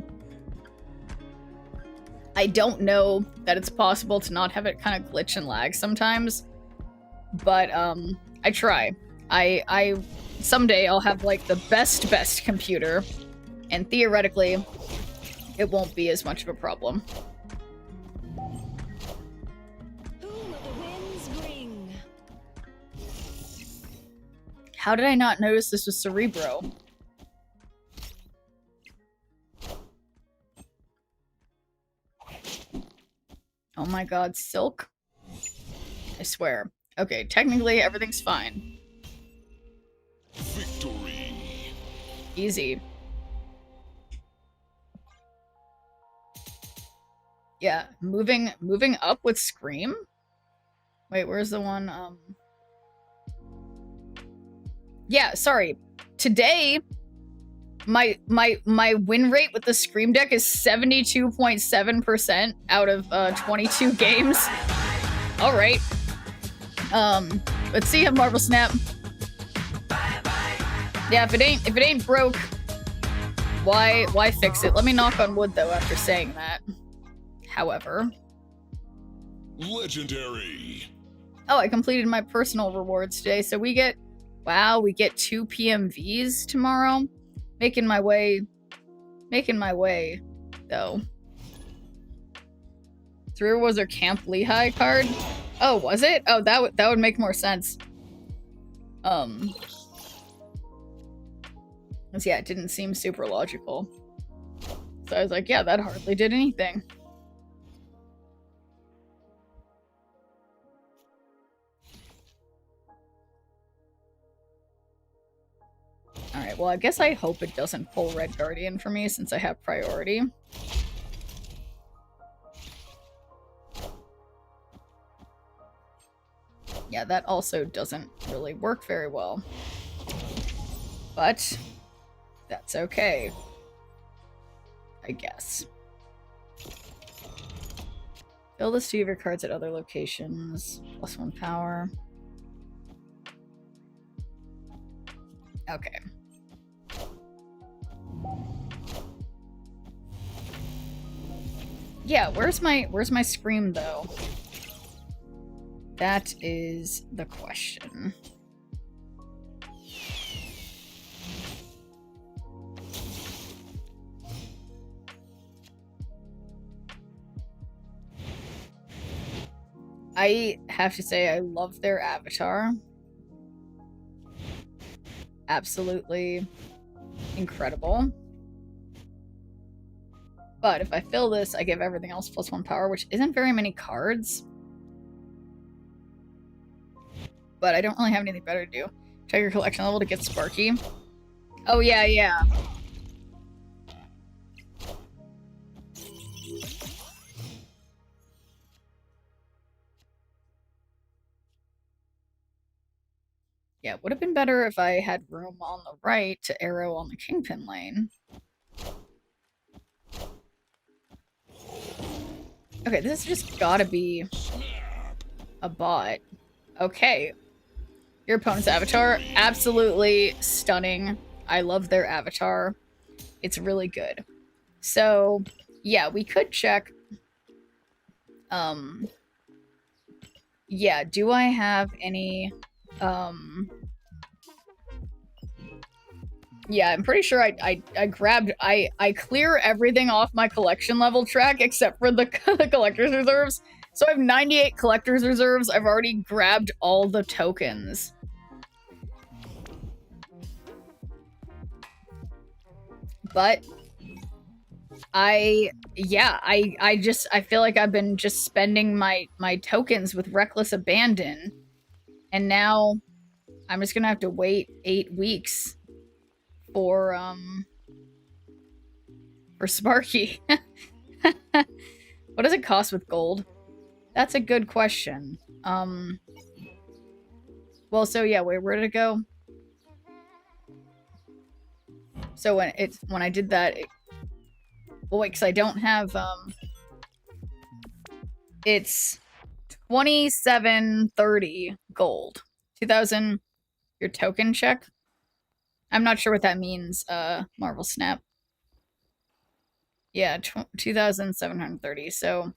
B: I don't know that it's possible to not have it kind of glitch and lag sometimes, but I try. I someday I'll have like the best computer, and theoretically it won't be as much of a problem.
I: Who will the winds bring?
B: How did I not notice this was Cerebro? Oh my god, Silk? I swear. Okay, technically everything's fine.
G: Victory.
B: Easy. Yeah, moving up with Scream? Wait, where's the one, Yeah, sorry. Today, my win rate with the Scream deck is 72.7% out of 22 games. All right. Let's see how Marvel Snap. Yeah, if it ain't broke, why fix it? Let me knock on wood though after saying that. However,
G: Legendary.
B: oh, I completed my personal rewards today, so we get, wow, we get 2 PMVs tomorrow. Making my way, though. 3 was our Camp Lehigh card. Oh, was it? Oh, that would make more sense. Yeah, it didn't seem super logical. So I was like, yeah, that hardly did anything. Alright, well, I guess I hope it doesn't pull Red Guardian for me since I have priority. Yeah, that also doesn't really work very well. But that's okay. I guess. Fill the two of your cards at other locations. +1 power. Okay. Yeah, where's my Scream though? That is the question. I have to say I love their avatar. Absolutely incredible. But if I fill this, I give everything else +1 power, which isn't very many cards. But I don't really have anything better to do. Check your collection level to get Sparky. Oh, yeah, yeah. Yeah, would have been better if I had room on the right to arrow on the Kingpin lane. Okay, this has just gotta be a bot. Okay. Your opponent's avatar, absolutely stunning. I love their avatar. It's really good. So, yeah, we could check. Yeah, do I have any, yeah, I'm pretty sure I grabbed, I clear everything off my collection level track except for the, the collector's reserves. So I have 98 collector's reserves. I've already grabbed all the tokens. But I feel like I've been just spending my tokens with reckless abandon. And now I'm just gonna have to wait 8 weeks for Sparky. What does it cost with gold? That's a good question. Well, so yeah, wait, where did it go? So when I did that, well, wait, because I don't have, it's 2730 gold. 2000, your token check? I'm not sure what that means, Marvel Snap. Yeah, 2730, so,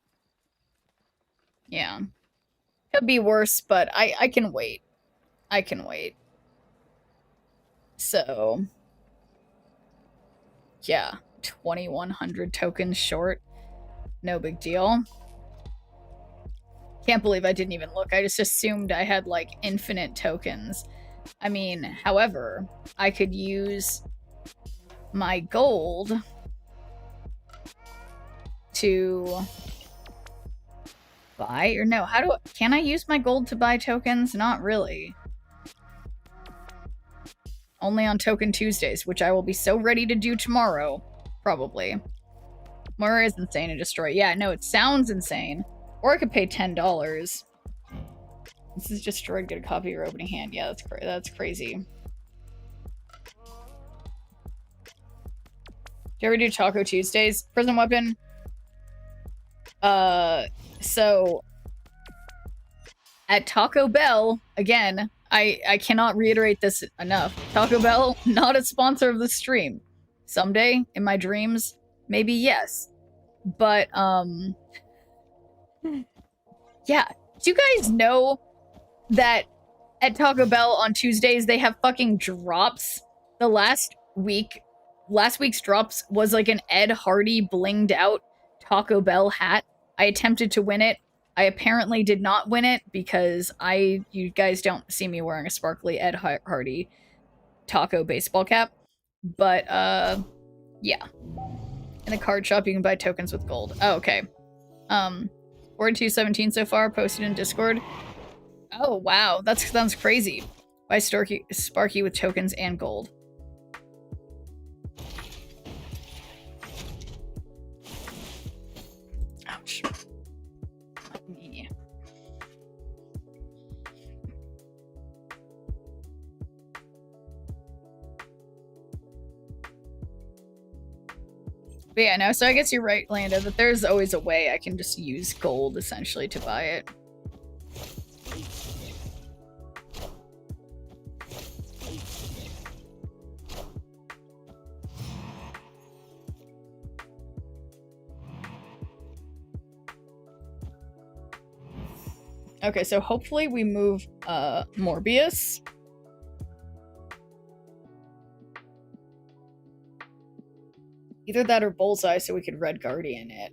B: yeah. Could be worse, but I can wait. I can wait. So, yeah, 2100 tokens short. No big deal. Can't believe I didn't even look. I just assumed I had, like, infinite tokens. I mean, however, I could use my gold to buy, or no, can I use my gold to buy tokens? Not really. Only on Token Tuesdays, which I will be so ready to do tomorrow, probably. Moira is insane to destroy. Yeah, no, it sounds insane. Or I could pay $10. This is destroyed, get a copy of your opening hand. Yeah, that's crazy. Do you ever do Taco Tuesdays? Prison Weapon? So at Taco Bell, again, I cannot reiterate this enough. Taco Bell, not a sponsor of the stream. Someday, in my dreams, maybe yes. But, yeah. Do you guys know that at Taco Bell on Tuesdays, they have fucking drops? The last week's drops was like an Ed Hardy blinged out Taco Bell hat. I attempted to win it. I apparently did not win it because you guys don't see me wearing a sparkly Ed Hardy taco baseball cap. But, yeah. In the card shop, you can buy tokens with gold. Oh, okay. 4217 so far, posted in Discord. Oh, wow. That sounds crazy. Buy Sparky with tokens and gold. Ouch. Me. But yeah, no, so I guess you're right, Lando, that there's always a way I can just use gold, essentially, to buy it. Okay, so hopefully we move, Morbius. Either that or Bullseye so we could Red Guardian it.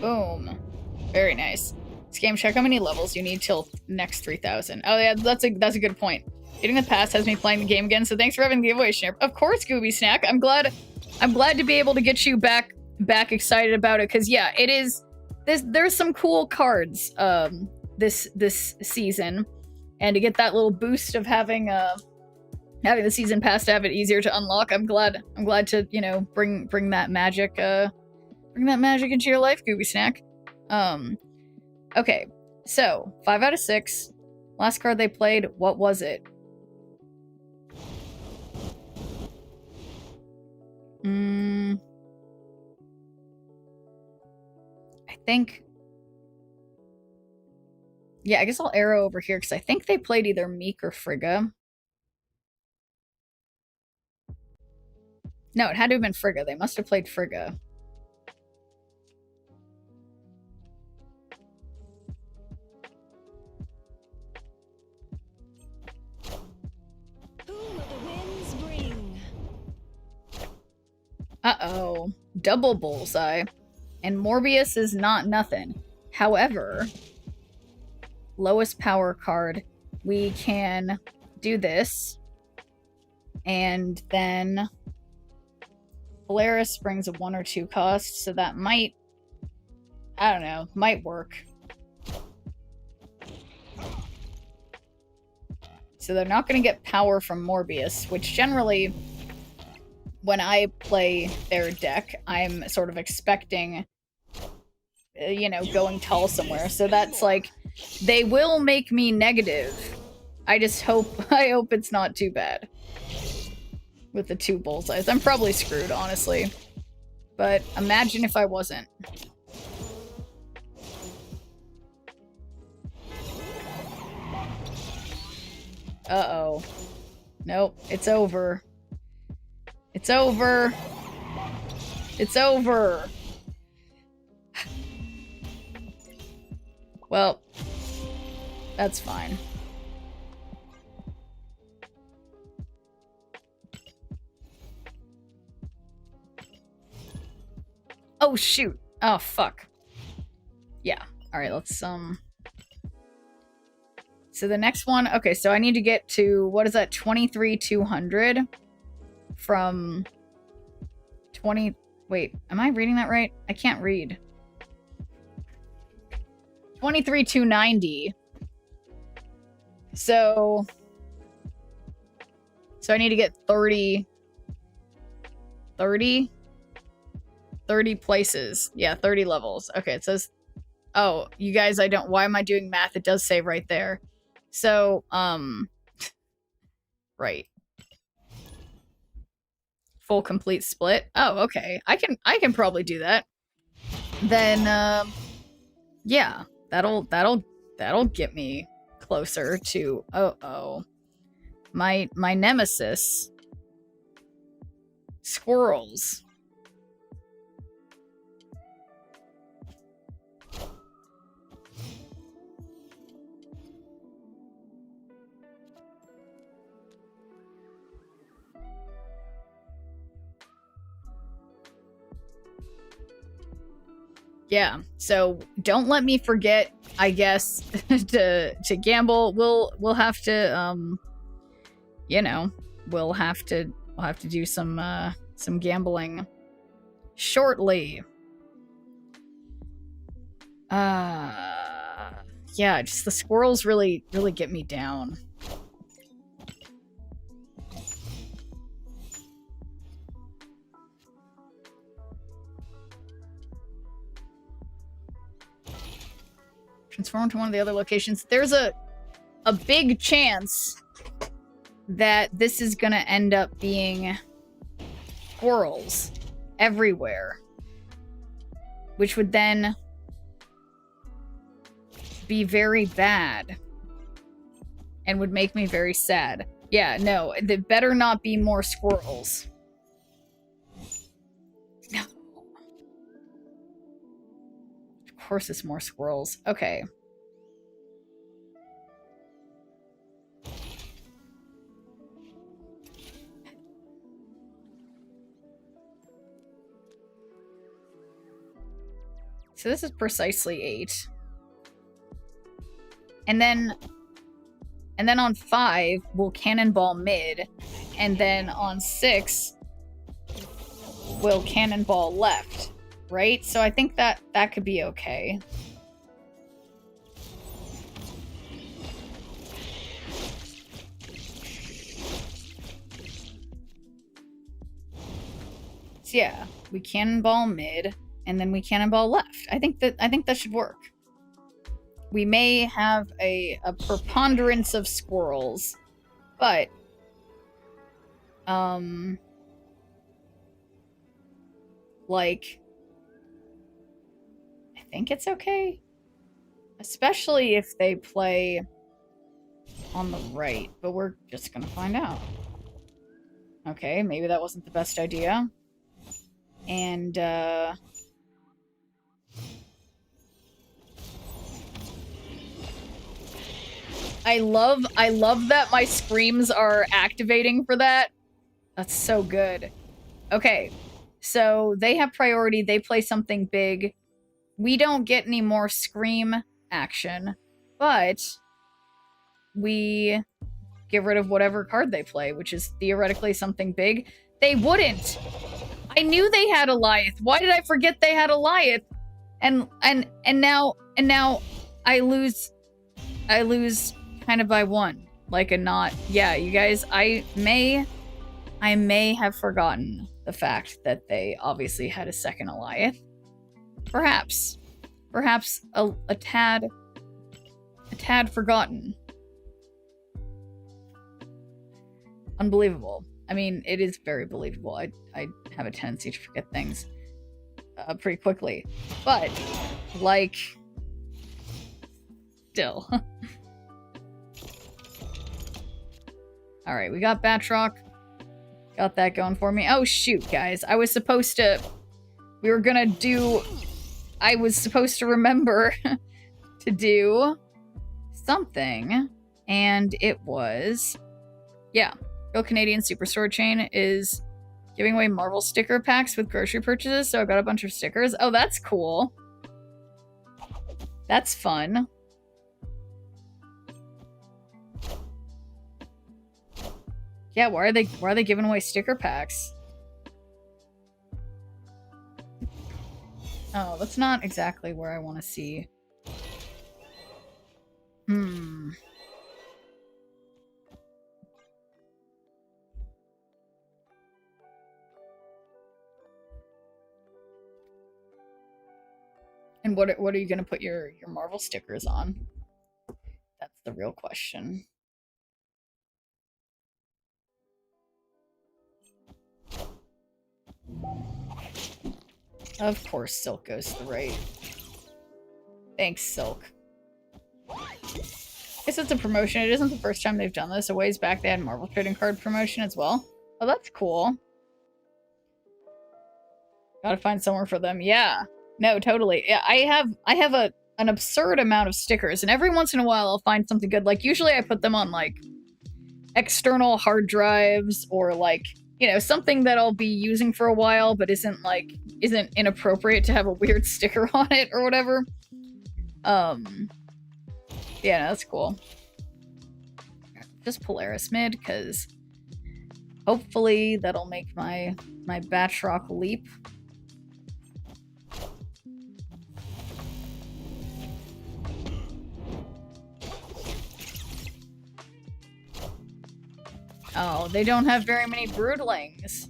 B: Boom. Very nice. This game, check how many levels you need till next 3000. Oh yeah, that's a good point. Getting the pass has me playing the game again, so thanks for having the giveaway, shneerp. Of course, Gooby Snack. I'm glad to be able to get you back excited about it, because yeah, it is. There's some cool cards this season, and to get that little boost of having having the season pass to have it easier to unlock. I'm glad to, you know, bring that magic into your life, Gooby Snack. Okay, so 5 out of 6. Last card they played, what was it? I think... Yeah, I guess I'll arrow over here, because I think they played either Meek or Frigga. No, it had to have been Frigga. They must have played Frigga.
I: Who will the winds bring?
B: Uh-oh. Double bullseye. And Morbius is not nothing. However, lowest power card, we can do this. And then Polaris brings a 1 or 2 cost, so that might, I don't know, might work. So they're not going to get power from Morbius, which generally, when I play their deck, I'm sort of expecting, you know, going tall somewhere. So that's like, they will make me negative. I hope it's not too bad. With the 2 bullseyes. I'm probably screwed, honestly. But imagine if I wasn't. Uh-oh. Nope, it's over. It's over. It's over. Well, that's fine. Oh, shoot. Oh, fuck. Yeah. Alright, let's, So the next one... Okay, so I need to get to... What is that? 23,200? From... 20... Wait, am I reading that right? I can't read. 23,290. So I need to get 30 places. Yeah, 30 levels. Okay, it says... Oh, you guys, why am I doing math? It does say right there. So, right. Full complete split. Oh, okay. I can probably do that. Then, yeah, that'll get me closer to, my nemesis. Squirrels. Yeah, so don't let me forget, I guess, to gamble. We'll have to, you know, we'll have to do some gambling shortly. Yeah, just the squirrels really get me down. Transform to one of the other locations. There's a big chance that this is gonna end up being squirrels everywhere, which would then be very bad and would make me very sad. Yeah, no, there better not be more squirrels. No. Of course it's more squirrels. Okay. So this is precisely 8. And then on 5, we'll cannonball mid. And then on 6, we'll cannonball left. Right? So I think that could be okay. So yeah, we cannonball mid, and then we cannonball left. I think that should work. We may have a preponderance of squirrels, but like, I think it's okay. Especially if they play on the right, but we're just gonna find out. Okay, maybe that wasn't the best idea. And, I love that my screams are activating for that. That's so good. Okay, so they have priority, they play something big. We don't get any more scream action, but we get rid of whatever card they play, which is theoretically something big. They wouldn't! I knew they had Eliath. Why did I forget they had Eliath? And now I lose kind of by one. Like a not. Yeah, you guys, I may have forgotten the fact that they obviously had a second Eliath. Perhaps a tad forgotten. Unbelievable. I mean, it is very believable. I have a tendency to forget things pretty quickly. But, like, still. Alright, we got Batroc. Got that going for me. Oh, shoot, guys. I was supposed to remember to do something. And it was... Yeah. Real Canadian Superstore chain is giving away Marvel sticker packs with grocery purchases, so I got a bunch of stickers. Oh, that's cool. That's fun. Yeah, why are they giving away sticker packs? Oh, that's not exactly where I want to see. And what are you gonna put your Marvel stickers on? That's the real question. Of course, Silk goes to the right. Thanks, Silk. Guess it's a promotion. It isn't the first time they've done this. A ways back, they had Marvel trading card promotion as well. Oh, that's cool. Gotta find somewhere for them. Yeah. No, totally. Yeah, I have an absurd amount of stickers, and every once in a while I'll find something good. Like, usually I put them on, like, external hard drives, or, like, you know, something that I'll be using for a while, but isn't inappropriate to have a weird sticker on it, or whatever. Yeah, no, that's cool. Just Polaris mid, because hopefully that'll make my Batroc leap. Oh, they don't have very many broodlings.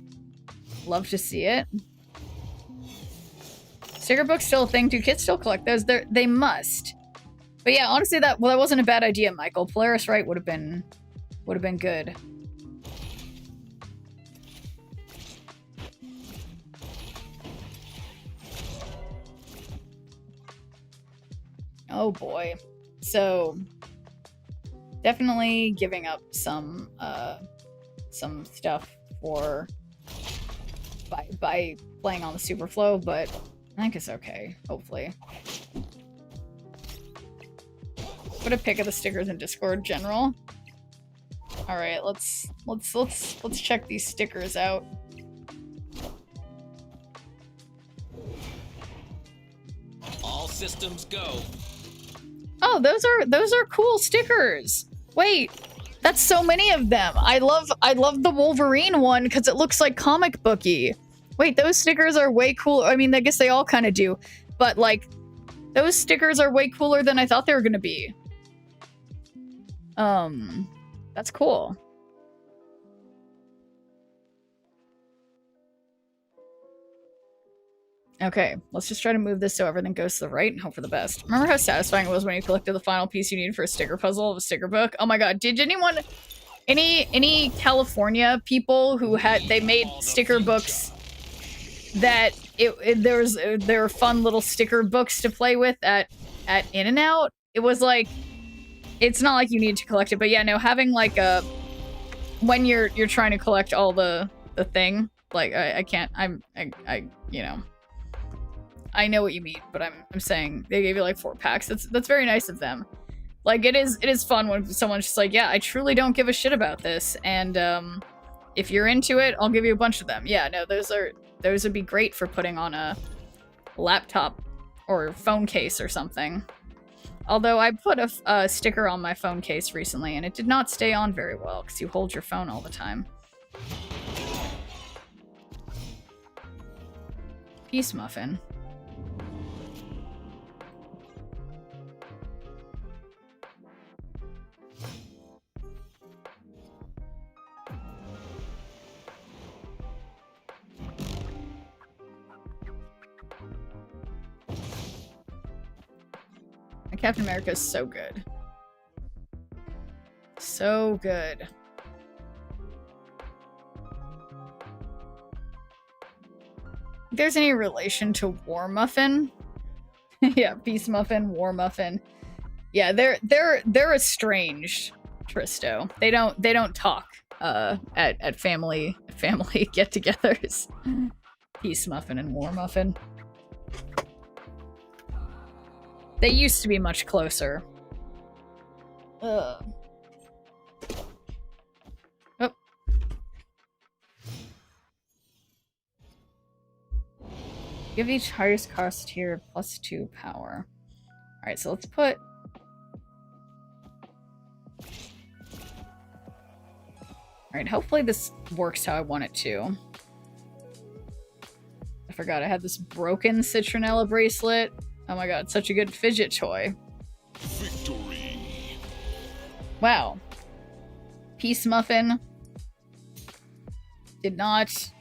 B: Love to see it. Sticker book's still a thing. Do kids still collect those? They must. But yeah, honestly, that wasn't a bad idea, Michael. Polaris right would have been good. Oh boy. So definitely giving up some stuff for by playing on the Superflow, but I think it's okay, hopefully. Put a pic of the stickers in Discord general. Alright, let's check these stickers out.
C: All systems go.
B: Oh, those are cool stickers. Wait, that's so many of them. I love the Wolverine one because it looks like comic booky. Wait, those stickers are way cool. I mean, I guess they all kind of do, but like, those stickers are way cooler than I thought they were gonna be. That's cool. Okay, let's just try to move this so everything goes to the right and hope for the best. Remember how satisfying it was when you collected the final piece you needed for a sticker puzzle of a sticker book? Oh my god, did anyone... Any California people who they made sticker books that there were fun little sticker books to play with at In-N-Out? It was like... It's not like you need to collect it, but yeah, no, having like a... When you're trying to collect all the thing, like, I can't... you know... I know what you mean, but I'm saying they gave you like 4 packs. That's very nice of them. Like, it is fun when someone's just like, yeah, I truly don't give a shit about this, and if you're into it, I'll give you a bunch of them. Yeah, no, those would be great for putting on a laptop or phone case or something. Although I put a sticker on my phone case recently, and it did not stay on very well because you hold your phone all the time. Peace muffin. Captain America is so good. So good. If there's any relation to War Muffin? Yeah, Peace Muffin, War Muffin. Yeah, they're estranged, Tristo. They don't talk at family get-togethers. Peace Muffin and War Muffin. They used to be much closer. Ugh. Oh. Give each highest cost tier +2 power. Alright, so let's put... Alright, hopefully this works how I want it to. I forgot I had this broken citronella bracelet. Oh my god, such a good fidget toy.
G: Victory.
B: Wow. Peace Muffin did not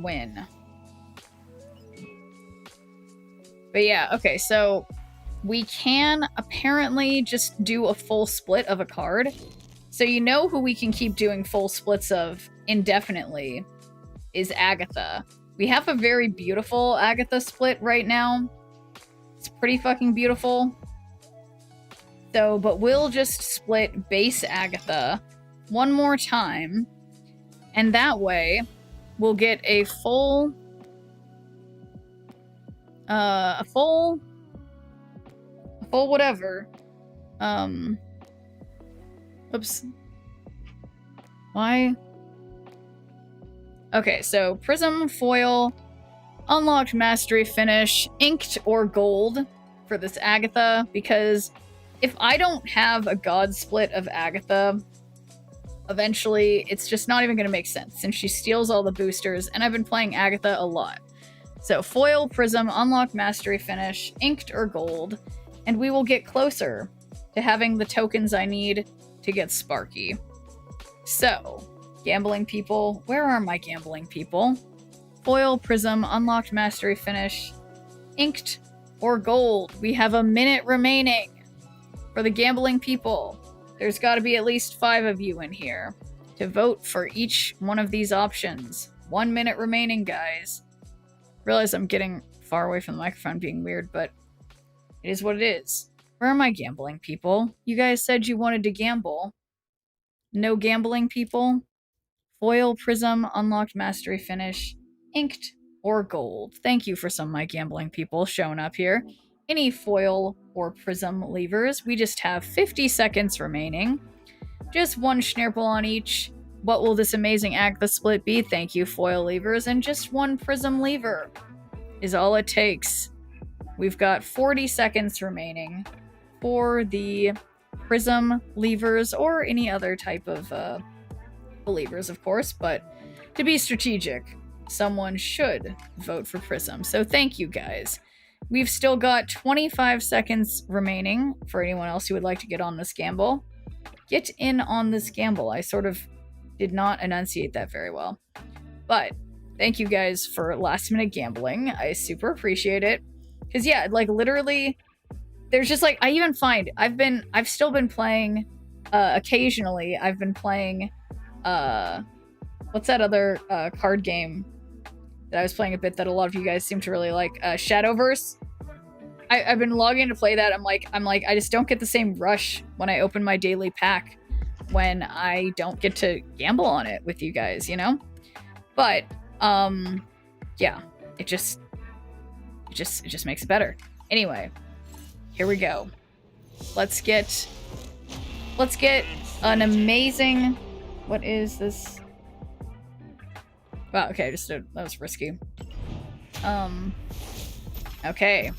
B: win. But yeah, okay, so we can apparently just do a full split of a card. So you know who we can keep doing full splits of indefinitely is Agatha. We have a very beautiful Agatha split right now. It's pretty fucking beautiful. So, but we'll just split base Agatha one more time. And that way, we'll get a full whatever. Oops. Why? Okay, so Prism, Foil, Unlocked Mastery Finish, Inked or Gold for this Agatha, because if I don't have a God split of Agatha, eventually it's just not even going to make sense, since she steals all the boosters, and I've been playing Agatha a lot. So Foil, Prism, Unlocked Mastery Finish, Inked or Gold, and we will get closer to having the tokens I need to get Sparky. So... Gambling people. Where are my gambling people? Foil, Prism, Unlocked Mastery Finish, Inked, or Gold. We have a minute remaining for the gambling people. There's got to be at least 5 of you in here to vote for each one of these options. 1 minute remaining, guys. Realize I'm getting far away from the microphone being weird, but it is what it is. Where are my gambling people? You guys said you wanted to gamble. No gambling people? Foil, Prism, Unlocked Mastery Finish, Inked, or Gold. Thank you for some of my gambling people showing up here. Any Foil or Prism levers. We just have 50 seconds remaining. Just 1 Schneerple on each. What will this amazing Agatha split be? Thank you, Foil levers. And just 1 Prism lever is all it takes. We've got 40 seconds remaining for the Prism levers or any other type of believers, of course, but to be strategic, someone should vote for Prism. So thank you, guys. We've still got 25 seconds remaining for anyone else who would like to get on this gamble. Get in on this gamble. I sort of did not enunciate that very well. But Thank you guys for last minute gambling. I super appreciate it. Cause yeah, like literally, there's just like I even find I've still been playing. Occasionally, I've been playing. What's that other card game that I was playing a bit that a lot of you guys seem to really like? Shadowverse. I've been logging to play that. I'm like, I just don't get the same rush when I open my daily pack when I don't get to gamble on it with you guys, you know? But, yeah, it just makes it better. Anyway, here we go. Let's get an amazing, what is this? Wow, okay, that was risky. Okay.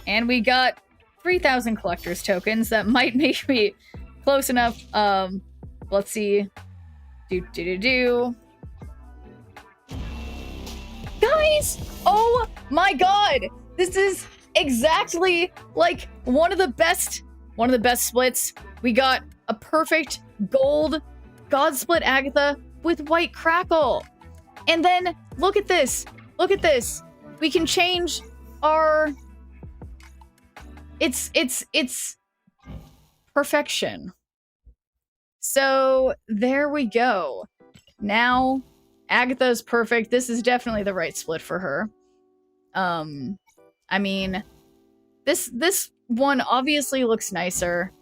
B: And we got 3,000 collector's tokens. That might make me close enough. Let's see. Guys! Oh my god! This is exactly like one of the best splits. We got a perfect gold God Split Agatha with white crackle. And then look at this. Look at this. We can change our it's perfection. So there we go. Now Agatha is perfect. This is definitely the right split for her. I mean, this one obviously looks nicer.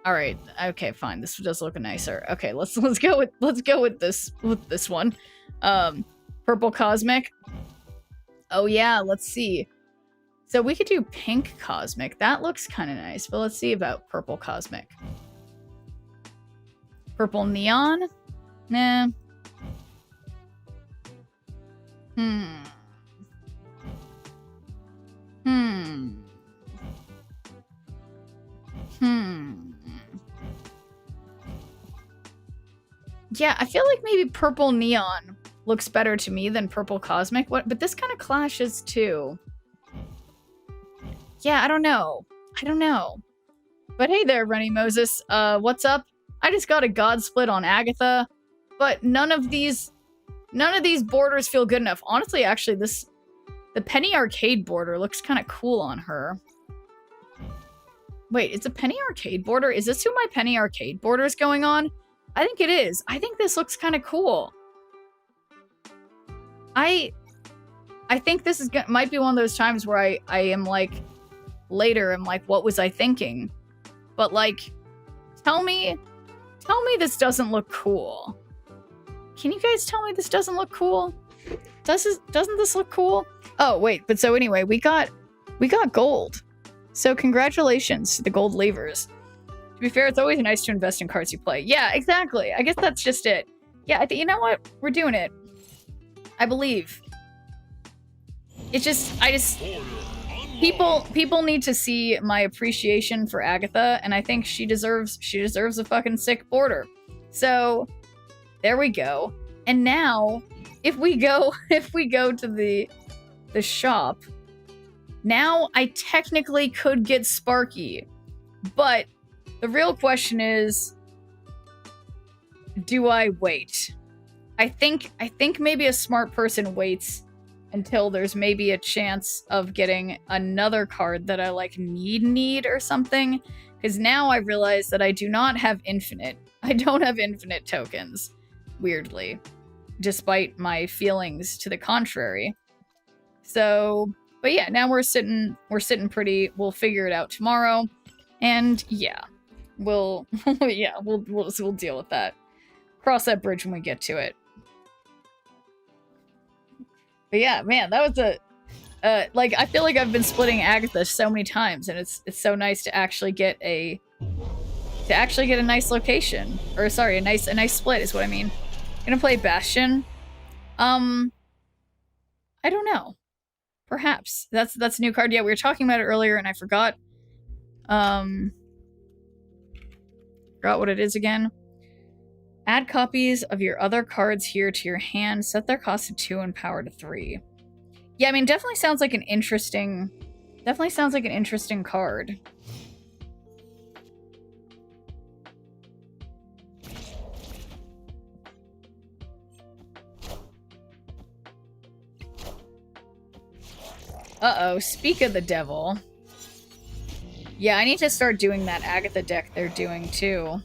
B: All right, okay, fine. This does look nicer. Okay, let's go with this one. Purple Cosmic. Oh yeah, let's see. So we could do pink Cosmic. That looks kind of nice, but let's see about purple Cosmic. Purple Neon? Nah. Yeah, I feel like maybe purple Neon looks better to me than purple Cosmic. But this kind of clashes too. Yeah, I don't know. But hey there, Rennie Moses. What's up? I just got a God Split on Agatha, but none of these borders feel good enough. Honestly, actually, the Penny Arcade border looks kind of cool on her. Wait, it's a Penny Arcade border? Is this who my Penny Arcade border is going on? I think it is. I think this looks kind of cool. I think this is might be one of those times where I am like, later, I'm like, what was I thinking? But like, tell me this doesn't look cool. Can you guys tell me this doesn't look cool? Doesn't this look cool? Oh, wait, but so anyway, we got gold. So congratulations to the gold levers. To be fair, it's always nice to invest in cards you play. Yeah, exactly. I guess that's just it. Yeah, you know what? We're doing it. I believe. People need to see my appreciation for Agatha, and I think she deserves a fucking sick border. So there we go. And now, if we go to the shop, now I technically could get Sparky, but the real question is, do I wait? I think maybe a smart person waits until there's maybe a chance of getting another card that I like need or something. Because now I realize that I do not have infinite. I don't have infinite tokens, weirdly, despite my feelings to the contrary. So, but yeah, now we're sitting pretty. We'll figure it out tomorrow, and yeah, we'll deal with that. Cross that bridge when we get to it. But yeah, man, that was a like, I feel like I've been splitting Agatha so many times, and it's so nice to actually get a nice location, or sorry, a nice split is what I mean. Gonna play Bastion. I don't know. Perhaps that's a new card. Yeah, we were talking about it earlier, and I forgot. Forgot what it is again. Add copies of your other cards here to your hand. Set their cost to 2 and power to 3. Yeah, I mean, definitely sounds like an interesting card. Uh-oh, speak of the devil. Yeah, I need to start doing that Agatha deck they're doing, too.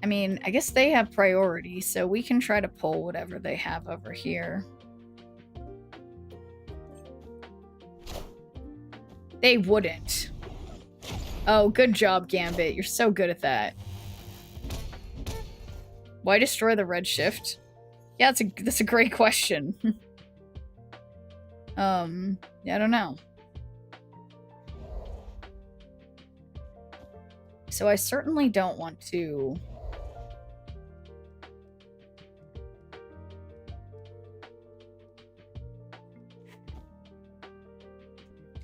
B: I mean, I guess they have priority, so we can try to pull whatever they have over here. They wouldn't. Oh, good job, Gambit. You're so good at that. Why destroy the red shift? Yeah, that's a great question. Yeah, I don't know. So I certainly don't want to...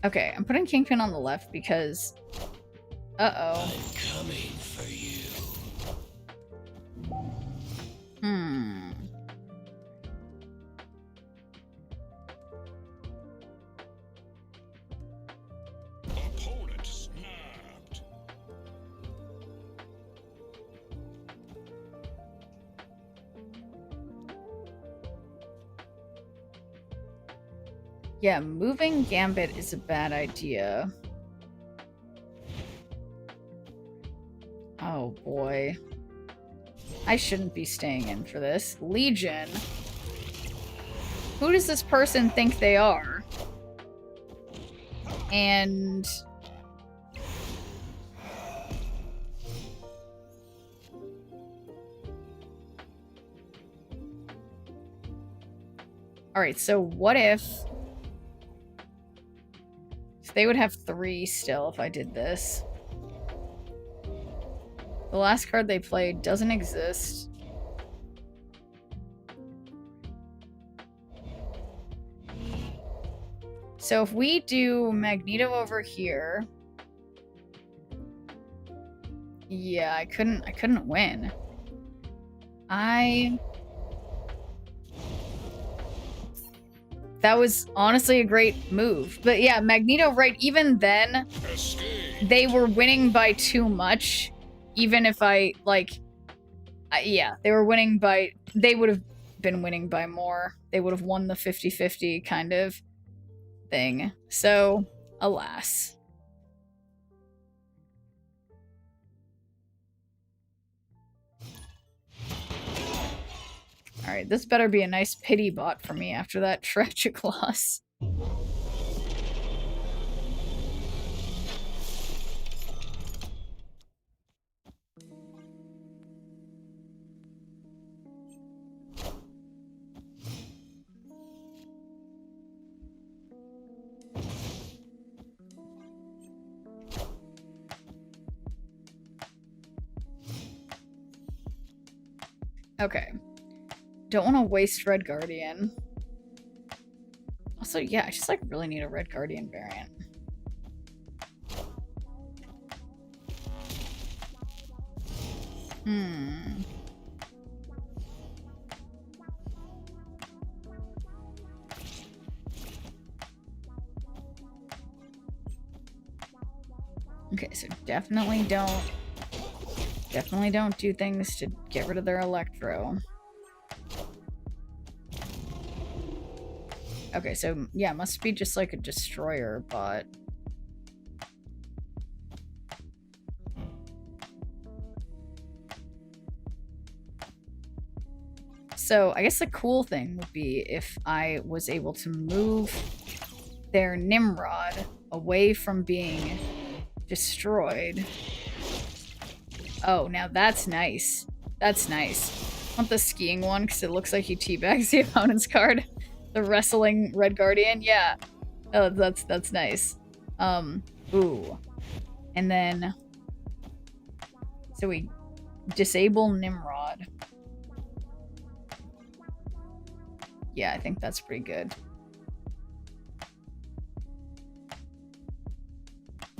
B: Okay, I'm putting Kingpin on the left because... Uh-oh.
G: I'm coming for you. Opponent snapped.
B: Yeah, moving Gambit is a bad idea. Oh boy. I shouldn't be staying in for this. Legion. Who does this person think they are? And... Alright, so what if... They would have 3 still if I did this. The last card they played doesn't exist. So if we do Magneto over here... Yeah, I couldn't win. That was honestly a great move. But yeah, Magneto, right, even then,
G: Escape.
B: they were winning by too much. Even if I, like... yeah, they were winning by... They would have been winning by more. They would have won the 50-50 kind of thing. So, alas. Alright, this better be a nice pity bot for me after that tragic loss. Okay. Don't want to waste Red Guardian. Also, yeah, I just like really need a Red Guardian variant. Okay, so definitely don't do things to get rid of their Electro. Okay, so yeah, must be just like a destroyer bot. So I guess the cool thing would be if I was able to move their Nimrod away from being destroyed. Oh, now that's nice. That's nice. I want the skiing one because it looks like he teabags the opponent's card. The wrestling Red Guardian, yeah. Oh, that's nice. Ooh. And then... So we disable Nimrod. Yeah, I think that's pretty good.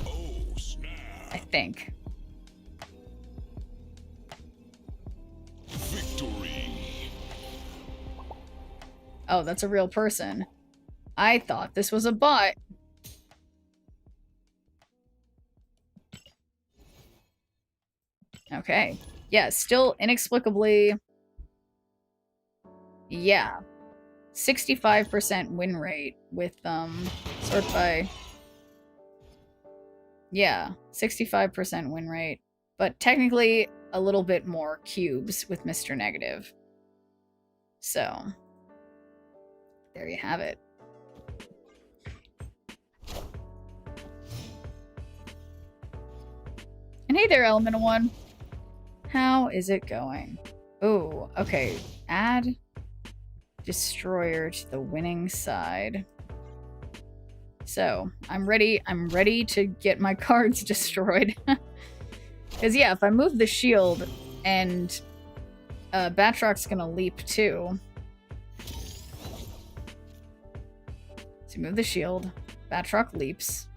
G: Oh, snap.
B: I think.
G: Victory.
B: Oh, that's a real person. I thought this was a bot. Okay. Yeah, still inexplicably. Yeah. 65% win rate with sort by. Yeah, 65% win rate. But technically a little bit more cubes with Mr. Negative. So there you have it. And hey there, Elemental One. How is it going? Oh, okay. Add Destroyer to the winning side. So, I'm ready to get my cards destroyed. Because, yeah, if I move the shield and Batrock's gonna leap too. So move the shield, Batrock leaps.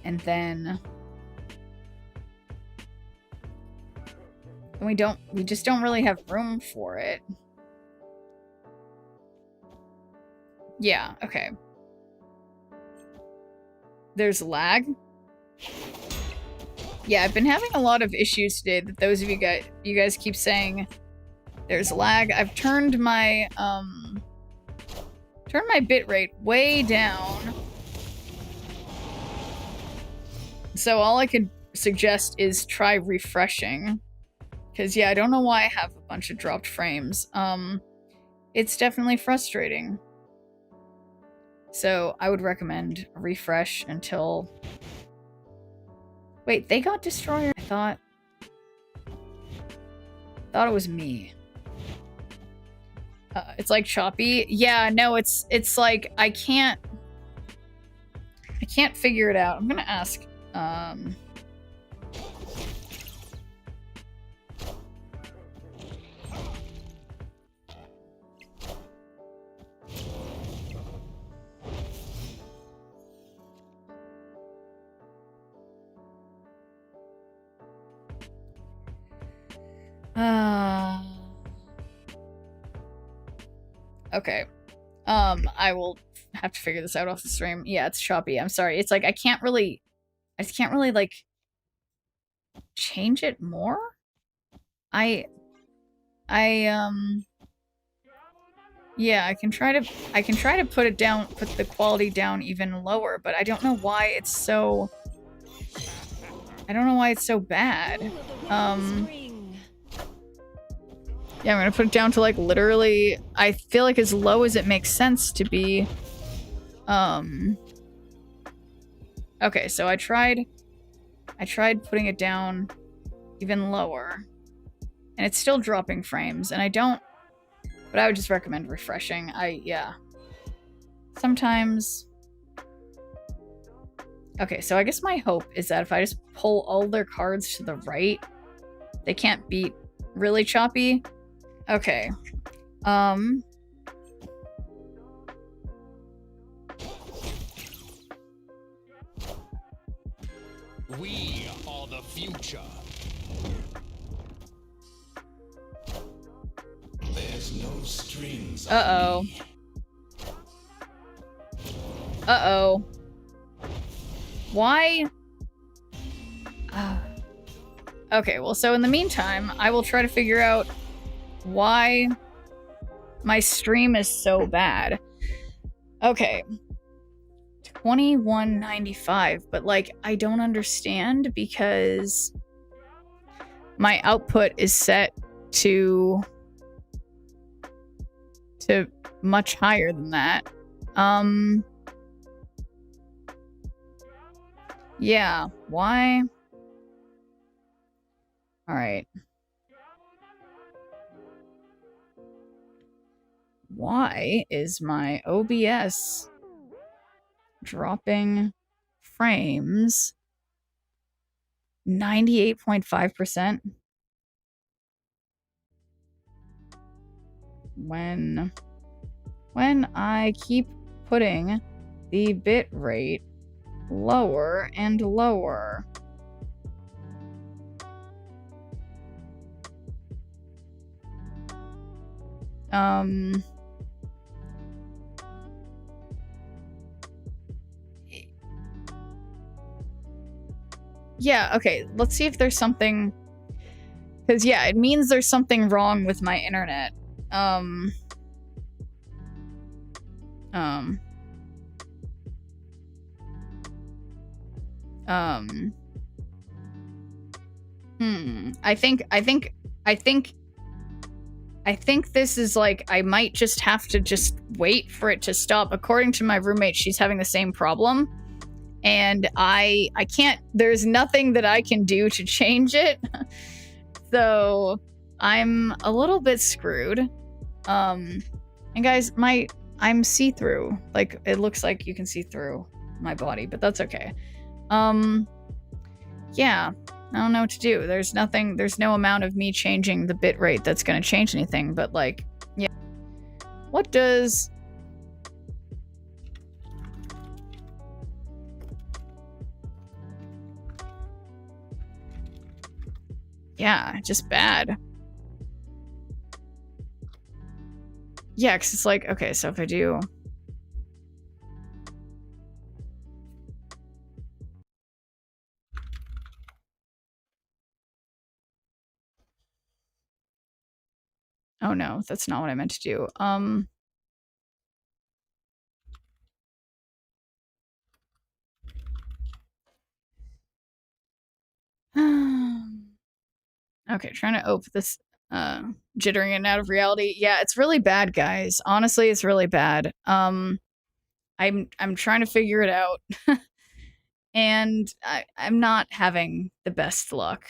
B: And then we just don't really have room for it. Yeah, okay. There's lag. Yeah, I've been having a lot of issues today that those of you guys keep saying there's lag. I've turned my bitrate way down. So all I could suggest is try refreshing. Because, yeah, I don't know why I have a bunch of dropped frames. It's definitely frustrating. So I would recommend a refresh until... Wait, they got Destroyer? I thought it was me. It's like choppy. Yeah, no, it's like I can't figure it out. I'm gonna ask. Okay. I will have to figure this out off the stream. Yeah, it's choppy. I'm sorry. It's like I just can't really like change it more. Yeah, I can try to put the quality down even lower, but I don't know why it's so bad. Yeah, I'm gonna put it down to like literally, I feel like as low as it makes sense to be. Okay, so I tried putting it down even lower, and it's still dropping frames, and but I would just recommend refreshing. Yeah. Sometimes. Okay, so I guess my hope is that if I just pull all their cards to the right, they can't beat really choppy. Okay.
C: We are the future.
G: There's no strings.
B: Uh-oh. Uh-oh. Why? Okay, well, so in the meantime, I will try to figure out why my stream is so bad. Okay. 2195, but like, I don't understand because my output is set to much higher than that. Yeah, why? All right. Why is my OBS dropping frames 98.5% when I keep putting the bit rate lower and lower? Yeah, okay, let's see if there's something... Because, yeah, it means there's something wrong with my internet. I think this is like, I might just have to just wait for it to stop. According to my roommate, she's having the same problem. And I can't, there's nothing that I can do to change it. So I'm a little bit screwed. And guys, I'm see-through. Like, it looks like you can see through my body, but that's okay. Yeah, I don't know what to do. There's no amount of me changing the bitrate that's gonna change anything, but like, yeah. What does... Yeah, just bad. Yeah, because it's like, okay, so if I do... Oh no, that's not what I meant to do. Okay, trying to open this, jittering in and out of reality. Yeah, it's really bad, guys. Honestly, it's really bad. I'm trying to figure it out. And I'm not having the best luck.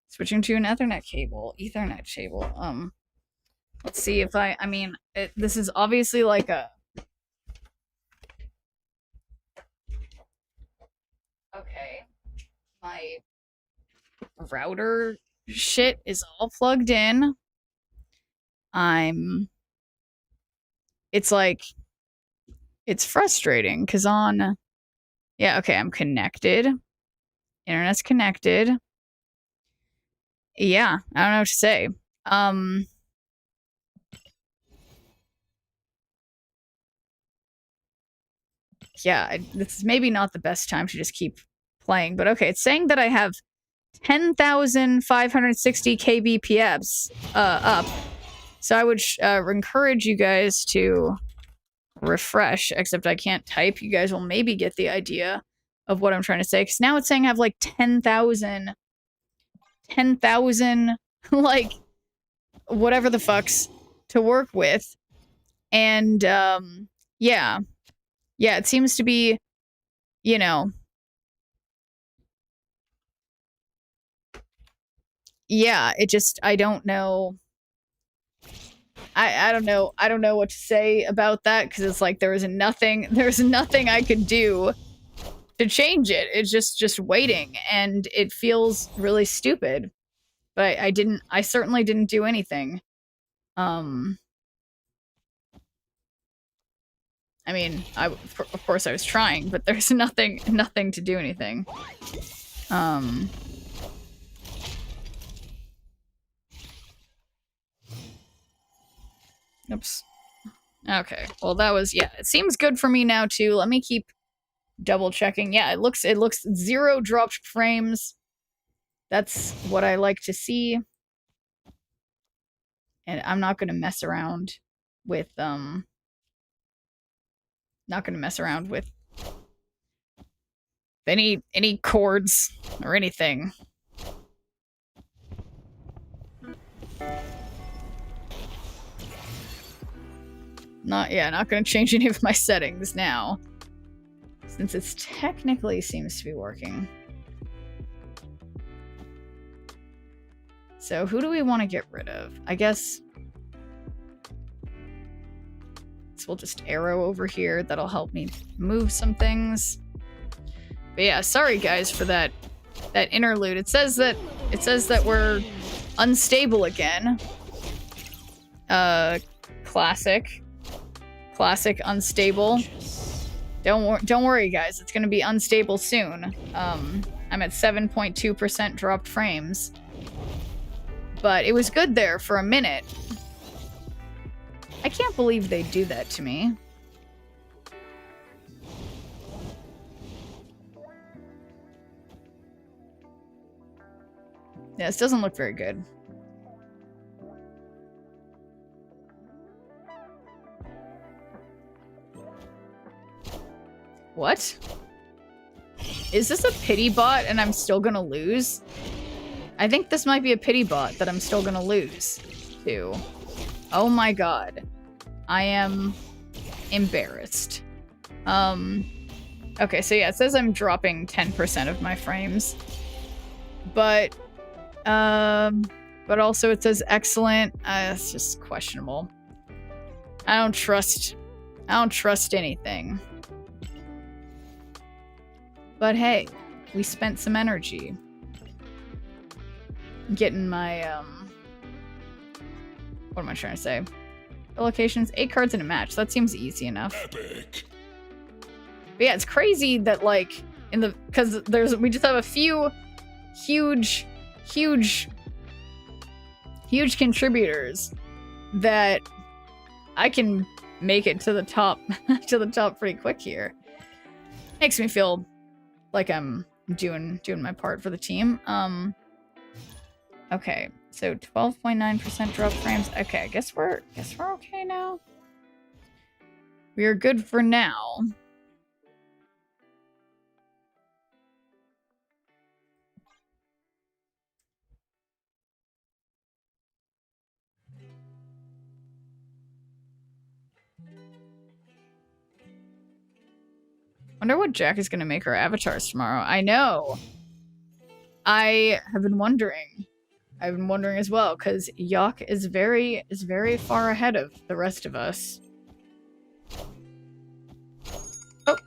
B: Switching to an Ethernet cable. Let's see if I mean, this is obviously like a... Okay. My router shit is all plugged in. It's like, it's frustrating because on... Yeah, okay, I'm connected. Internet's connected. Yeah, I don't know what to say. Yeah, this is maybe not the best time to just keep playing, but okay, it's saying that I have 10,560 kbps up. So I would encourage you guys to refresh, except I can't type. You guys will maybe get the idea of what I'm trying to say, because now it's saying I have like 10,000, like, whatever the fucks to work with. And, yeah. Yeah, it seems to be, you know... Yeah, it just, I don't know... I don't know what to say about that, because it's like there's nothing I could do to change it. It's just waiting, and it feels really stupid. But I certainly didn't do anything. I mean, of course I was trying, but there's nothing to do anything. Oops. Okay, well that was, yeah, it seems good for me now too. Let me keep double checking. Yeah, it looks 0 dropped frames. That's what I like to see. And I'm not gonna mess around with any chords or anything. Not gonna change any of my settings now, since it's technically seems to be working. So who do we want to get rid of? I guess we'll just arrow over here. That'll help me move some things. But yeah, sorry guys for that interlude. It says that we're unstable again. Classic unstable. Don't worry guys, it's gonna be unstable soon. I'm at 7.2% dropped frames. But it was good there for a minute. I can't believe they do that to me. Yeah, this doesn't look very good. What? Is this a pity bot and I'm still gonna lose? I think this might be a pity bot that I'm still gonna lose to. Oh my god. I am embarrassed. Okay, so yeah, it says I'm dropping 10% of my frames. But also it says excellent. It's just questionable. I don't trust anything. But hey, we spent some energy getting my, what am I trying to say? The locations, 8 cards in a match. That seems easy enough.
G: Epic.
B: But yeah, it's crazy that, like, because we just have a few huge contributors that I can make it to the top, pretty quick here. Makes me feel like I'm doing my part for the team. Okay, so 12.9% drop frames. Okay, I guess we're okay now. We are good for now. Wonder what Jack is gonna make her avatars tomorrow. I know. I have been wondering. I've been wondering as well, because Yak is very far ahead of the rest of us. Oh.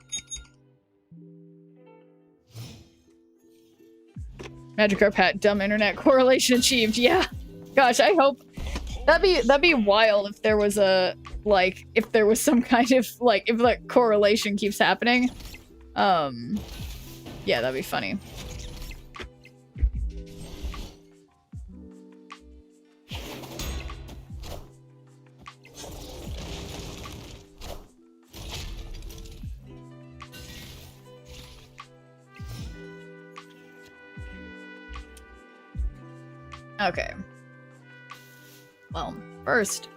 B: Magikarp hat, dumb internet correlation achieved. Yeah. Gosh, I hope that'd be wild if there was a if there was some kind of if that correlation keeps happening. Yeah, that'd be funny. Okay. Well, first.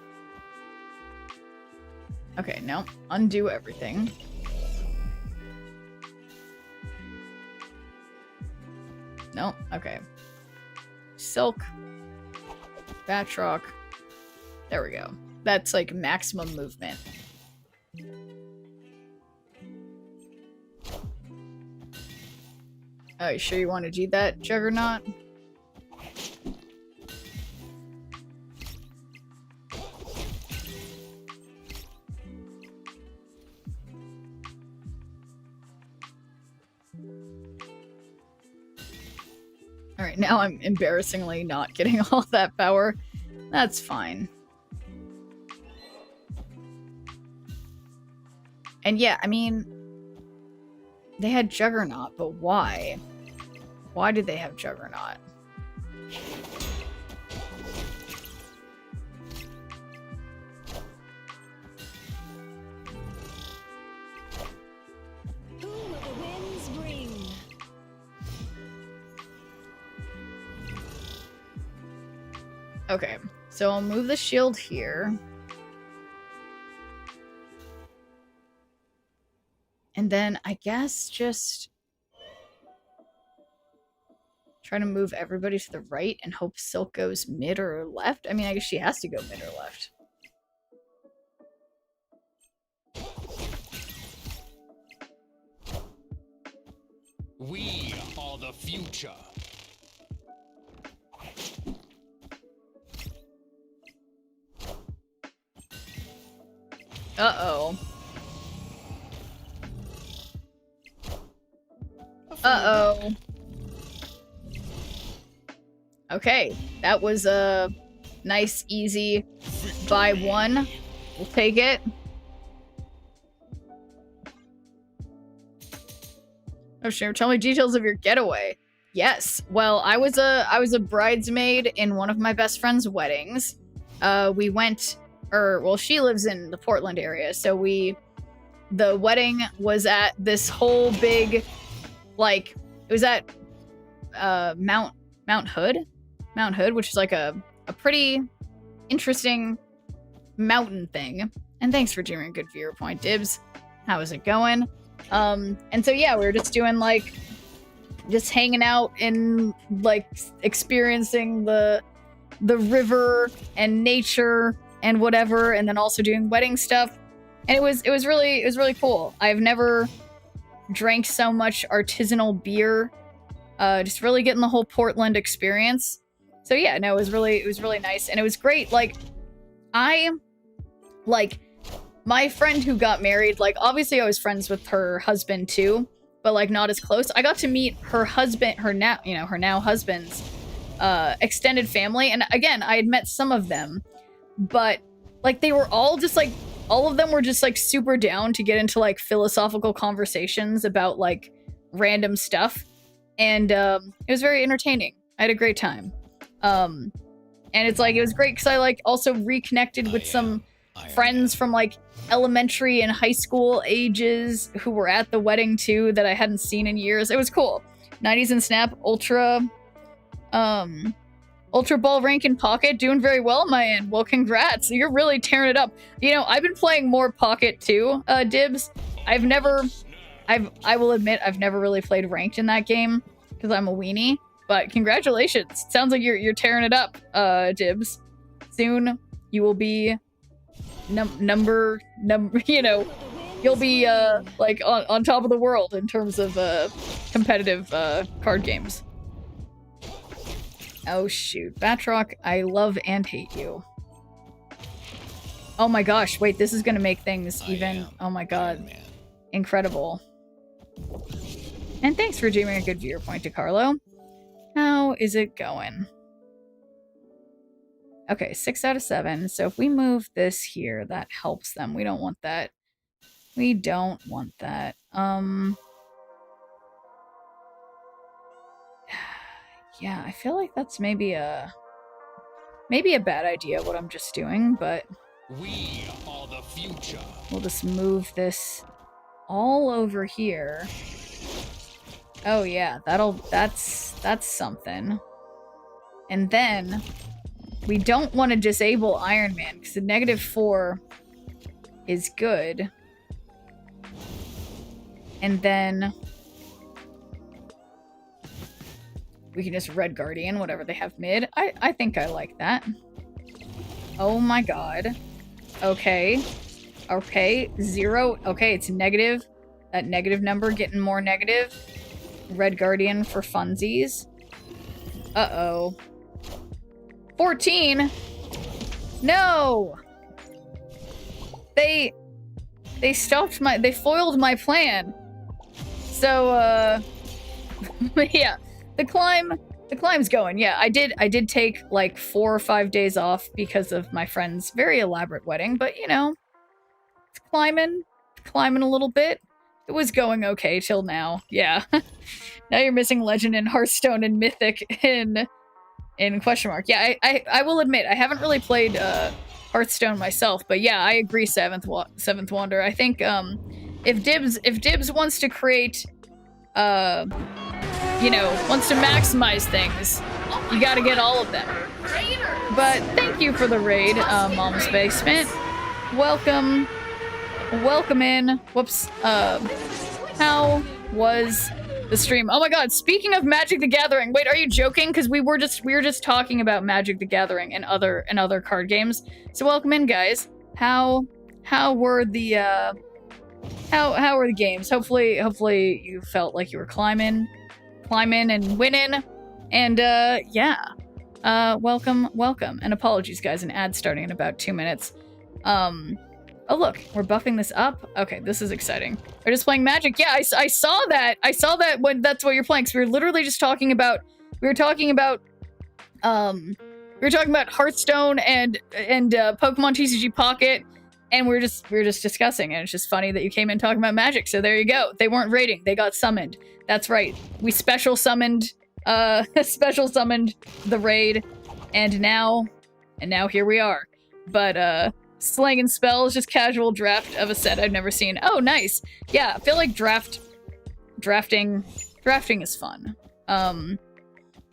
B: Okay, no. Undo everything. No, okay. Silk. Batrock. There we go. That's like maximum movement. Oh, you sure you want to do that, Juggernaut? Alright, now I'm embarrassingly not getting all that power. That's fine. And yeah, I mean, they had Juggernaut, but why? Why did they have Juggernaut?
I: Who will the winds bring?
B: Okay, so I'll move the shield here. And then I guess just try to move everybody to the right and hope Silk goes mid or left. I mean, I guess she has to go mid or left.
C: We are the future.
B: Uh-oh. Uh-oh. Okay, that was a nice, easy buy one. We'll take it. Oh, Shneerp, tell me details of your getaway. Yes. Well, I was a bridesmaid in one of my best friend's weddings. We went, well, she lives in the Portland area, so the wedding was at this whole big, it was at Mount Hood. Mount Hood, which is like a pretty interesting mountain thing. And thanks for giving a good viewer point, Dibs. How is it going? And so yeah, we were just doing like, just hanging out and like experiencing the river and nature and whatever, and then also doing wedding stuff. And it was really cool. I've never drank so much artisanal beer. Just really getting the whole Portland experience. So yeah, no, it was really nice, and it was great. Like, my friend who got married, like, obviously I was friends with her husband too, but like not as close. I got to meet her husband, her now husband's extended family, and again, I had met some of them, but like they were all just like, all of them were just like super down to get into like philosophical conversations about like random stuff, and it was very entertaining. I had a great time. And it's like, it was great because I like also reconnected with some friends from like elementary and high school ages who were at the wedding too that I hadn't seen in years. It was cool. 90s and Snap, Ultra Ball rank in Pocket, doing very well on my end. Well, congrats. You're really tearing it up. You know, I've been playing more Pocket too, Dibs. I will admit, I've never really played ranked in that game because I'm a weenie. But congratulations. Sounds like you're tearing it up, Dibs. Soon you will be number, you know, you'll be like on top of the world in terms of competitive card games. Oh shoot, Batroc, I love and hate you. Oh my gosh, wait, this is gonna make things even, oh my god, incredible. And thanks for giving a good viewer point to Carlo. How is it going? Okay, 6 out of 7. So if we move this here, that helps them. We don't want that. We don't want that. Yeah, I feel like that's maybe a bad idea what I'm just doing, but
C: We are the future.
B: we'll just move this all over here. Oh yeah, that's something. And then we don't want to disable Iron Man because the -4 is good. And then we can just Red Guardian, whatever they have mid. I think I like that. Oh my god. Okay. Okay, 0. Okay, it's negative. That negative number getting more negative. Red Guardian for funsies. Uh-oh. 14? No! They stopped they foiled my plan. So, yeah. The climb's going. Yeah, I did take like 4 or 5 days off because of my friend's very elaborate wedding, but you know, it's climbing a little bit. It was going okay till now. Yeah. Now you're missing Legend in Hearthstone and Mythic in question mark. Yeah, I will admit I haven't really played Hearthstone myself, but yeah, I agree. Seventh Wonder. I think if Dibs wants to create you know, wants to maximize things, you got to get all of them. But thank you for the raid, Mom's Basement. Welcome in. Whoops. How was the stream? Oh my god, speaking of Magic the Gathering, wait, are you joking? Because we were just talking about Magic the Gathering and other card games. So welcome in, guys. How were the how were the games? Hopefully you felt like you were climbing and winning. And yeah. Welcome. And apologies, guys, an ad starting in about 2 minutes. Oh look, we're buffing this up. Okay, this is exciting. We're just playing Magic. Yeah, I saw that. I saw that when that's what you're playing. So we were literally just talking about Hearthstone and Pokemon TCG Pocket, and we were just discussing, and it's just funny that you came in talking about Magic. So there you go. They weren't raiding. They got summoned. That's right. We special summoned the raid, and now here we are. But slinging spells, just casual draft of a set I've never seen. Oh, nice. Yeah, I feel like drafting is fun.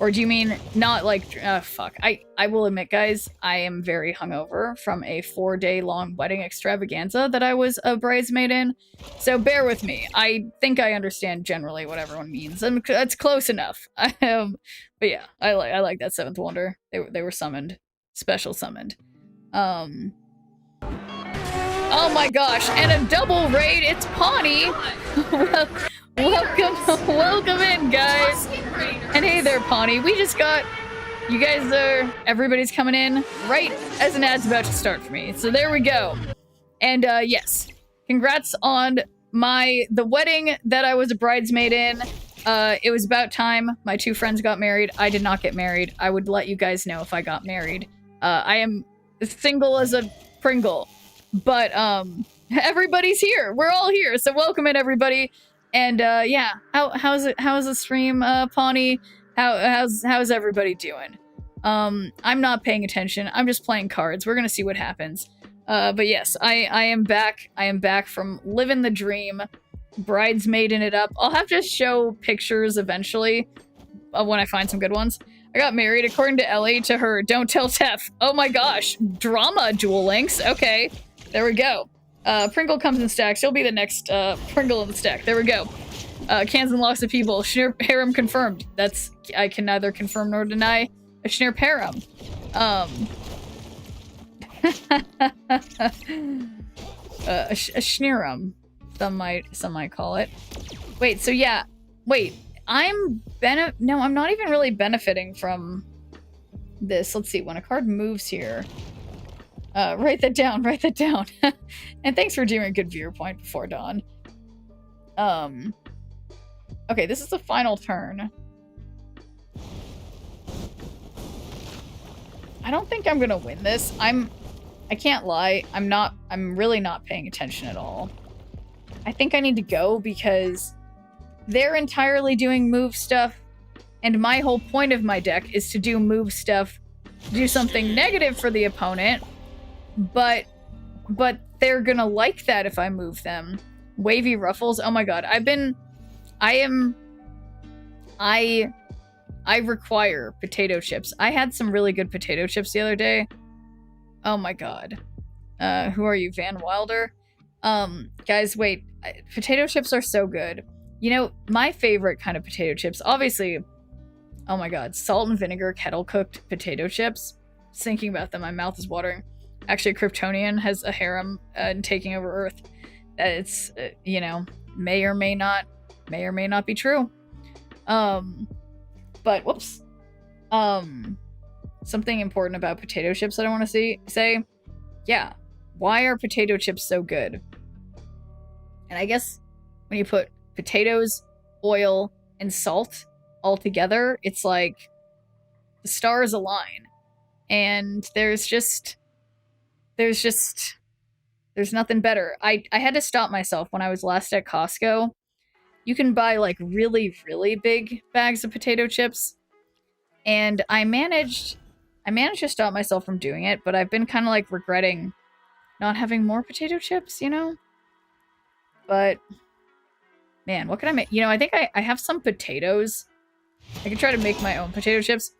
B: Or do you mean not like, fuck. I will admit, guys, I am very hungover from a 4-day-long wedding extravaganza that I was a bridesmaid in. So bear with me. I think I understand generally what everyone means. And that's close enough. But yeah, I like that Seventh Wonder. They were summoned. Special summoned. Oh my gosh, and a double raid, it's Pawnee! Welcome in, guys! And hey there, Pawnee, we just got... You guys are... Everybody's coming in right as an ad's about to start for me. So there we go. And, yes. Congrats on the wedding that I was a bridesmaid in. It was about time. My 2 friends got married. I did not get married. I would let you guys know if I got married. I am single as a Pringle. But, everybody's here. We're all here. So welcome in, everybody. And, yeah. How's the stream, Pawnee? How's everybody doing? I'm not paying attention. I'm just playing cards. We're gonna see what happens. But yes, I am back. I am back from living the dream. Bridesmaiding it up. I'll have to show pictures eventually when I find some good ones. I got married, according to Ellie, to her Don't Tell Tef. Oh my gosh. Drama, Duel Links. Okay. There we go. Pringle comes in stacks. She'll be the next Pringle in the stack. There we go. Cans and locks of people. Shneerp harem confirmed. I can neither confirm nor deny a Shneerp harem. A Shneerum. Some might call it. Wait, so yeah. Wait, no, I'm not even really benefiting from this. Let's see, when a card moves here. Write that down, write that down. And thanks for doing a good viewer point before dawn. Okay, this is the final turn. I don't think I'm gonna win this. I can't lie, I'm really not paying attention at all. I think I need to go because they're entirely doing move stuff, and my whole point of my deck is to do move stuff, do something negative for the opponent, but they're gonna like that if I move them. Wavy Ruffles, oh my god, I require potato chips. I had some really good potato chips the other day. Oh my god. Who are you, Van Wilder? Guys, wait. Potato chips are so good. You know, my favorite kind of potato chips, obviously, oh my god, salt and vinegar kettle cooked potato chips. Just thinking about them, my mouth is watering. Actually, Kryptonian has a harem taking over Earth. It's, you know, may or may not be true. But, whoops. Something important about potato chips that I want to say. Yeah. Why are potato chips so good? And I guess when you put potatoes, oil, and salt all together, it's like the stars align. And there's nothing better. I had to stop myself when I was last at Costco. You can buy like really, really big bags of potato chips. And I managed to stop myself from doing it, but I've been kind of like regretting not having more potato chips, you know? But man, what can I make? You know, I think I have some potatoes. I could try to make my own potato chips.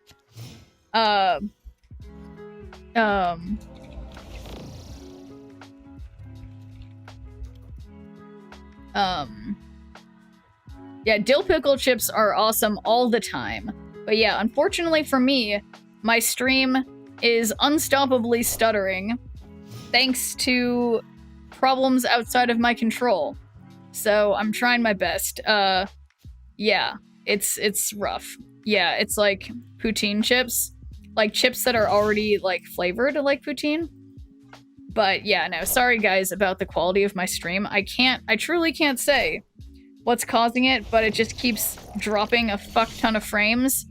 B: Yeah, dill pickle chips are awesome all the time. But yeah, unfortunately for me, my stream is unstoppably stuttering thanks to problems outside of my control. So I'm trying my best. Yeah, it's rough. Yeah, it's like poutine chips. Like chips that are already like flavored like poutine. But yeah, no, sorry guys about the quality of my stream. I truly can't say what's causing it, but it just keeps dropping a fuck ton of frames.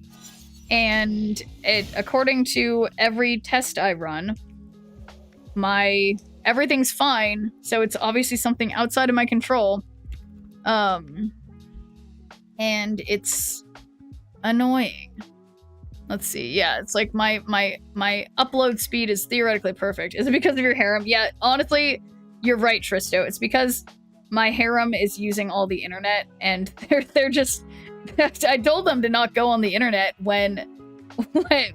B: And it, according to every test I run, everything's fine, so it's obviously something outside of my control. And it's annoying. Let's see. Yeah, it's like my upload speed is theoretically perfect. Is it because of your harem? Yeah, honestly, you're right, Tristo. It's because my harem is using all the internet, and they're just I told them to not go on the internet when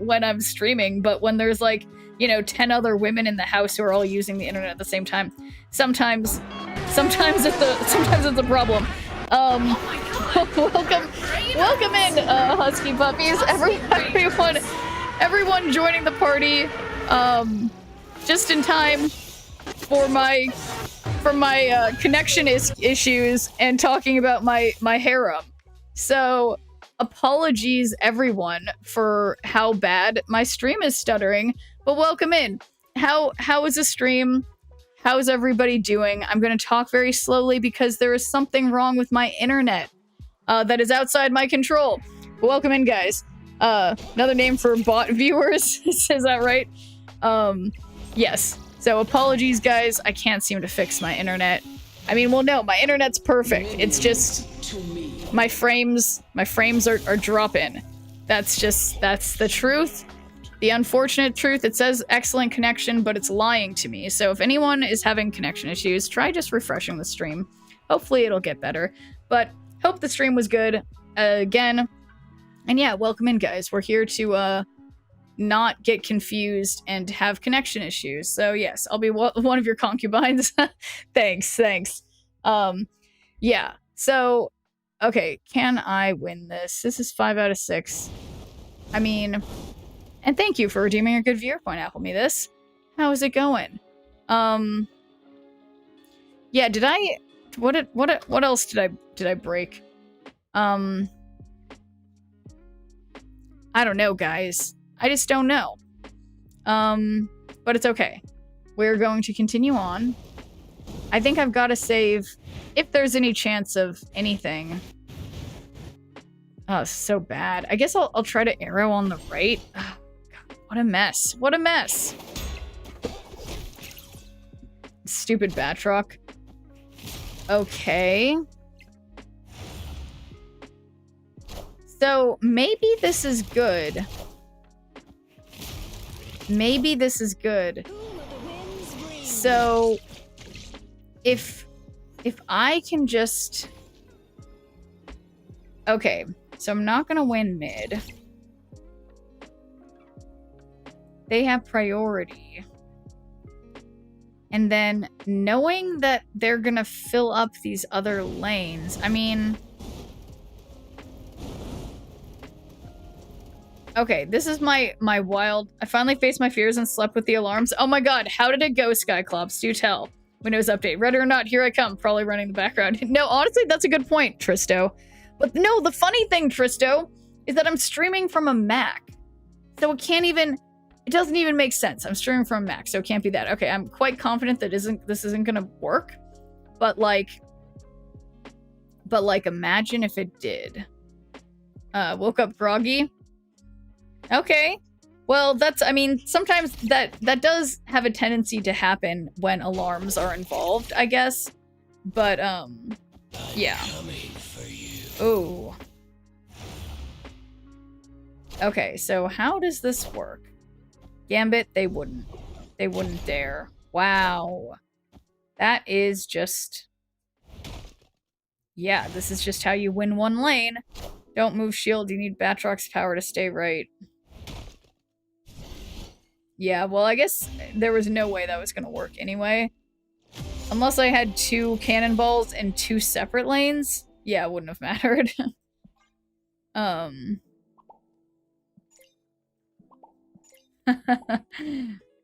B: I'm streaming, but when there's like, you know, 10 other women in the house who are all using the internet at the same time, sometimes it's a problem. Welcome in, husky puppies. Everyone joining the party, just in time for my connection issues and talking about my harem. So, apologies everyone for how bad my stream is stuttering, but welcome in. How is the stream? How's everybody doing? I'm going to talk very slowly because there is something wrong with my internet that is outside my control. But welcome in, guys. Another name for bot viewers. Is that right? Yes. So apologies, guys. I can't seem to fix my internet. I mean, well, no, my internet's perfect. It's just my frames are dropping. That's the truth. The unfortunate truth. It says excellent connection, but it's lying to me. So if anyone is having connection issues, try just refreshing the stream. Hopefully it'll get better. But hope the stream was good again. And yeah, welcome in, guys. We're here to not get confused and have connection issues. So yes, I'll be one of your concubines. Thanks. Yeah. So, okay, can I win this? This is 5 out of 6. I mean, and thank you for redeeming a good viewer point, Apple Me This. How is it going? Yeah, did I what else did I break? I don't know, guys. I just don't know. But it's okay. We're going to continue on. I think I've got to save if there's any chance of anything. Oh, so bad. I guess I'll try to arrow on the right. Oh, God, what a mess. What a mess. Stupid Batroc. Okay. So, maybe this is good. Maybe this is good. So, if I can just... Okay, so I'm not gonna win mid. They have priority. And then, knowing that they're gonna fill up these other lanes, I mean... Okay, this is my wild... I finally faced my fears and slept with the alarms. Oh my god, how did it go, Skyclops? Do tell. Windows update. Ready or not, here I come. Probably running the background. No, honestly, that's a good point, Tristo. But no, the funny thing, Tristo, is that I'm streaming from a Mac. So it can't even... It doesn't even make sense. I'm streaming from a Mac, so it can't be that. Okay, I'm quite confident that this isn't gonna work. But like, imagine if it did. Woke up groggy. Okay. Well, that's, I mean, sometimes that does have a tendency to happen when alarms are involved, I guess. But, yeah. Oh. Okay, so how does this work? Gambit, they wouldn't. They wouldn't dare. Wow. That is just... Yeah, this is just how you win one lane. Don't move shield, you need Batroc's power to stay right. Yeah, well, I guess there was no way that was gonna work anyway. Unless I had 2 cannonballs in 2 separate lanes. Yeah, it wouldn't have mattered.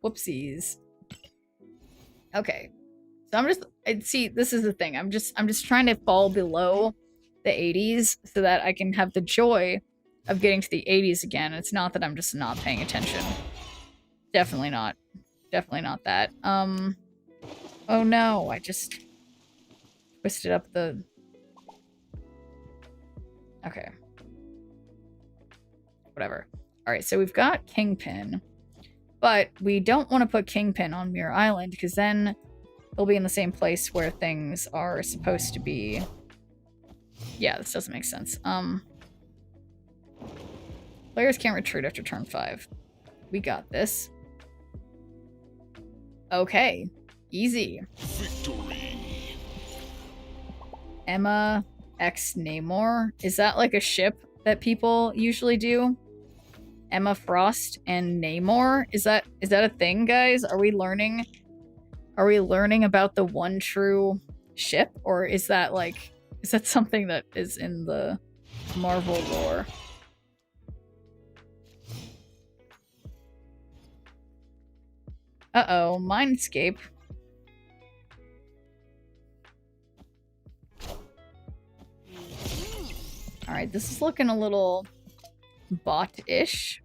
B: Whoopsies. Okay. So I'm just... See, this is the thing. I'm just trying to fall below the 80s so that I can have the joy of getting to the 80s again. It's not that I'm just not paying attention. Definitely not. Definitely not that. Oh no, I just twisted up the... Okay. Whatever. Alright, so we've got Kingpin. But we don't want to put Kingpin on Mirror Island, because then they'll be in the same place where things are supposed to be. Yeah, this doesn't make sense. Players can't retreat after turn 5. We got this. Okay. Easy.
G: Victory.
B: Emma X Namor. Is that like a ship that people usually do? Emma Frost and Namor? Is that a thing, guys? Are we learning about the one true ship? Or is that something that is in the Marvel lore? Uh-oh, Mindscape. Alright, this is looking a little bot-ish.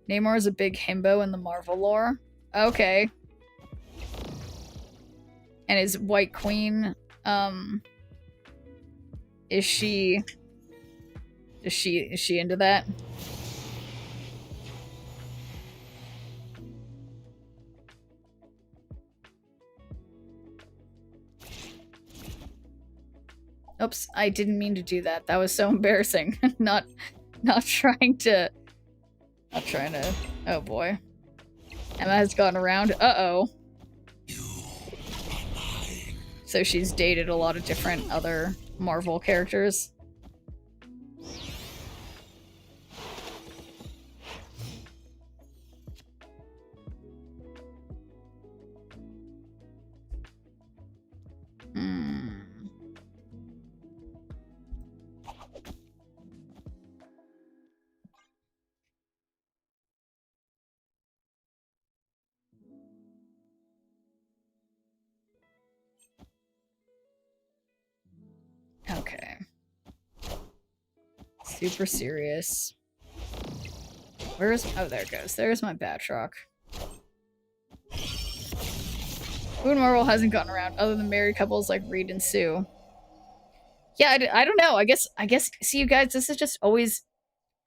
B: Namor is a big himbo in the Marvel lore. Okay. And his White Queen, is she into that? Oops, I didn't mean to do that. That was so embarrassing. not trying to... Oh boy. Emma has gone around. Uh-oh. So she's dated a lot of different other Marvel characters. Okay. Super serious. Where's... Oh, there it goes. There's my Batroc. Who in Marvel hasn't gotten around other than married couples like Reed and Sue? Yeah, I don't know. I guess, see you guys, this is just always...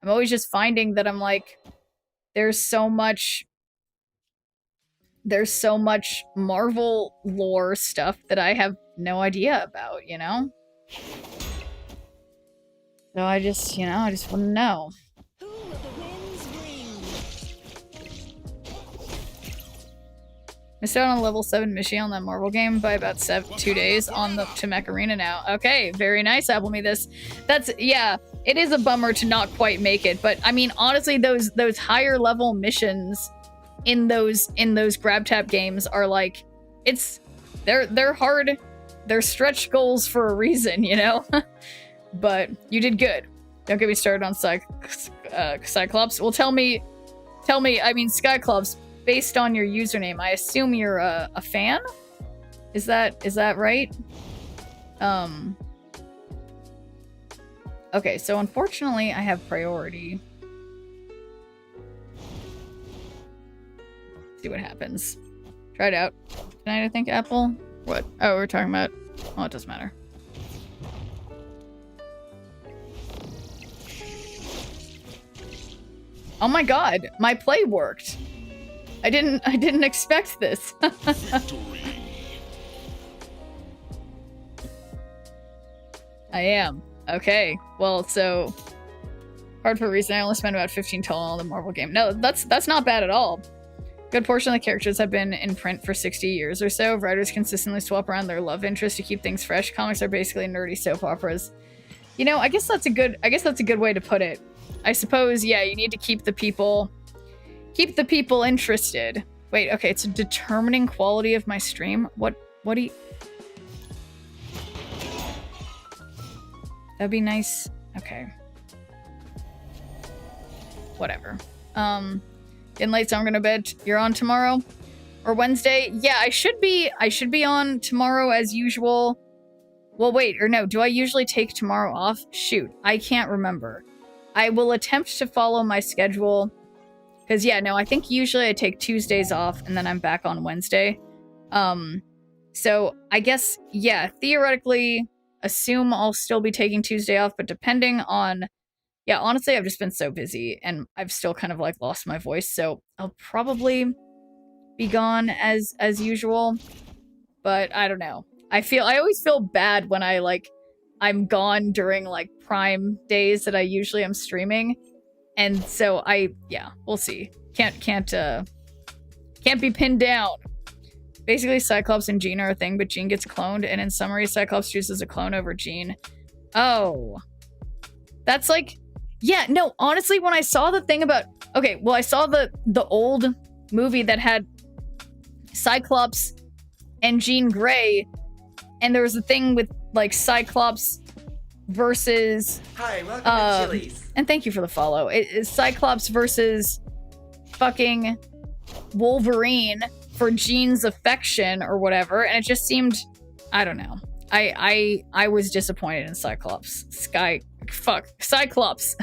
B: I'm always just finding that I'm like... There's so much Marvel lore stuff that I have no idea about, you know? So I just want to know.
I: Who will the winds bring?
B: Missed out on level 7 mission on that Marvel game by about 2 days on to Mech Arena now. Okay, very nice, Appleme. That's yeah, it is a bummer to not quite make it, but I mean honestly those higher level missions in those grab tap games are like they're hard. They're stretch goals for a reason, you know? But you did good. Don't get me started on Cyclops. Well, tell me, I mean, Skyclops, based on your username, I assume you're a fan? Is that right? Okay, so unfortunately I have priority. See what happens. Try it out. Tonight, I think, Apple? What? Oh, we're talking about... Oh, it doesn't matter. Oh my god, my play worked. I didn't expect this. I am. Okay. Well, so hard for a reason. I only spent about 15 total on the Marvel game. No, that's not bad at all. Good portion of the characters have been in print for 60 years or so. Writers consistently swap around their love interest to keep things fresh. Comics are basically nerdy soap operas. You know, I guess that's a good way to put it. I suppose, yeah, you need to keep the people interested. Wait, okay, it's a determining quality of my stream. What do you... That'd be nice. Okay. Whatever. Getting late, so I'm gonna bed. You're on tomorrow? Or Wednesday? Yeah, I should be on tomorrow as usual. Well, wait, or no, do I usually take tomorrow off? Shoot, I can't remember. I will attempt to follow my schedule. Because, yeah, no, I think usually I take Tuesdays off and then I'm back on Wednesday. So I guess, yeah, theoretically, assume I'll still be taking Tuesday off, but depending on... Yeah, honestly, I've just been so busy and I've still kind of like lost my voice, so I'll probably be gone as usual. But I don't know. I always feel bad when I'm gone during like prime days that I usually am streaming. And so yeah, we'll see. Can't Can't be pinned down. Basically, Cyclops and Jean are a thing, but Jean gets cloned, and in summary, Cyclops chooses a clone over Jean. Oh. That's like... Yeah, no, honestly, when I saw the thing about... Okay, well, I saw the old movie that had Cyclops and Jean Grey, and there was a thing with, like, Cyclops versus...
J: Hi, welcome to Chili's.
B: And thank you for the follow. It is Cyclops versus fucking Wolverine for Jean's affection or whatever, and it just seemed... I don't know. I was disappointed in Cyclops. Cyclops.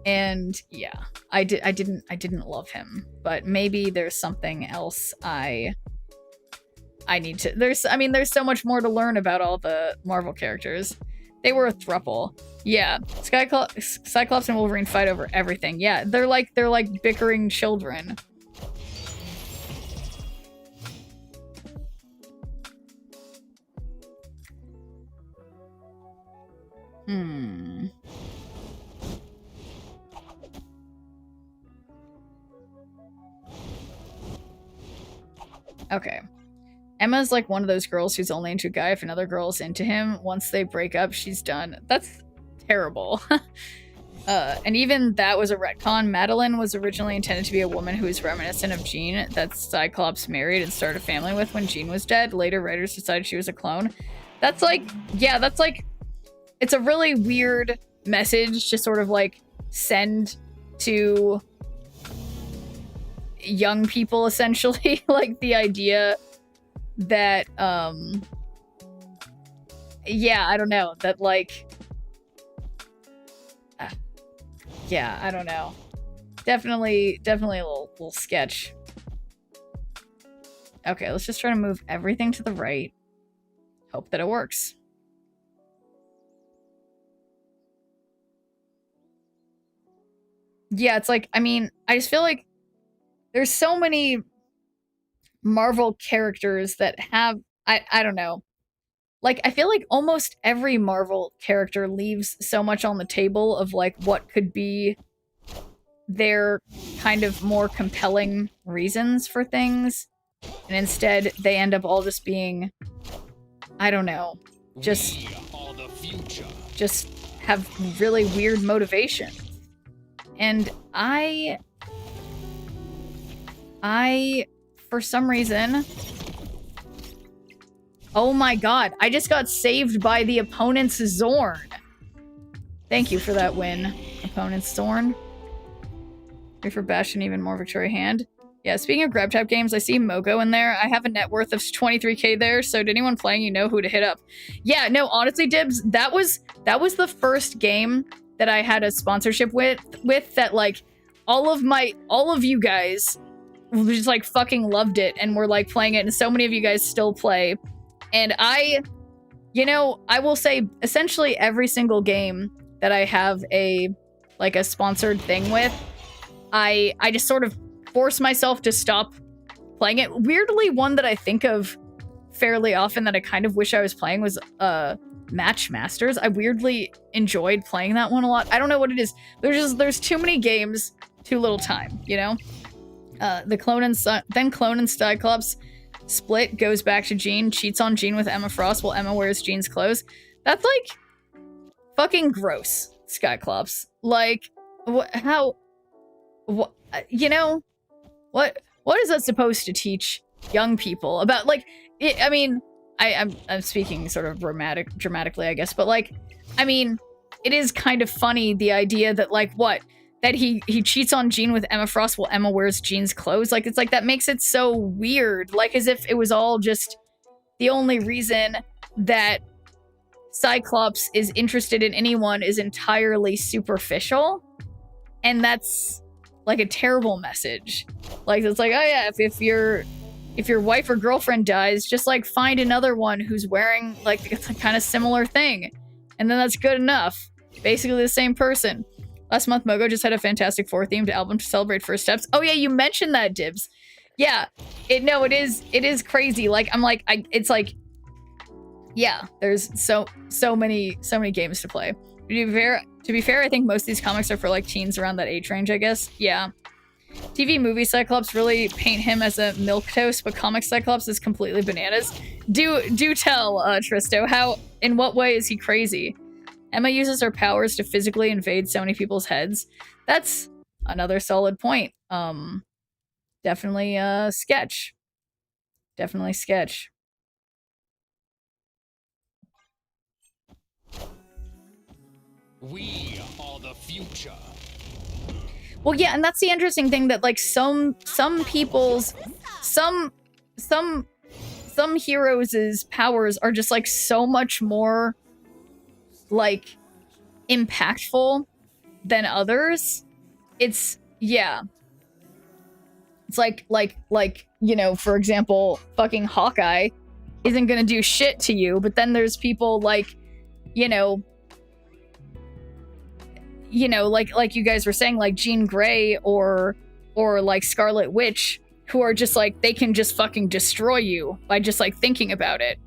B: And yeah, I didn't love him, but maybe there's something else I need to... There's so much more to learn about all the Marvel characters. They were a throuple. Yeah, Cyclops and Wolverine fight over everything. Yeah, they're like bickering children. Okay. Emma's like one of those girls who's only into a guy if another girl's into him. Once they break up, she's done. That's terrible. And even that was a retcon. Madeline was originally intended to be a woman who is reminiscent of Jean that Cyclops married and started a family with when Jean was dead. Later, writers decided she was a clone. That's like, yeah, that's like, it's a really weird message to sort of like send to young people, essentially. Like the idea that, yeah, I don't know, that like, yeah, I don't know. Definitely a little sketch. Okay, let's just try to move everything to the right. Hope that it works. Yeah, it's like, I mean, I just feel like there's so many Marvel characters that have, I don't know. Like, I feel like almost every Marvel character leaves so much on the table of, like, what could be their kind of more compelling reasons for things. And instead, they end up all just being, I don't know, just have really weird motivation. And I, for some reason... Oh my god, I just got saved by the opponent's Zorn. Thank you for that win, opponent's Zorn. Wait for Bastion, even more Victoria hand. Yeah, speaking of grab tap games, I see Mogo in there. I have a net worth of 23k there, so did anyone playing, you know who to hit up. Yeah, no, honestly, Dibs, that was the first game that I had a sponsorship with that, like, all of you guys just, like, fucking loved it and were, like, playing it, and so many of you guys still play. And you know, I will say essentially every single game that I have a sponsored thing with, I just sort of force myself to stop playing it. Weirdly, one that I think of fairly often that I kind of wish I was playing was Match Masters. I weirdly enjoyed playing that one a lot. I don't know what it is. There's too many games, too little time, you know? Then Clone and Cyclops split, goes back to Jean, cheats on Jean with Emma Frost while Emma wears Jean's clothes. That's like fucking gross, Cyclops. Like, you know, what is that supposed to teach young people about, like, I mean, I'm speaking sort of dramatically, I guess, but like, I mean, it is kind of funny, the idea that, like, that he cheats on Jean with Emma Frost while Emma wears Jean's clothes. Like, it's like, that makes it so weird. Like, as if it was all just the only reason that Cyclops is interested in anyone is entirely superficial. And that's, like, a terrible message. Like, it's like, oh yeah, if your wife or girlfriend dies, just, like, find another one who's wearing, like, a kind of similar thing. And then that's good enough. Basically the same person. Last month, Mogo just had a Fantastic Four themed album to celebrate first steps. Oh yeah, you mentioned that, Dibs. Yeah, it is crazy. Like, I'm like, it's like, yeah, there's so many games to play. To be fair, I think most of these comics are for, like, teens around that age range, I guess. Yeah. TV movie Cyclops really paint him as a milquetoast, but comic Cyclops is completely bananas. Do tell, Tristo, how, in what way is he crazy? Emma uses her powers to physically invade so many people's heads. That's another solid point. Definitely, sketch. Definitely sketch.
C: We are the future.
B: Well, yeah, and that's the interesting thing that, like, some people's, some heroes' powers are just, like, so much more, like, impactful than others. It's, yeah. It's like, you know, for example, fucking Hawkeye isn't gonna do shit to you, but then there's people like, you know, like you guys were saying, like Jean Grey or like Scarlet Witch, who are just like, they can just fucking destroy you by just like thinking about it.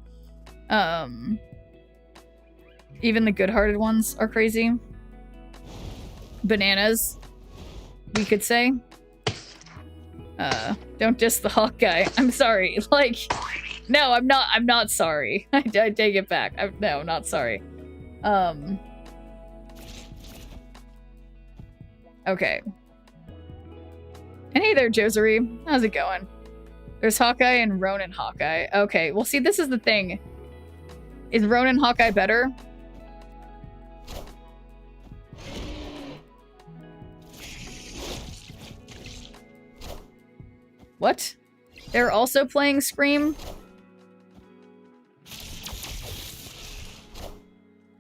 B: Even the good-hearted ones are crazy. Bananas, we could say. Don't diss the Hawk guy. I'm sorry. Like, no, I'm not sorry. I take it back. No, not sorry. Okay. And hey there, Josery. How's it going? There's Hawkeye and Ronin Hawkeye. Okay, well, see, this is the thing. Is Ronin Hawkeye better? What? They're also playing Scream?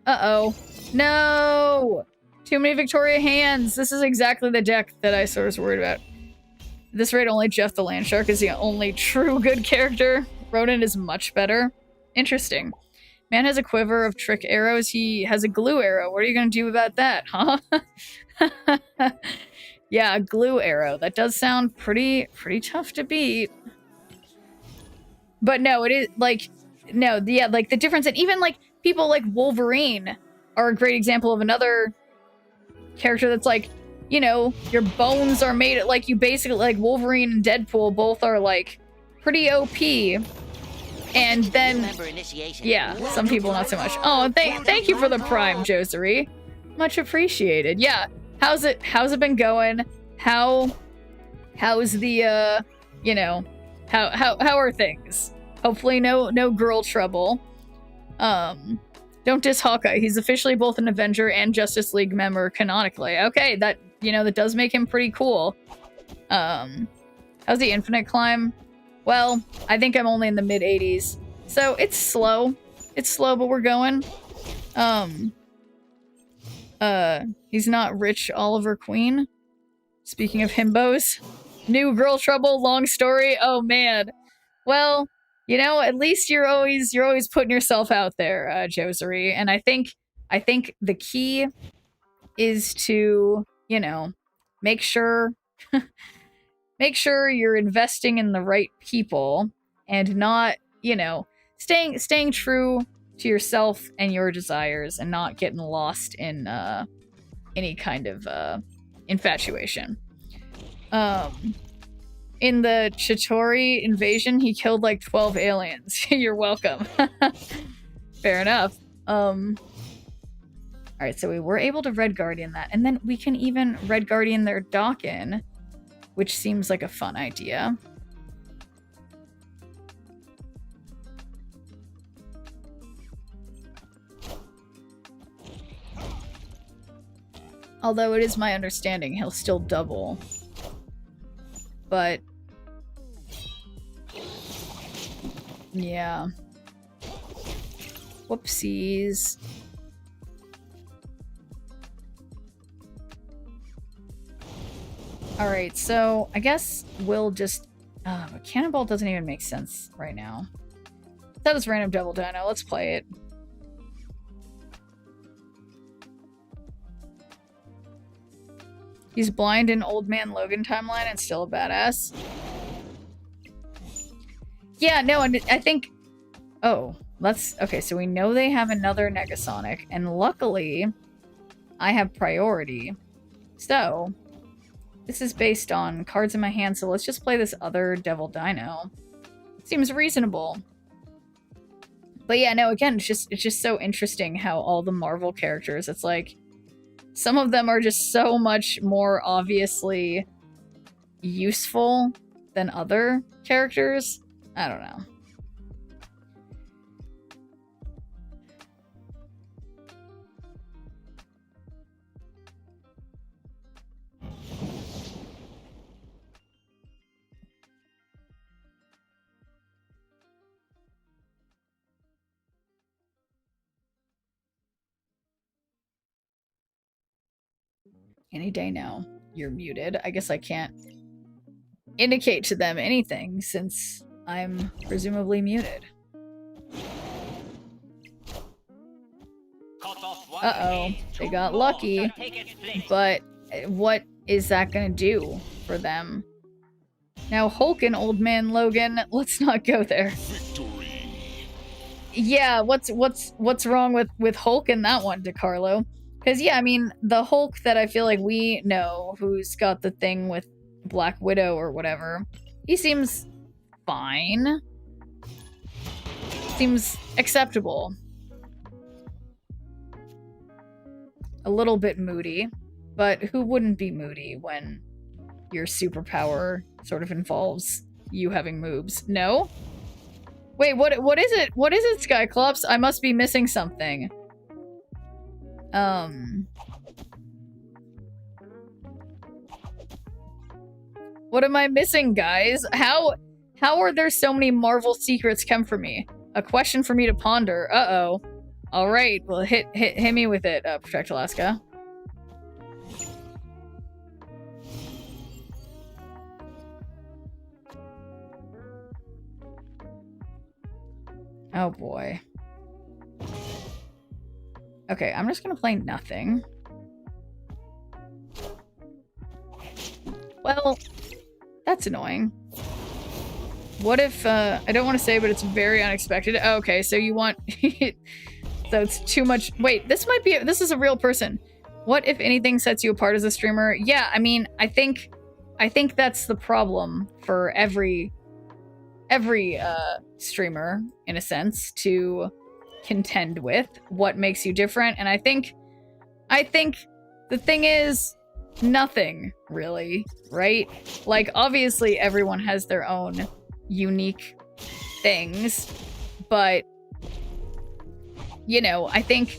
B: Uh-oh. No! Too many Victoria hands. This is exactly the deck that I sort of was worried about. At this rate, only Jeff the Landshark is the only true good character. Ronin is much better. Interesting. Man has a quiver of trick arrows. He has a glue arrow. What are you gonna do about that, huh? Yeah, a glue arrow. That does sound pretty tough to beat. But no, it is, like, no, yeah, like, the difference, and even, like, people like Wolverine are a great example of another character that's, like, you know, your bones are made, like, you basically, like, Wolverine and Deadpool both are, like, pretty OP. And then, yeah, some people not so much. Oh, thank you for the Prime, Josery. Much appreciated. Yeah. How's it been going? How's the you know, how are things? Hopefully no girl trouble. Don't diss Hawkeye. He's officially both an Avenger and Justice League member canonically. Okay, that, you know, that does make him pretty cool. How's the Infinite Climb? Well, I think I'm only in the mid 80s. So it's slow. It's slow, but we're going. He's not Rich Oliver Queen. Speaking of himbos. New girl trouble, long story. Oh man. Well, you know, at least you're always putting yourself out there, Josery. And I think the key is to, you know, make sure you're investing in the right people and not, you know, staying true to yourself and your desires and not getting lost in any kind of infatuation. In the Chitauri invasion, he killed like 12 aliens. You're welcome. Fair enough. Alright, so we were able to Red Guardian that, and then we can even Red Guardian their Dawkin, which seems like a fun idea. Although it is my understanding he'll still double. But yeah. Whoopsies. Alright, so I guess we'll just... but Cannonball doesn't even make sense right now. That is random double dino. Let's play it. He's blind in Old Man Logan timeline and still a badass. Yeah, no, and I think... Oh, let's... Okay, so we know they have another Negasonic, and luckily, I have priority. So, This is based on cards in my hand, so let's just play this other Devil Dino. Seems reasonable. But yeah, no, again, it's just so interesting how all the Marvel characters, it's like, some of them are just so much more obviously useful than other characters. I don't know. Any day now. You're muted. I guess I can't indicate to them anything since I'm presumably muted. Uh-oh. They got lucky. But what is that gonna do for them? Now, Hulk and Old Man Logan, let's not go there. Yeah, what's wrong with Hulk in that one, DeCarlo? Because, yeah, I mean, the Hulk that I feel like we know, who's got the thing with Black Widow or whatever, he seems fine. Seems acceptable. A little bit moody, but who wouldn't be moody when your superpower sort of involves you having moves? No? Wait, what is it? What is it, Skyclops? I must be missing something. What am I missing, guys? How are there so many Marvel secrets come for me? A question for me to ponder. Uh-oh. All right, well, hit me with it, Protect Alaska. Oh boy. Okay, I'm just gonna play nothing. Well, that's annoying. What if, I don't want to say, but it's very unexpected. Oh, okay, so you want... so it's too much... Wait, this might be... This is a real person. What, if anything, sets you apart as a streamer? Yeah, I mean, I think that's the problem for every streamer, in a sense, to contend with. What makes you different? And I think the thing is nothing, really, right? Like, obviously everyone has their own unique things, but, you know, I think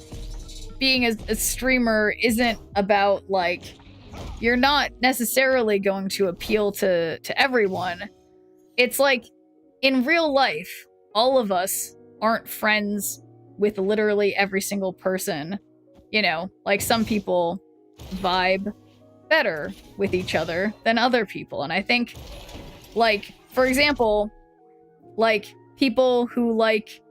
B: being a streamer isn't about, like, you're not necessarily going to appeal to everyone. It's like, in real life, all of us aren't friends with literally every single person. You know, like, some people vibe better with each other than other people. And I think, like, for example, like, people who like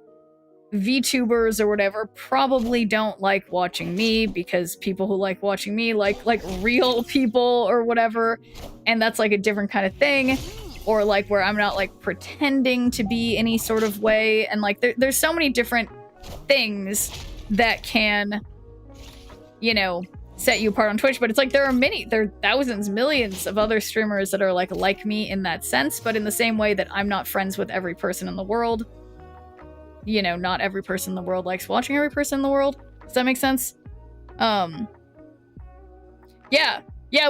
B: VTubers or whatever probably don't like watching me, because people who like watching me like real people or whatever, and that's like a different kind of thing. Or like where I'm not like pretending to be any sort of way, and like there's so many different things that can, you know, set you apart on Twitch. But it's like there are thousands, millions of other streamers that are like me in that sense, but in the same way that I'm not friends with every person in the world. You know, not every person in the world likes watching every person in the world. Does that make sense? Yeah,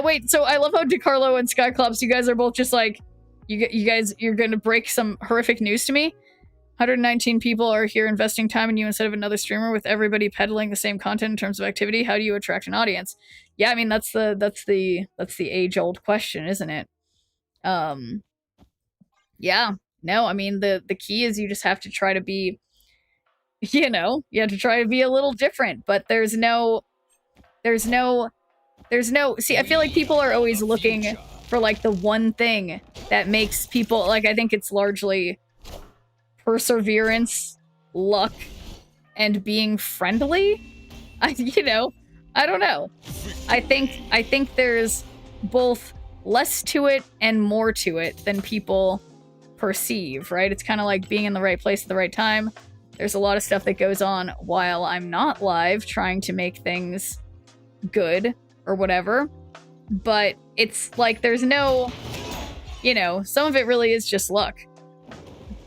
B: wait, so I love how DeCarlo and Skyclops, you guys are both just like, you're gonna break some horrific news to me? 119 people are here investing time in you instead of another streamer, with everybody peddling the same content in terms of activity. How do you attract an audience? Yeah, I mean, that's the age-old question, isn't it? Yeah. No, I mean, the key is you just have to try to be, you know, you have to try to be a little different, but there's no, see, I feel like people are always looking for like the one thing that makes people, like, I think it's largely perseverance, luck, and being friendly. You know, I don't know. I think there's both less to it and more to it than people perceive, right? It's kind of like being in the right place at the right time. There's a lot of stuff that goes on while I'm not live trying to make things good or whatever, but it's like there's no, you know, some of it really is just luck.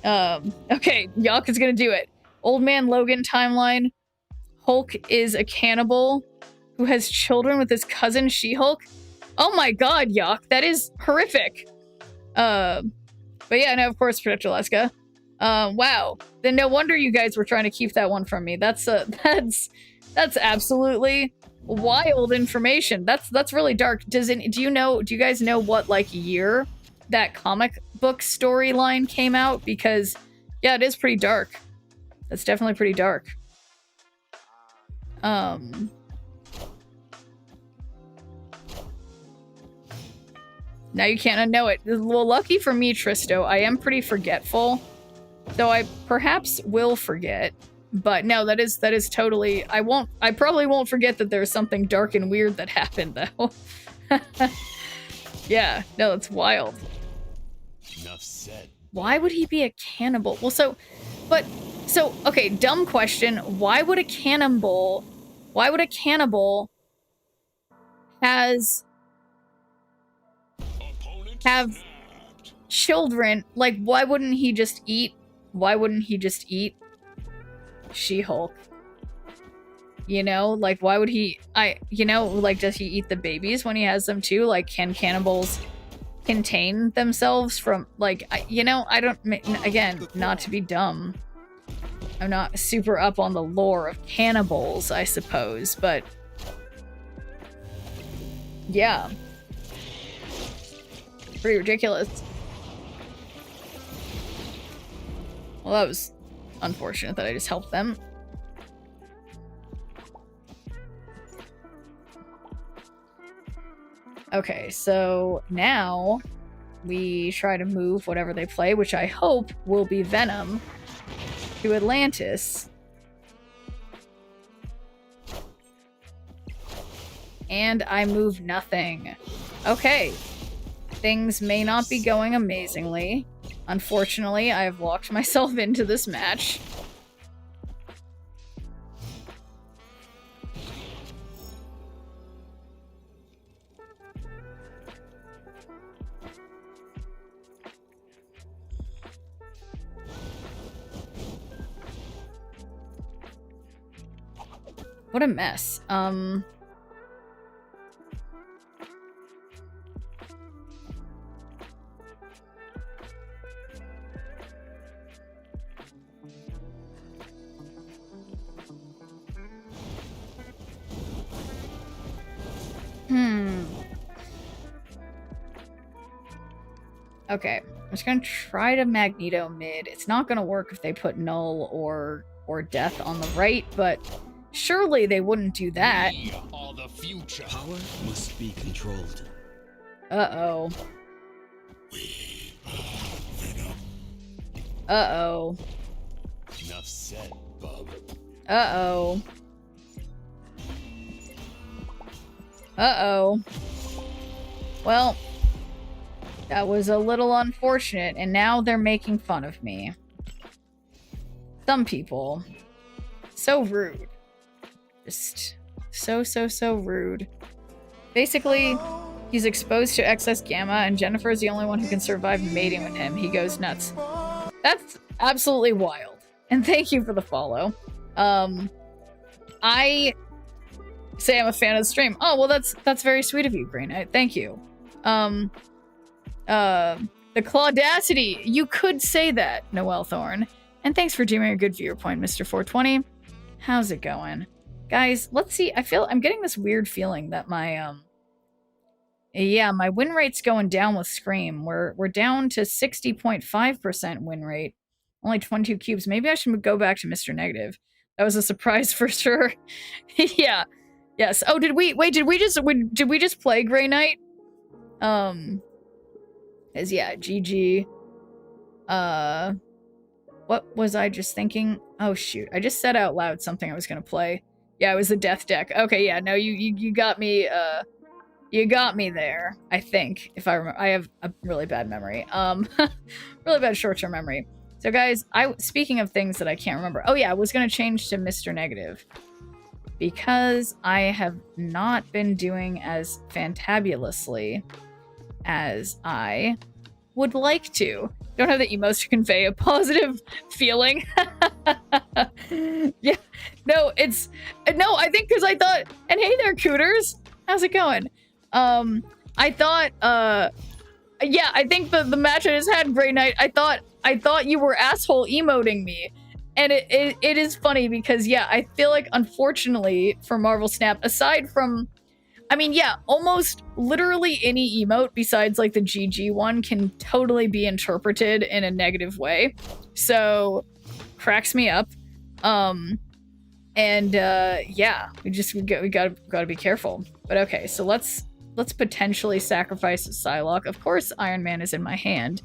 B: Okay, Yak is gonna do it. Old Man Logan timeline. Hulk is a cannibal who has children with his cousin She-Hulk. Oh my god, Yak, that is horrific. But yeah, no, of course, Predictaleska. Wow. Then no wonder you guys were trying to keep that one from me. That's absolutely wild information. That's really dark. Do you guys know what like year that comic book storyline came out? Because yeah, it is pretty dark. That's definitely pretty dark. Now you can't unknow it. Well, lucky for me, Tristo, I am pretty forgetful. So I perhaps will forget. But no, that is totally... I probably won't forget that there's something dark and weird that happened, though. Yeah, no, it's wild.
G: Enough said.
B: Why would he be a cannibal? Well, okay, dumb question. Why would a cannibal have children? Like, why wouldn't he just eat She-Hulk? You know, like, why would he, does he eat the babies when he has them too? Like, can cannibals contain themselves from, like, I don't, again, not to be dumb. I'm not super up on the lore of cannibals, I suppose, but yeah. Pretty ridiculous. Well, that was unfortunate that I just helped them. Okay, so now we try to move whatever they play, which I hope will be Venom, to Atlantis. And I move nothing. Okay. Things may not be going amazingly. Unfortunately, I have locked myself into this match. What a mess. Okay, I'm just gonna try to Magneto mid. It's not gonna work if they put Null or Death on the right, but surely they wouldn't do that.
C: We are the future.
G: Power must be controlled.
B: Uh-oh.
G: We are Venom.
B: Uh-oh.
G: Enough said, bub.
B: Uh-oh. Uh-oh. Well, that was a little unfortunate, and now they're making fun of me. Some people. So rude. Just so rude. Basically, he's exposed to excess gamma, and Jennifer is the only one who can survive mating with him. He goes nuts. That's absolutely wild. And thank you for the follow. I say I'm a fan of the stream. Oh, well, that's very sweet of you, Green Knight. Thank you. The Claudacity. You could say that, Noel Thorne. And thanks for doing a good viewer point, Mr. 420. How's it going? Guys, let's see. I'm getting this weird feeling that my, my win rate's going down with Scream. We're down to 60.5% win rate. Only 22 cubes. Maybe I should go back to Mr. Negative. That was a surprise for sure. Yeah. Yes. Oh, did we just play Grey Knight? As yeah, GG. What was I just thinking? Oh shoot, I just said out loud something I was gonna play. Yeah, it was the death deck. Okay, yeah, no, you got me, you got me there, I think, if I remember. I have a really bad memory. Really bad short-term memory. So guys, speaking of things that I can't remember. Oh yeah, I was gonna change to Mr. Negative. because I have not been doing as fantabulously as I would like to. Don't have the emotes to convey a positive feeling. Yeah, no, I think because I thought, and hey there, Cooters, how's it going? I thought, yeah, I think the match I just had, Grey Knight, I thought you were asshole emoting me. And it is funny because, yeah, I feel like, unfortunately, for Marvel Snap, aside from, I mean, yeah, almost literally any emote besides, like, the GG one can totally be interpreted in a negative way. So, cracks me up. Yeah, we gotta be careful. But okay, so let's potentially sacrifice Psylocke. Of course, Iron Man is in my hand.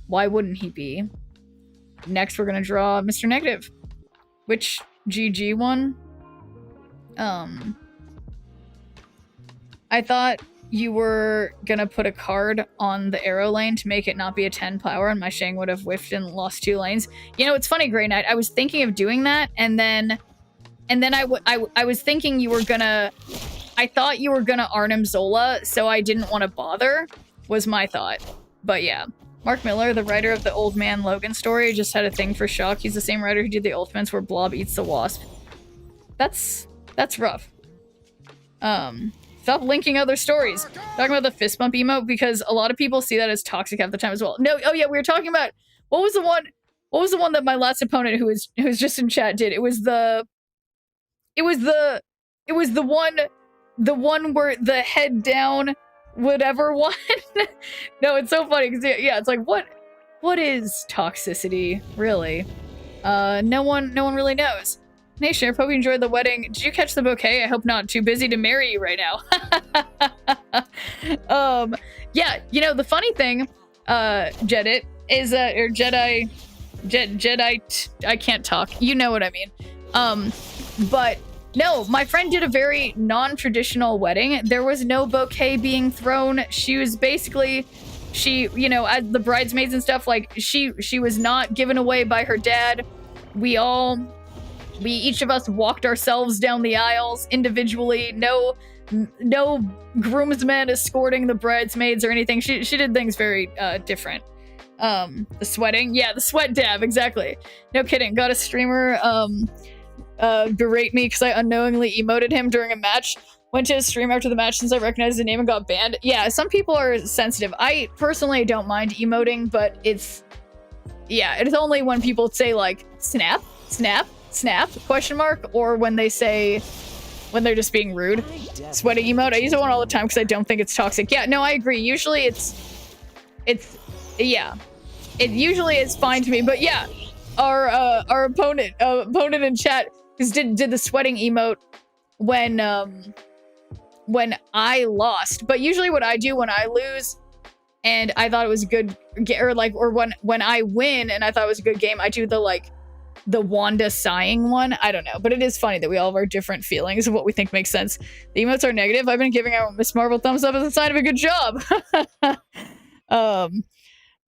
B: Why wouldn't he be? Next, we're gonna draw Mr. Negative. Which GG one? I thought you were gonna put a card on the arrow lane to make it not be a 10 power, and my Shang would have whiffed and lost 2 lanes. You know, it's funny, Grey Knight. I was thinking of doing that, and then I was thinking you were gonna. I thought you were gonna Arnim Zola, so I didn't want to bother. Was my thought, but yeah. Mark Miller, the writer of the Old Man Logan story, just had a thing for Shock. He's the same writer who did the Ultimates where Blob eats the Wasp. That's rough. Stop linking other stories. Talking about the fist bump emote because a lot of people see that as toxic half the time as well. No, oh yeah, we were talking about what was the one that my last opponent who was just in chat did. It was the one where the head down whatever one. No, it's so funny because yeah, it's like what is toxicity really? No one really knows. Hey shneerp, hope you enjoyed the wedding. Did you catch the bouquet? I hope not. Too busy to marry you right now. Yeah, you know the funny thing, Jedit, is that or Jedi, I can't talk. You know what I mean. But no, my friend did a very non-traditional wedding. There was no bouquet being thrown. She was basically, you know, as the bridesmaids and stuff, like, she was not given away by her dad. We each of us walked ourselves down the aisles individually. No groomsmen escorting the bridesmaids or anything. She did things very different. The sweating. Yeah, the sweat dab, exactly. No kidding. Got a streamer, berate me because I unknowingly emoted him during a match. Went to his stream after the match since I recognized the name and got banned. Yeah, some people are sensitive. I personally don't mind emoting, but it's only when people say like snap, snap, snap, question mark, or when they're just being rude. Sweating emote, I use it one all the time because I don't think it's toxic. Yeah, no, I agree. Usually yeah. It usually is fine to me, but yeah, our opponent in chat did the sweating emote when I lost. But usually what I do when I lose and I thought it was a good or when I win and I thought it was a good game, I do the Wanda sighing one. I don't know, but it is funny that we all have our different feelings of what we think makes sense. The emotes are negative. I've been giving out Miss Marvel thumbs up as a sign of a good job.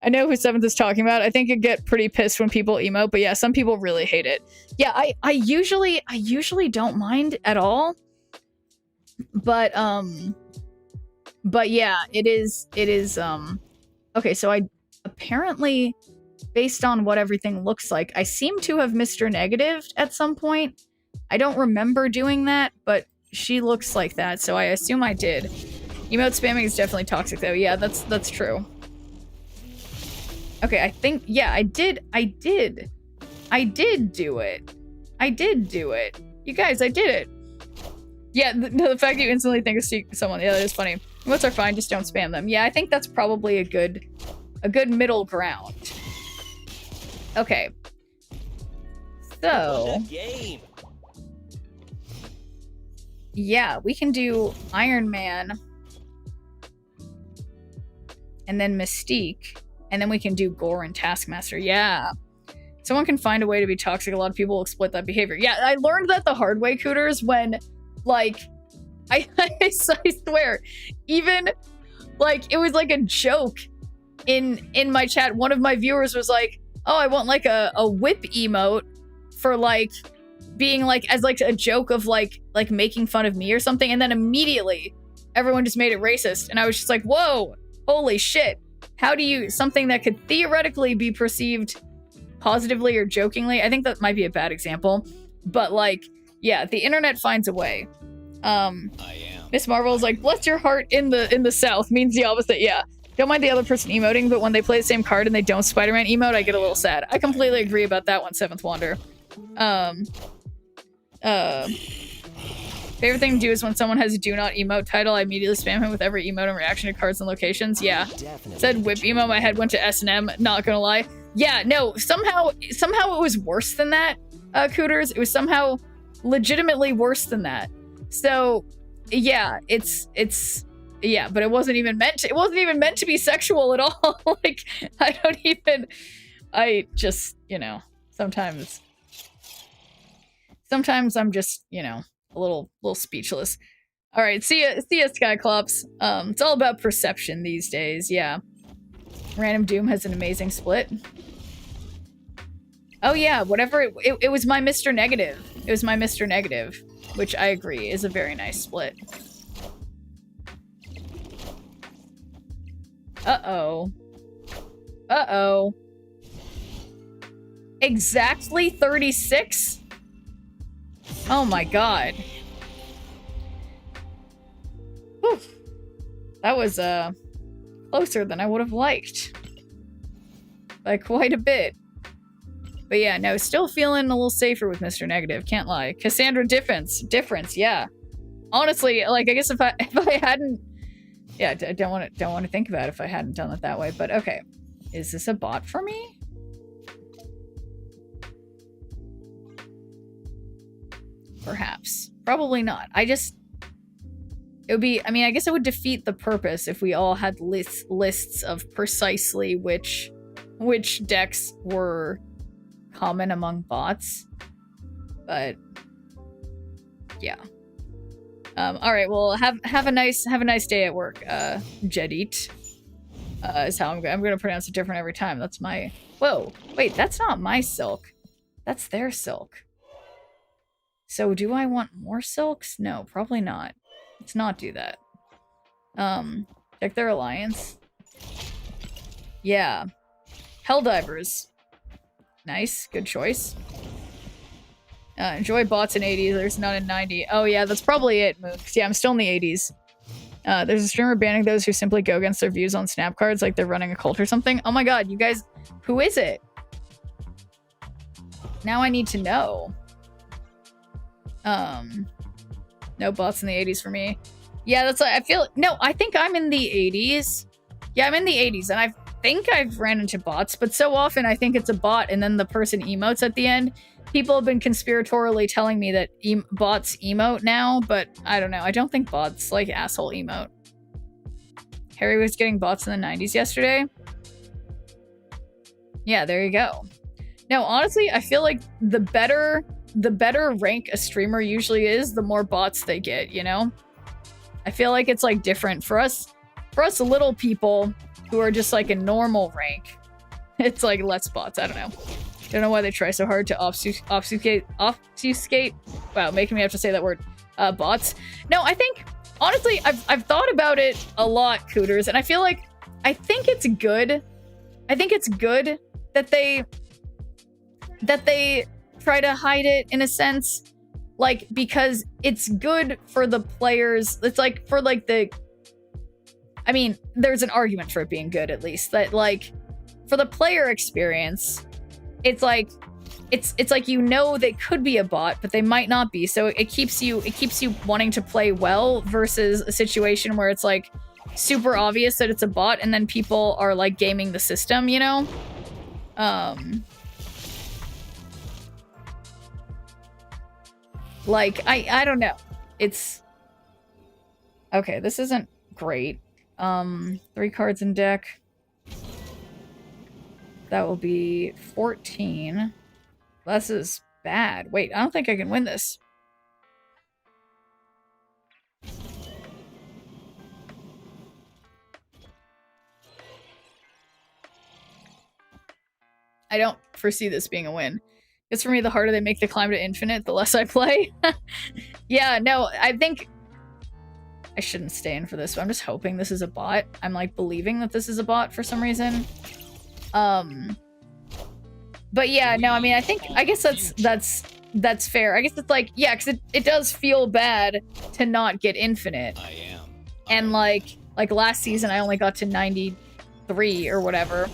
B: I know who 7th is talking about. I think I get pretty pissed when people emote, but yeah, some people really hate it. Yeah, I usually don't mind at all. But yeah, it is okay, so I apparently, based on what everything looks like, I seem to have Mr. Negatived at some point. I don't remember doing that, but she looks like that, so I assume I did. Emote spamming is definitely toxic though. Yeah, that's true. Okay, I think, yeah, I did do it. I did do it. You guys, I did it. Yeah, the fact that you instantly think of someone, yeah, that is funny. Emotes are fine, just don't spam them. Yeah, I think that's probably a good middle ground. Okay. So, yeah, we can do Iron Man and then Mystique, and then we can do Gore and Taskmaster. Yeah. Someone can find a way to be toxic. A lot of people will exploit that behavior. Yeah, I learned that the hard way, Cooters, when, like, I swear, even, like, it was like a joke in my chat. One of my viewers was like, oh, I want, like, a whip emote for, like, being like as like a joke of like making fun of me or something, and then immediately everyone just made it racist, and I was just like, whoa, holy shit. How do you, something that could theoretically be perceived positively or jokingly, I think that might be a bad example, but like, yeah, the internet finds a way. Miss Marvel's like, bless your heart in the South means the opposite. Yeah, don't mind the other person emoting, but when they play the same card and they don't Spider-Man emote, I get a little sad. I completely agree about that one, Seventh Wonder. Favorite thing to do is when someone has a do not emote title, I immediately spam him with every emote in reaction to cards and locations. Yeah. Said whip emo, my head went to S&M, not gonna lie. Yeah, no, somehow it was worse than that, Cooters. It was somehow legitimately worse than that. So, yeah, it's yeah, but it wasn't even meant to be sexual at all. Like, I just, you know, sometimes I'm just, you know, a little speechless. All right, see ya, Skyclops. It's all about perception these days. Yeah. Random Doom has an amazing split. Oh yeah, whatever. It was my Mr. Negative. It was my Mr. Negative, which I agree is a very nice split. Uh-oh. Uh-oh. Exactly 36? Oh my god. Whew. That was, closer than I would have liked. By quite a bit. But yeah, no, still feeling a little safer with Mr. Negative, can't lie. Cassandra difference, yeah. Honestly, like, I guess if I hadn't... Yeah, I don't want to think about it if I hadn't done it that way, but okay. Is this a bot for me? Perhaps. Probably not. It would be, I mean, I guess it would defeat the purpose if we all had lists of precisely which decks were common among bots. But yeah. All right, well, have a nice day at work, Jedit. Is how I'm gonna pronounce it different every time. That's my, whoa, wait, that's not my silk. That's their silk. So do I want more silks? No, probably not. Let's not do that. Check their alliance. Yeah. Helldivers. Nice, good choice. Enjoy bots in 80s, there's none in 90. Oh yeah, that's probably it, Mooks. Yeah, I'm still in the 80s. There's a streamer banning those who simply go against their views on snap cards like they're running a cult or something. Oh my god, you guys, who is it? Now I need to know. No bots in the 80s for me. Yeah, that's I feel, no, I think I'm in the 80s. Yeah, I'm in the 80s, and I think I've ran into bots, but so often I think it's a bot and then the person emotes at the end. People have been conspiratorially telling me that bots emote now, but I don't know. I don't think bots like asshole emote. Harry was getting bots in the 90s yesterday. Yeah, there you go. No, honestly, I feel like the better rank a streamer usually is, the more bots they get, you know? I feel like it's like different for us little people who are just like a normal rank. It's like less bots. I don't know. Don't know why they try so hard to obfuscate. Wow, making me have to say that word. Bots. No, I think honestly, I've thought about it a lot, Cooters, and I feel like I think it's good. I think it's good that they try to hide it in a sense, like, because it's good for the players. It's like for like the, I mean, there's an argument for it being good, at least, that like for the player experience, it's like you know they could be a bot, but they might not be. So it keeps you wanting to play well versus a situation where it's like super obvious that it's a bot and then people are like gaming the system, you know? Like, I don't know. It's okay, this isn't great. 3 cards in deck. That will be 14. This is bad. Wait, I don't think I can win this. I don't foresee this being a win. It's for me, the harder they make the climb to infinite, the less I play. Yeah, no, I think I shouldn't stay in for this, but I'm just hoping this is a bot. I'm like believing that this is a bot for some reason. But yeah, no, I mean, I guess that's fair. I guess it's like, yeah, because it does feel bad to not get infinite.
G: I am.
B: And like last season, I only got to 93 or whatever.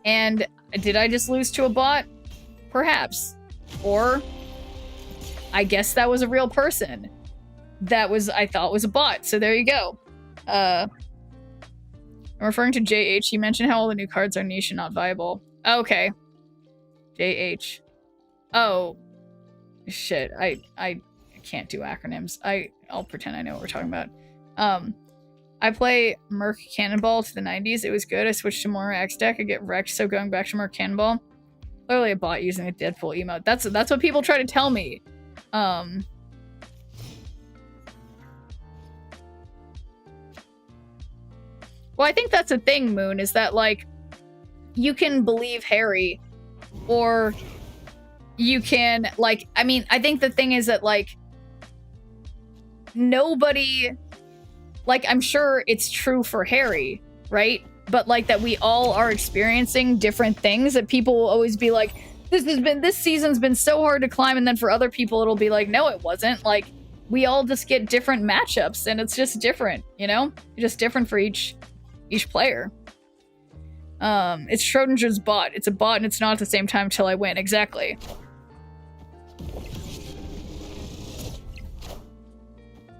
B: And did I just lose to a bot? Perhaps. Or I guess that was a real person. That I thought was a bot. So there you go. I'm referring to JH. He mentioned how all the new cards are niche and not viable. Okay. JH. Oh. Shit. I can't do acronyms. I'll pretend I know what we're talking about. I play Merc Cannonball to the 90s. It was good. I switched to more X deck. I get wrecked, so going back to Merc Cannonball. Clearly a bot using a Deadpool emote. That's what people try to tell me. Well, I think that's a thing, Moon, is that, like, you can believe Harry, or you can, like, I mean, I think the thing is that, like, nobody, like, I'm sure it's true for Harry, right? But, like, that we all are experiencing different things, that people will always be like, this season's been so hard to climb, and then for other people it'll be like, no, it wasn't. Like, we all just get different matchups, and it's just different, you know? It's just different for each player. It's Schrodinger's bot. It's a bot and it's not at the same time till I win. Exactly.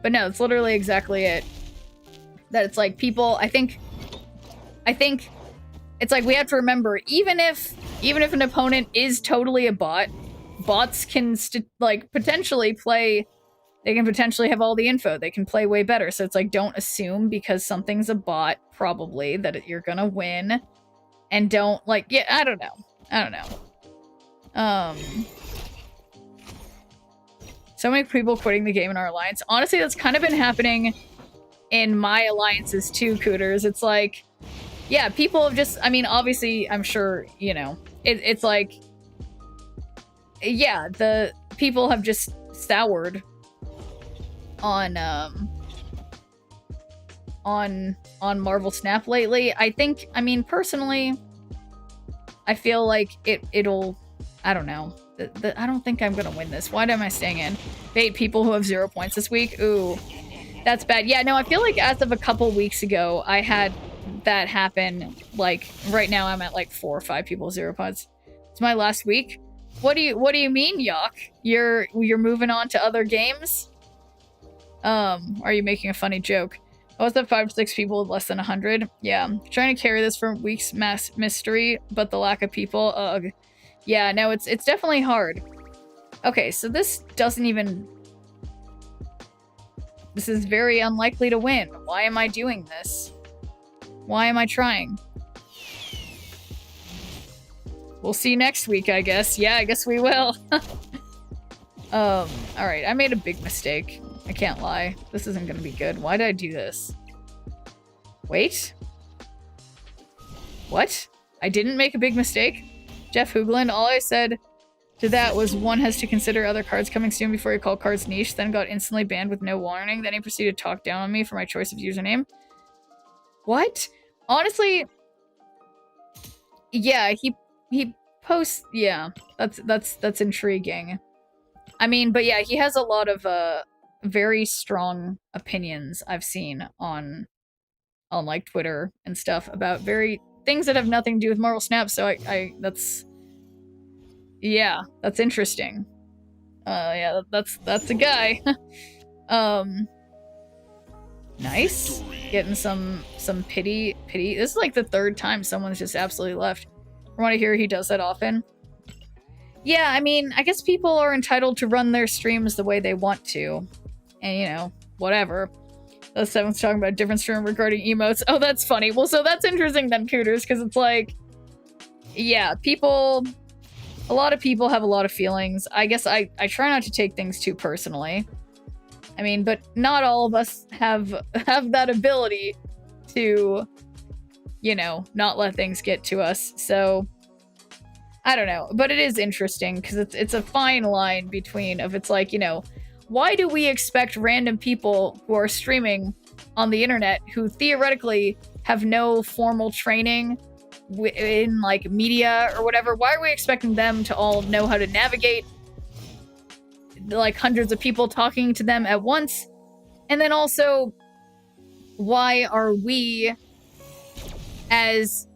B: But no, it's literally exactly it. That it's like people, I think it's like we have to remember, even if an opponent is totally a bot, bots can like potentially play. They can potentially have all the info. They can play way better. So it's like, don't assume because something's a bot, probably, that you're gonna win. And don't, like, yeah, I don't know. So many people quitting the game in our alliance. Honestly, that's kind of been happening in my alliances too, Cooters. It's like, yeah, people have just, I mean, obviously, I'm sure, you know, it's like, yeah, the people have just soured on Marvel Snap lately. I think, I mean, personally, I feel like it'll, I don't know. I don't think I'm gonna win this. Why am I staying in? Bait people who have 0 points this week. Ooh, that's bad. Yeah, no, I feel like as of a couple weeks ago, I had that happen. Like, right now I'm at like 4 or 5 people 0 points. It's my last week. What do you mean, Yuck? You're moving on to other games? Are you making a funny joke? I was at 5 to 6 people with less than 100. Yeah, trying to carry this for weeks mass mystery, but the lack of people, ugh. Yeah, no, it's definitely hard. Okay, so this doesn't even... This is very unlikely to win. Why am I doing this? Why am I trying? We'll see next week, I guess. Yeah, I guess we will. Alright, I made a big mistake. I can't lie. This isn't gonna be good. Why did I do this? Wait. What? I didn't make a big mistake? Jeff Hoogland, all I said to that was one has to consider other cards coming soon before you call cards niche, then got instantly banned with no warning. Then he proceeded to talk down on me for my choice of username. What? Honestly, yeah, he posts, yeah, that's intriguing. I mean, but yeah, he has a lot of very strong opinions I've seen on like Twitter and stuff about things that have nothing to do with Marvel Snap, so that's, yeah, that's interesting. Yeah, that's a guy. Nice. Getting some pity. This is like the 3rd time someone's just absolutely left. I want to hear he does that often. Yeah, I mean, I guess people are entitled to run their streams the way they want to. And, you know, whatever. The 7th talking about a different stream regarding emotes. Oh, that's funny. Well, so that's interesting then, Cooters, because it's like, yeah, a lot of people have a lot of feelings. I guess I try not to take things too personally. I mean, but not all of us have that ability to, you know, not let things get to us. So, I don't know, but it is interesting because it's a fine line between if it's like, you know, why do we expect random people who are streaming on the internet who theoretically have no formal training in like media or whatever, why are we expecting them to all know how to navigate like hundreds of people talking to them at once? And then also, why are we as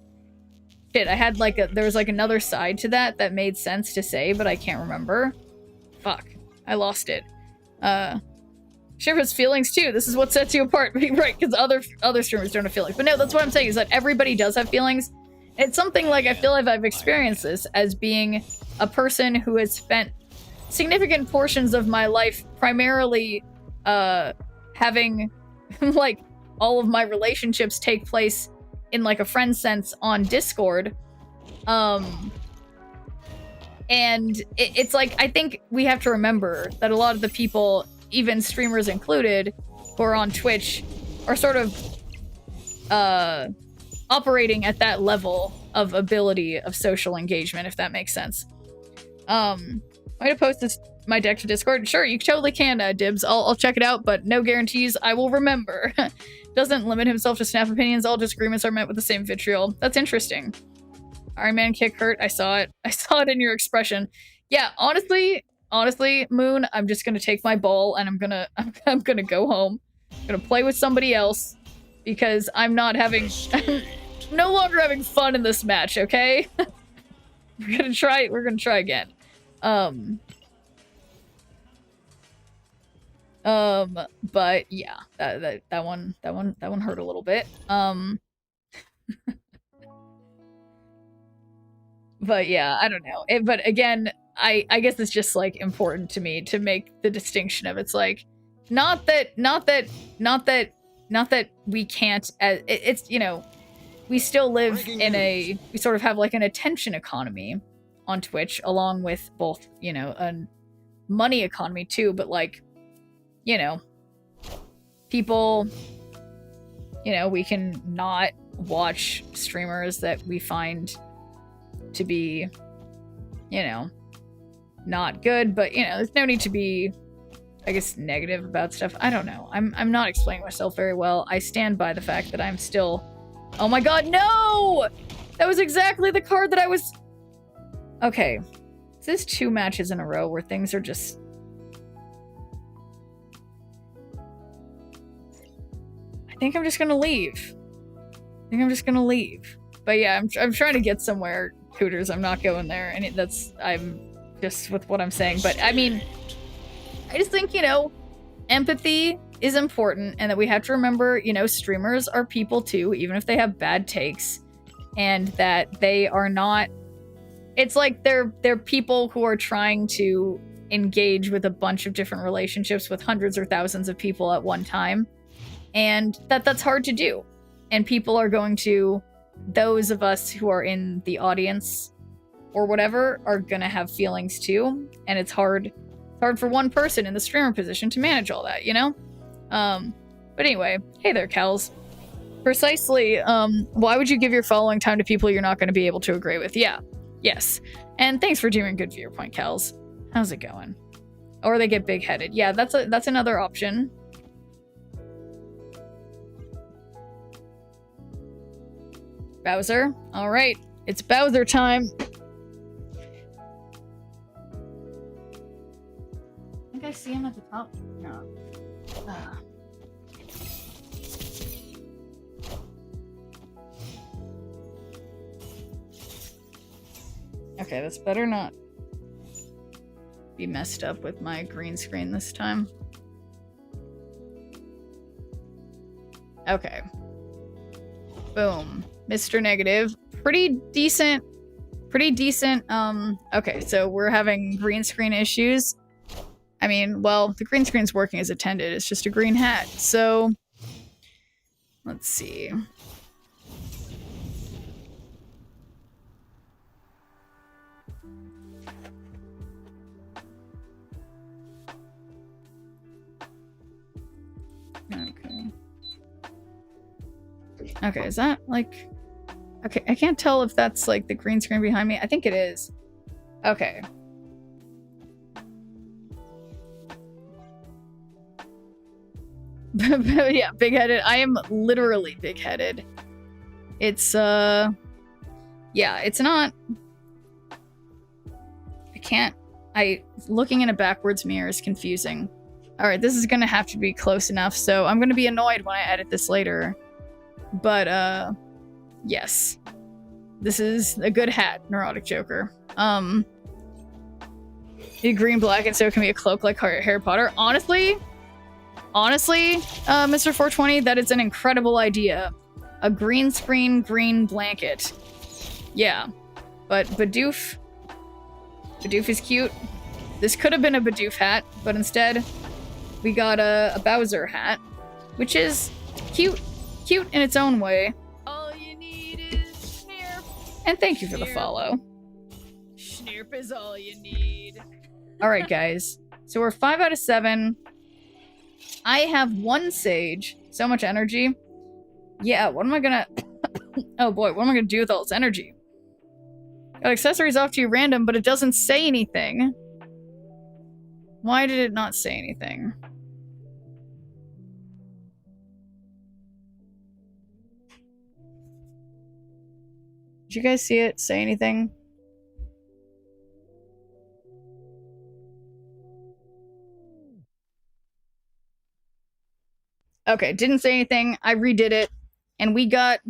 B: shit, I had like there was like another side to that made sense to say, but I can't remember. Fuck, I lost it. Shneerp has feelings too. This is what sets you apart, right? Because other streamers don't have feelings. But no, that's what I'm saying is that everybody does have feelings. It's something like I feel like I've experienced this as being a person who has spent significant portions of my life primarily having like all of my relationships take place in like a friend sense on Discord. And it's like, I think we have to remember that a lot of the people, even streamers included, who are on Twitch are sort of operating at that level of ability of social engagement, if that makes sense. I'm gonna post my deck to Discord. Sure, you totally can, Dibs. I'll check it out, but no guarantees. I will remember. Doesn't limit himself to snap opinions. All disagreements are met with the same vitriol. That's interesting. Iron Man kick hurt. I saw it. I saw it in your expression. Yeah, honestly, Moon, I'm just gonna take my ball and I'm gonna go home. I'm gonna play with somebody else because I'm not having, I'm no longer having fun in this match. Okay, we're gonna try again. But yeah, that one hurt a little bit. But yeah, I don't know. But again, I guess it's just like important to me to make the distinction of it's like not that we can't. It's, you know, we still live in we sort of have like an attention economy on Twitch, along with both, you know, a money economy too. But like, you know, people, you know, we can not watch streamers that we find to be, you know, not good, but you know, there's no need to be, I guess, negative about stuff. I don't know. I'm not explaining myself very well. I stand by the fact that I'm still. Oh my god, no! That was exactly the card that I was. Okay, this is 2 matches in a row where things are just. I think I'm just gonna leave. But yeah, I'm trying to get somewhere. Hooters, I'm not going there, and I'm just with what I'm saying. But I mean, I just think, you know, empathy is important, and that we have to remember, you know, streamers are people too, even if they have bad takes, and that they are not. It's like they're people who are trying to engage with a bunch of different relationships with hundreds or thousands of people at one time, and that's hard to do, and people are going to. Those of us who are in the audience or whatever are gonna have feelings too, and it's hard for one person in the streamer position to manage all that, you know? But anyway, hey there, Kels. Precisely, why would you give your following time to people you're not gonna be able to agree with? Yeah, yes. And thanks for doing good for your point, Kels. How's it going? Or they get big-headed. Yeah, that's another option. Bowser. All right, it's Bowser time. I think I see him at the top. No. Okay, this better not be messed up with my green screen this time. Okay. Boom. Mr. Negative. Pretty decent. Okay, so we're having green screen issues. I mean, well, the green screen's working as intended. It's just a green hat. So, let's see. Okay, is that like... Okay, I can't tell if that's like the green screen behind me. I think it is. Okay. Yeah, big-headed. I am literally big-headed. It's, yeah, it's not... looking in a backwards mirror is confusing. Alright, this is gonna have to be close enough, so I'm gonna be annoyed when I edit this later. But, yes. This is a good hat, Neurotic Joker. Green, black, and so it can be a cloak like Harry Potter. Honestly, Mr. 420, that is an incredible idea. A green screen, green blanket. Yeah. But Bidoof is cute. This could have been a Bidoof hat, but instead we got a Bowser hat, which is cute in its own way.
H: All you need is shneerp.
B: And thank you for the follow.
H: Shneerp is all you need.
B: Alright, guys. So we're 5 out of 7. I have 1 sage. So much energy. Yeah, what am I gonna... oh boy, what am I gonna do with all this energy? Got accessories off to you random, but it doesn't say anything. Why did it not say anything? Did you guys see it say anything? Okay, didn't say anything. I redid it. And we got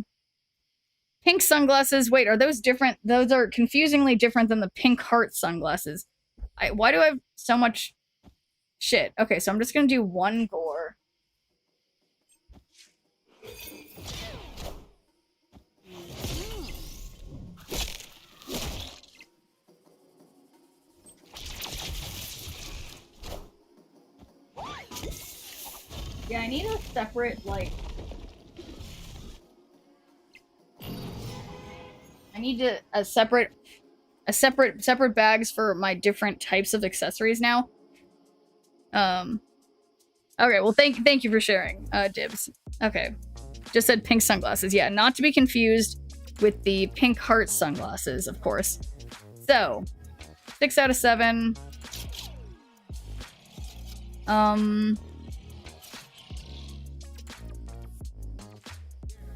B: pink sunglasses. Wait, are those different? Those are confusingly different than the pink heart sunglasses. Why do I have so much shit? Okay, so I'm just gonna do 1 gore. Yeah, I need a separate, like... I need a separate bags for my different types of accessories now. Okay, well thank you for sharing, Dibs. Okay. Just said pink sunglasses. Yeah, not to be confused with the pink heart sunglasses, of course. So, 6 out of 7.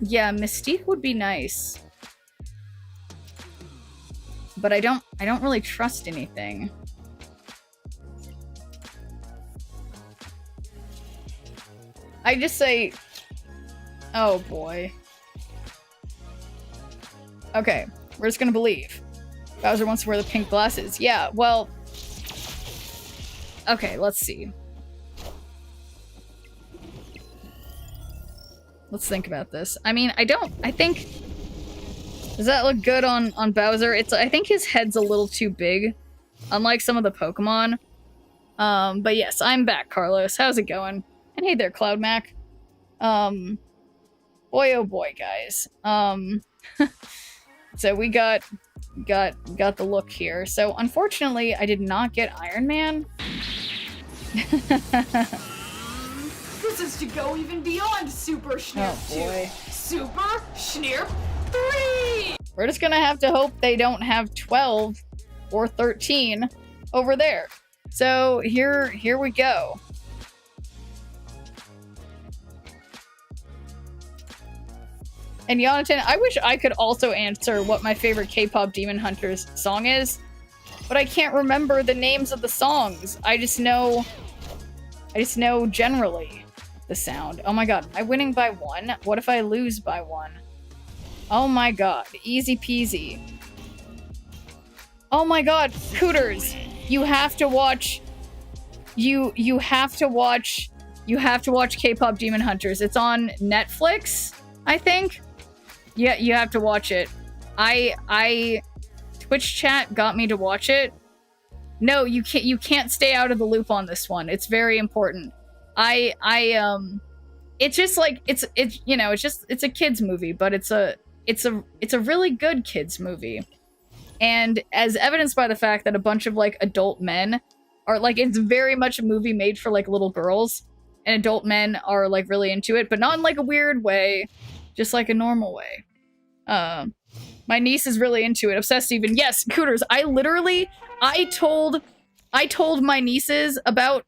B: Yeah, Mystique would be nice. But I don't really trust anything. I just say... Oh boy. Okay, we're just gonna believe. Bowser wants to wear the pink glasses. Yeah, well... Okay, let's see. Let's think about this. I mean, I think... Does that look good on Bowser? I think his head's a little too big, unlike some of the Pokemon. But yes, I'm back, Carlos. How's it going? And hey there, Cloud Mac. Boy oh boy, guys. So we got the look here. So unfortunately, I did not get Iron Man.
H: This is to go even beyond Super Shneerp 2.
B: Oh boy.
H: Super Shneerp 3!
B: We're just gonna have to hope they don't have 12 or 13 over there. So here we go. And Jonathan, I wish I could also answer what my favorite K-pop Demon Hunters song is, but I can't remember the names of the songs. I just know generally the sound. Oh my god, am I winning by 1? What if I lose by 1? Oh my god, easy peasy. Oh my god, Cooters, you have to watch you have to watch K-pop Demon Hunters. It's on Netflix, I think. Yeah, you have to watch it. Twitch chat got me to watch it. No, you can't stay out of the loop on this one. It's very important. It's just like it's you know, it's a kids movie, but it's a really good kids movie. And as evidenced by the fact that a bunch of like adult men are like, it's very much a movie made for like little girls, and adult men are like really into it, but not in like a weird way, just like a normal way. My niece is really into it. Obsessed even. Yes, Cooters. I told my nieces about,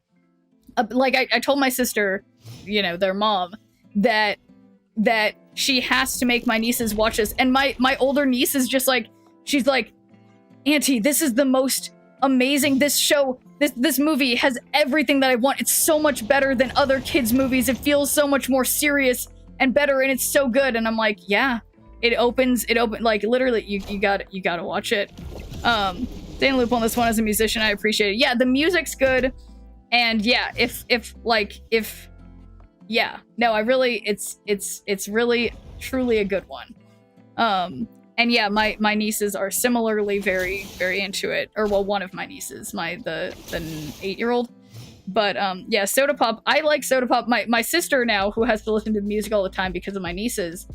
B: I told my sister, you know, their mom, that she has to make my nieces watch this. And my older niece is just like, she's like, Auntie, this is the most amazing, this show, this movie has everything that I want. It's so much better than other kids' movies. It feels so much more serious and better, and it's so good. And I'm like, yeah. It opens, like, literally, you gotta watch it. Stay in loop on this one as a musician, I appreciate it. Yeah, the music's good, and yeah, yeah, no, I really, it's really, truly a good one. And yeah, my nieces are similarly very, very into it, or well, one of my nieces, the 8-year-old. But yeah, Soda Pop, I like Soda Pop. My sister now, who has to listen to the music all the time because of my nieces,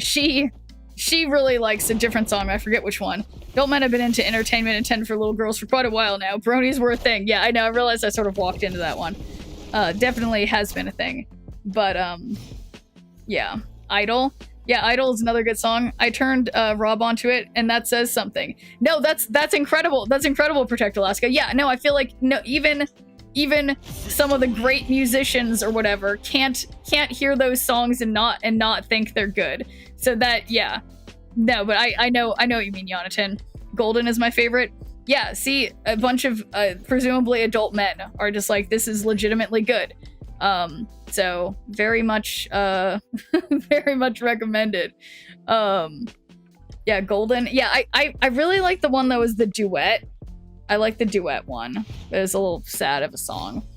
B: she really likes a different song. I forget which one. Adult men have been into entertainment intended for little girls for quite a while now. Bronies were a thing. Yeah, I know. I realized I sort of walked into that one. Definitely has been a thing. But yeah, Idol. Yeah, Idol is another good song. I turned Rob onto it, and that says something. No, that's incredible. That's incredible, Protect Alaska. Yeah, no, I feel like no, even some of the great musicians or whatever can't hear those songs and not think they're good. So that, yeah. No, but I know what you mean, Jonathan. Golden is my favorite. Yeah, see, a bunch of presumably adult men are just like, this is legitimately good. So very much very much recommended. Yeah, Golden. Yeah, I really like the one that was the duet. I like the duet one. It was a little sad of a song.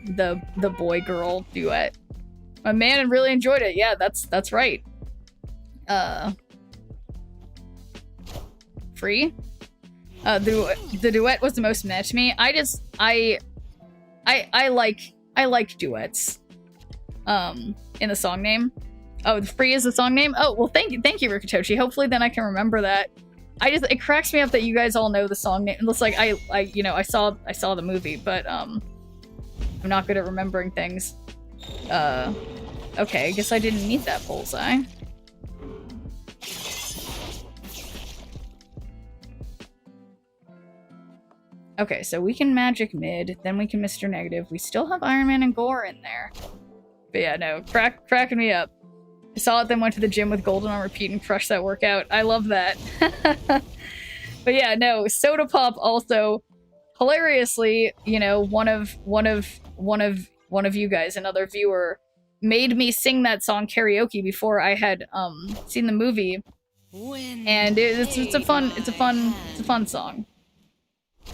B: The boy girl duet. My man really enjoyed it. Yeah, that's right. Free. The duet was the most meh to me. I like duets. In the song name. Oh, Free is the song name? Oh, well thank you, Rikitochi. Hopefully then I can remember that. It cracks me up that you guys all know the song name. It looks like I saw the movie, but I'm not good at remembering things. Okay, I guess I didn't need that bullseye. Okay, so we can magic mid, then we can Mr. Negative. We still have Iron Man and Gore in there. But yeah, no, cracking me up. I saw it, then went to the gym with Golden on repeat and crushed that workout. I love that. But yeah, no, Soda Pop also hilariously, you know, one of you guys, another viewer, made me sing that song karaoke before I had seen the movie. And it's a fun song.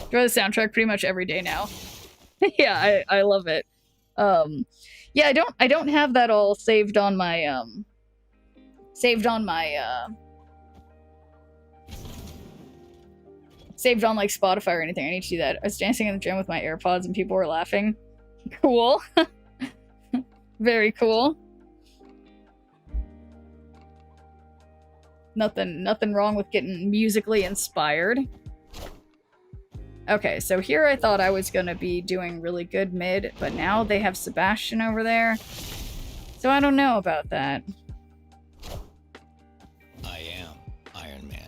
B: Enjoy the soundtrack pretty much every day now. Yeah, I love it. Yeah, I don't have that all saved on my like Spotify or anything. I need to do that. I was dancing in the gym with my AirPods and people were laughing. Cool. Very cool. Nothing wrong with getting musically inspired. Okay, so here I thought I was gonna be doing really good mid, but now they have Sebastian over there. So I don't know about that.
G: I am Iron Man.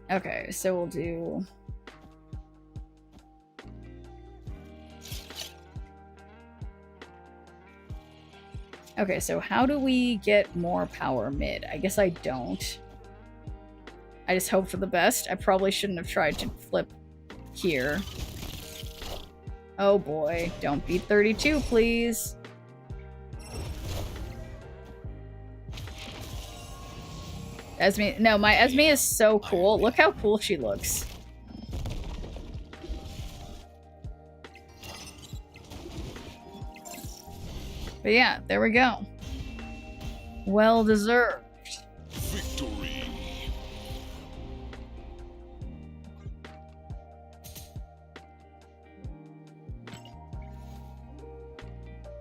B: Okay, so we'll do... Okay, so how do we get more power mid? I guess I don't. I just hope for the best. I probably shouldn't have tried to flip here. Oh boy, don't beat 32, please. Esme, no, my Esme is so cool. Look how cool she looks. But yeah, there we go. Well deserved.
G: Victory.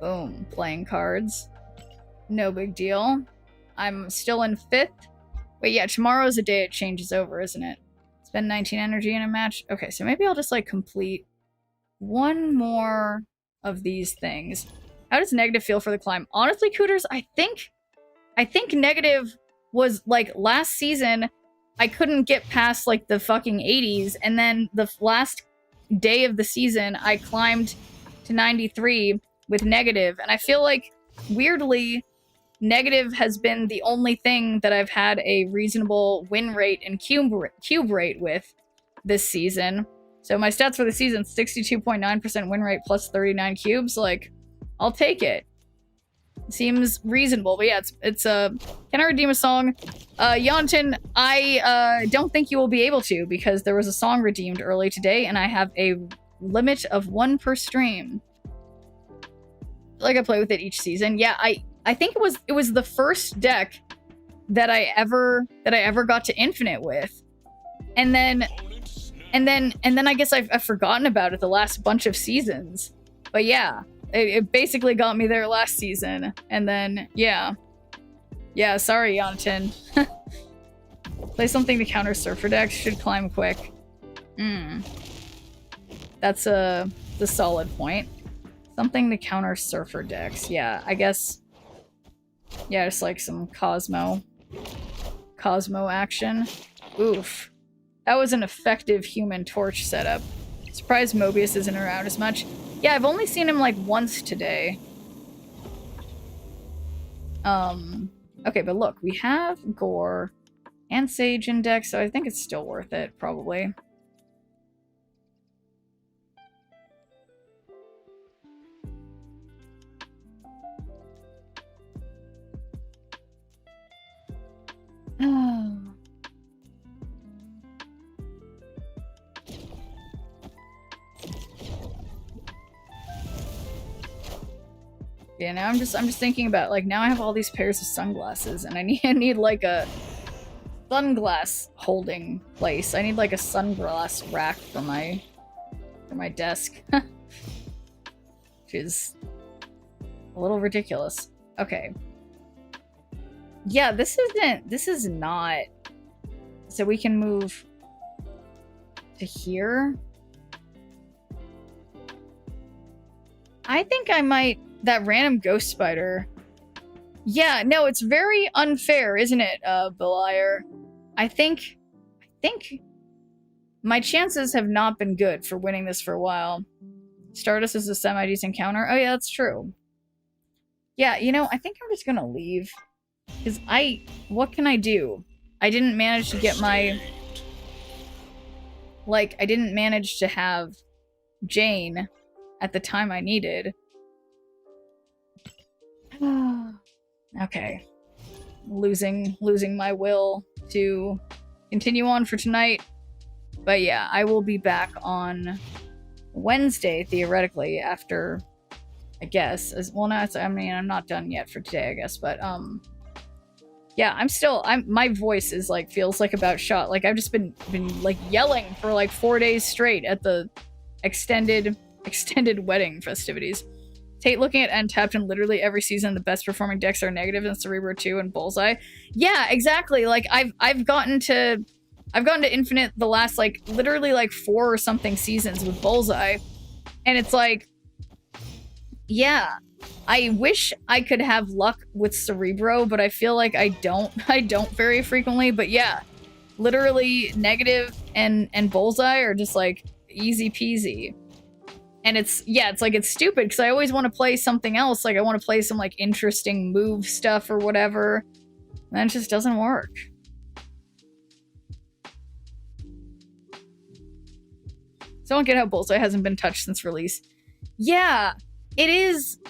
B: Boom. Playing cards. No big deal. I'm still in 5th. Wait, yeah, tomorrow's the day it changes over, isn't it? Spend 19 energy in a match. Okay, so maybe I'll just, like, complete one more of these things. How does negative feel for the climb? Honestly, Cooters, I think negative was, like, last season, I couldn't get past, like, the fucking 80s, and then the last day of the season, I climbed to 93 with negative, and I feel like, weirdly, negative has been the only thing that I've had a reasonable win rate and cube rate with this season. So my stats for the season, 62.9% win rate plus 39 cubes, like, I'll take it. Seems reasonable, but yeah, it's can I redeem a song? Yonton, I don't think you will be able to because there was a song redeemed early today and I have a limit of 1 per stream. Like I play with it each season. Yeah, I think it was the first deck that I ever got to infinite with. And then I guess I've forgotten about it the last bunch of seasons. But yeah, it basically got me there last season. And then, yeah. Yeah, sorry, Yonton. Play something to counter Surfer decks. Should climb quick. That's the solid point. Something to counter Surfer decks. Yeah, I guess... Yeah, just like some Cosmo action. Oof. That was an effective Human Torch setup. Surprised Mobius isn't around as much. Yeah, I've only seen him like once today. Okay, but look, we have Gore and Sage in deck, so I think it's still worth it, probably. Yeah, now I'm just thinking about, like, now I have all these pairs of sunglasses and I need like a sunglass holding place. I need like a sunglass rack for my desk. Which is a little ridiculous. Okay. Yeah, this is not... So we can move to here. I think I might... That random ghost spider. Yeah, no, it's very unfair, isn't it, Beliar? I think my chances have not been good for winning this for a while. Stardust is a semi-decent counter. Oh yeah, that's true. Yeah, you know, I think I'm just gonna leave. Because what can I do? I didn't manage to get my... Like, I didn't manage to have Jane at the time I needed. Okay. Losing my will to continue on for tonight. But yeah, I will be back on Wednesday, theoretically, after, I guess. Well, no, I mean, I'm not done yet for today, I guess, but, yeah, my voice is, like, feels like about shot. Like, I've just been like, yelling for, like, 4 days straight at the extended wedding festivities. Tate looking at Untapped and literally every season the best performing decks are negative and Cerebro 2 and Bullseye. Yeah, exactly. Like I've gotten to Infinite the last like literally like 4 or something seasons with Bullseye. And it's like, yeah, I wish I could have luck with Cerebro, but I feel like I don't very frequently. But yeah, literally negative and Bullseye are just like easy peasy. And it's like, it's stupid because I always want to play something else. Like, I want to play some, like, interesting move stuff or whatever. And it just doesn't work. So I don't get how Bullseye hasn't been touched since release. Yeah, it is.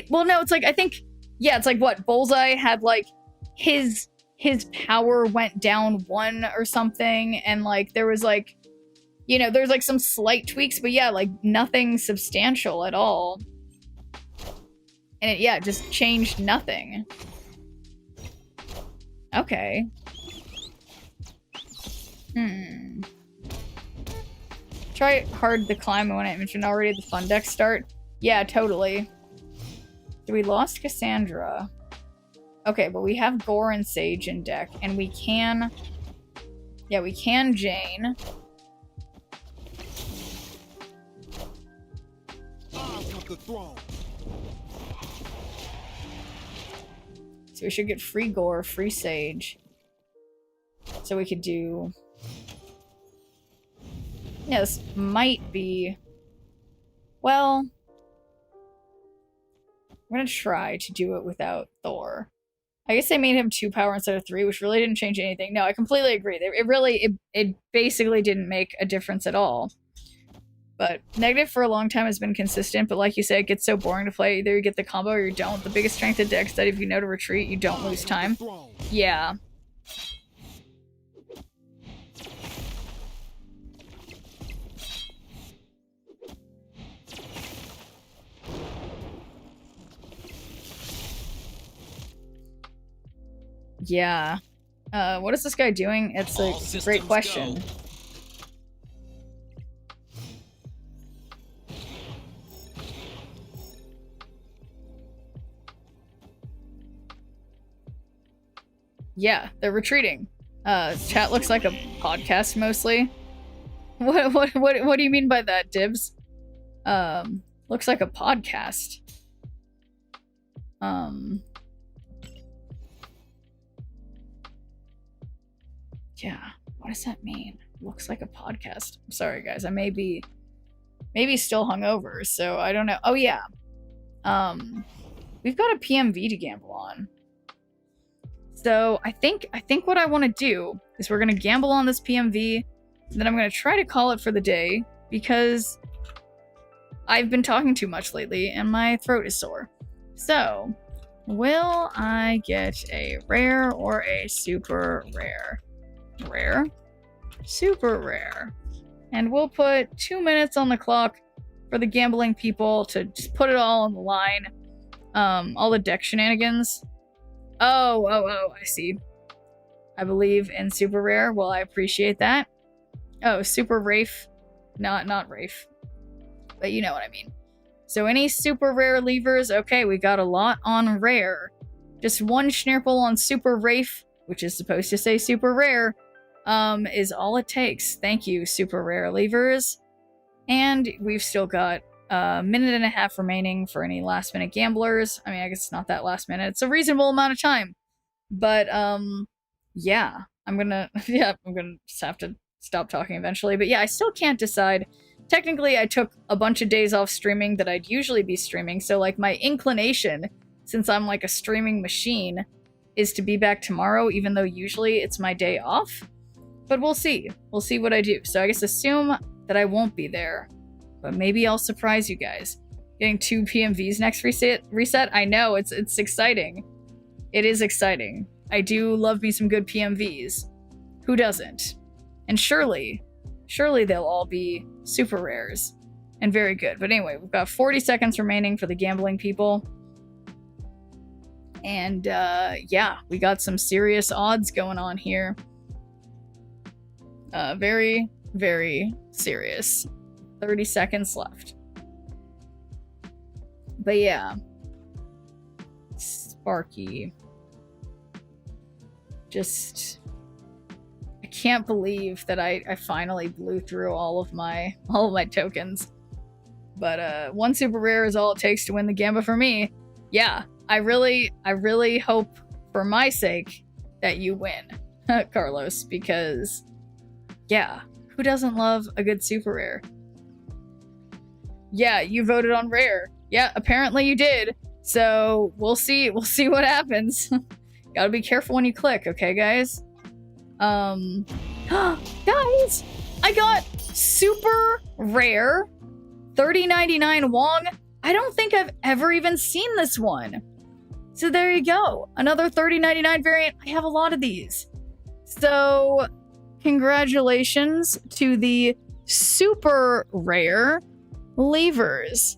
B: Well, no, it's like, I think, yeah, it's like what? Bullseye had, like, his power went down 1 or something. And, like, there was, like, you know, there's, like, some slight tweaks, but yeah, like, nothing substantial at all. And it, yeah, just changed nothing. Okay. Try hard to climb when I mentioned already the fun decks start. Yeah, totally. So we lost Cassandra. Okay, but we have Gore and Sage in deck, and we can... Yeah, we can Jane.
E: The throne.
B: So we should get free Gore, free Sage. So we could do... Yeah, this might be... Well... I'm gonna try to do it without Thor. I guess they made him 2 power instead of 3, which really didn't change anything. No, I completely agree. It basically didn't make a difference at all. But negative for a long time has been consistent, but like you say, it gets so boring to play. Either you get the combo or you don't. The biggest strength of decks that if you know to retreat, you don't lose time. Yeah. Yeah. What is this guy doing? It's a great question. Yeah, they're retreating. Chat looks like a podcast mostly. What do you mean by that, Dibs? Looks like a podcast. Yeah, what does that mean? Looks like a podcast. I'm sorry, guys. I may be still hungover, so I don't know. Oh yeah. We've got a PMV to gamble on. So I think what I want to do is we're gonna gamble on this PMV, and then I'm gonna try to call it for the day because I've been talking too much lately and my throat is sore. So, will I get a rare or a super rare? Rare? Super rare. And we'll put 2 minutes on the clock for the gambling people to just put it all on the line. All the deck shenanigans. Oh, I see. I believe in super rare. Well, I appreciate that. Oh, super Rafe. Not Rafe. But you know what I mean. So any super rare levers, okay, we got a lot on rare. Just one Schneerple on super Rafe, which is supposed to say super rare, is all it takes. Thank you, super rare levers. And we've still got a minute and a half remaining for any last minute gamblers. I mean, I guess it's not that last minute. It's a reasonable amount of time. But, yeah. I'm gonna just have to stop talking eventually. But yeah, I still can't decide. Technically, I took a bunch of days off streaming that I'd usually be streaming. So, like, my inclination, since I'm like a streaming machine, is to be back tomorrow, even though usually it's my day off. But we'll see. We'll see what I do. So I guess assume that I won't be there. But maybe I'll surprise you guys. Getting 2 PMVs next reset? I know, it's exciting. It is exciting. I do love me some good PMVs. Who doesn't? And surely they'll all be super rares. And very good. But anyway, we've got 40 seconds remaining for the gambling people. And, yeah, we got some serious odds going on here. Very, very serious. 30 seconds left. But yeah. Sparky. Just... I can't believe that I finally blew through all of my tokens. But, 1 super rare is all it takes to win the Gamba for me. Yeah, I really hope, for my sake, that you win, Carlos, because, yeah, who doesn't love a good super rare? Yeah, you voted on rare. Yeah, apparently you did. So, we'll see what happens. Gotta be careful when you click, okay, guys? Guys! I got super rare 3099 Wong. I don't think I've ever even seen this one. So there you go. Another 3099 variant. I have a lot of these. So, congratulations to the super rare levers.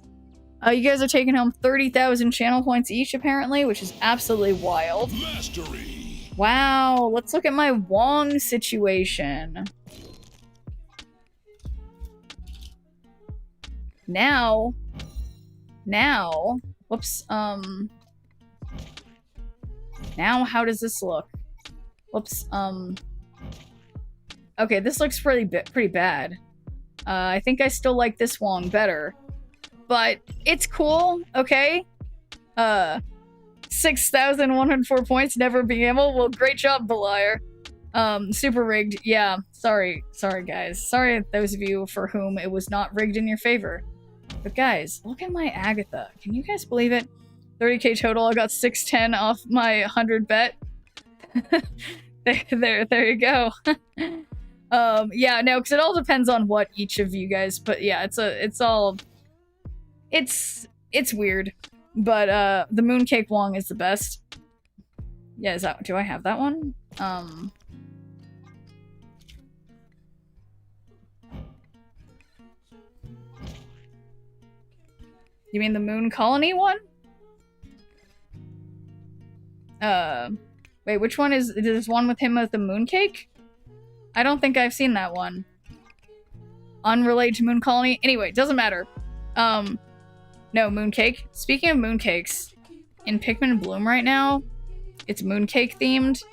B: You guys are taking home 30,000 channel points each, apparently, which is absolutely wild.
G: Mastery.
B: Wow, let's look at my Wong situation. Now, Whoops. Now how does this look? Whoops. Okay, this looks pretty bad. I think I still like this Wong better. But it's cool, okay? 6,104 points, never being able. Well, great job, Beliar. Super rigged. Yeah, sorry guys. Sorry those of you for whom it was not rigged in your favor. But guys, look at my Agatha. Can you guys believe it? 30k total. I got 610 off my 100 bet. there you go. Yeah, no, because it all depends on what each of you guys. But yeah, it's weird. But the Mooncake Wong is the best. Yeah, do I have that one? You mean the Moon Colony one? Wait, which one is this one with him with the mooncake? I don't think I've seen that one. Unrelated to Moon Colony? Anyway, doesn't matter. No, mooncake. Speaking of mooncakes, in Pikmin Bloom right now, it's mooncake themed,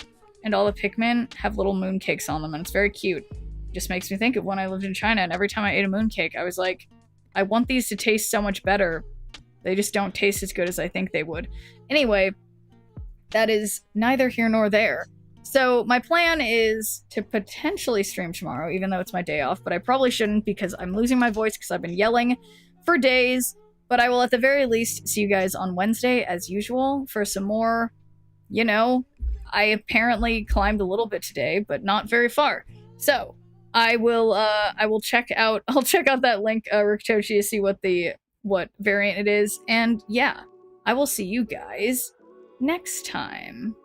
B: and all the Pikmin have little mooncakes on them, and it's very cute. It just makes me think of when I lived in China, and every time I ate a mooncake, I was like, I want these to taste so much better. They just don't taste as good as I think they would. Anyway, that is neither here nor there. So my plan is to potentially stream tomorrow, even though it's my day off, but I probably shouldn't because I'm losing my voice because I've been yelling for days. But I will at the very least see you guys on Wednesday as usual for some more, you know, I apparently climbed a little bit today, but not very far. So I will check out, I'll check out that link, Riktochi, to see what variant it is. And yeah, I will see you guys next time.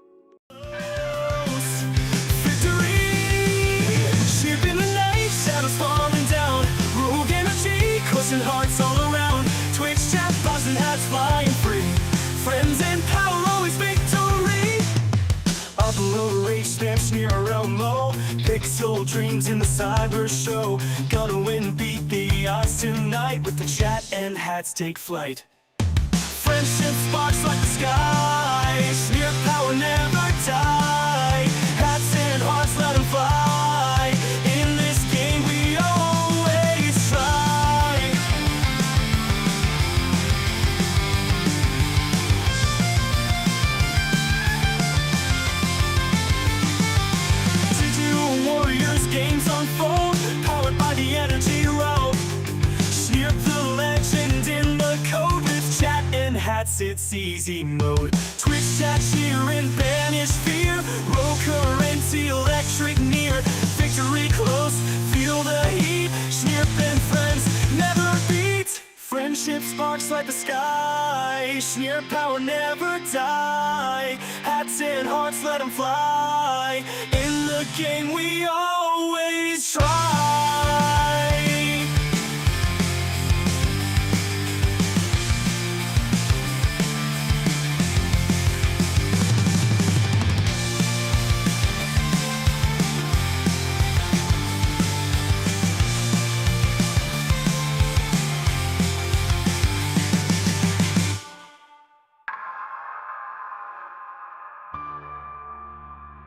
A: Hearts all around. Twitch chat buzzing, hats flying free. Friends and power, always victory. Upload rage, snap, sneer around low. Pixel dreams in the cyber show. Gonna win, beat the odds tonight. With the chat and hats take flight. Friendship sparks like the sky. Sneer power never die. Hats and hearts, let them fly. In this game we always try. Warriors games unfold, powered by the energy road. Shneerp the legend in the code with chat and hats, it's easy mode. Twitch chat, cheer and banish fear. Roll current, electric near. Victory close, feel the heat. Shneerp and friends never beat. Friendship sparks like the sky. Shneerp power never die. Hats and hearts, let them fly. In the game we always try.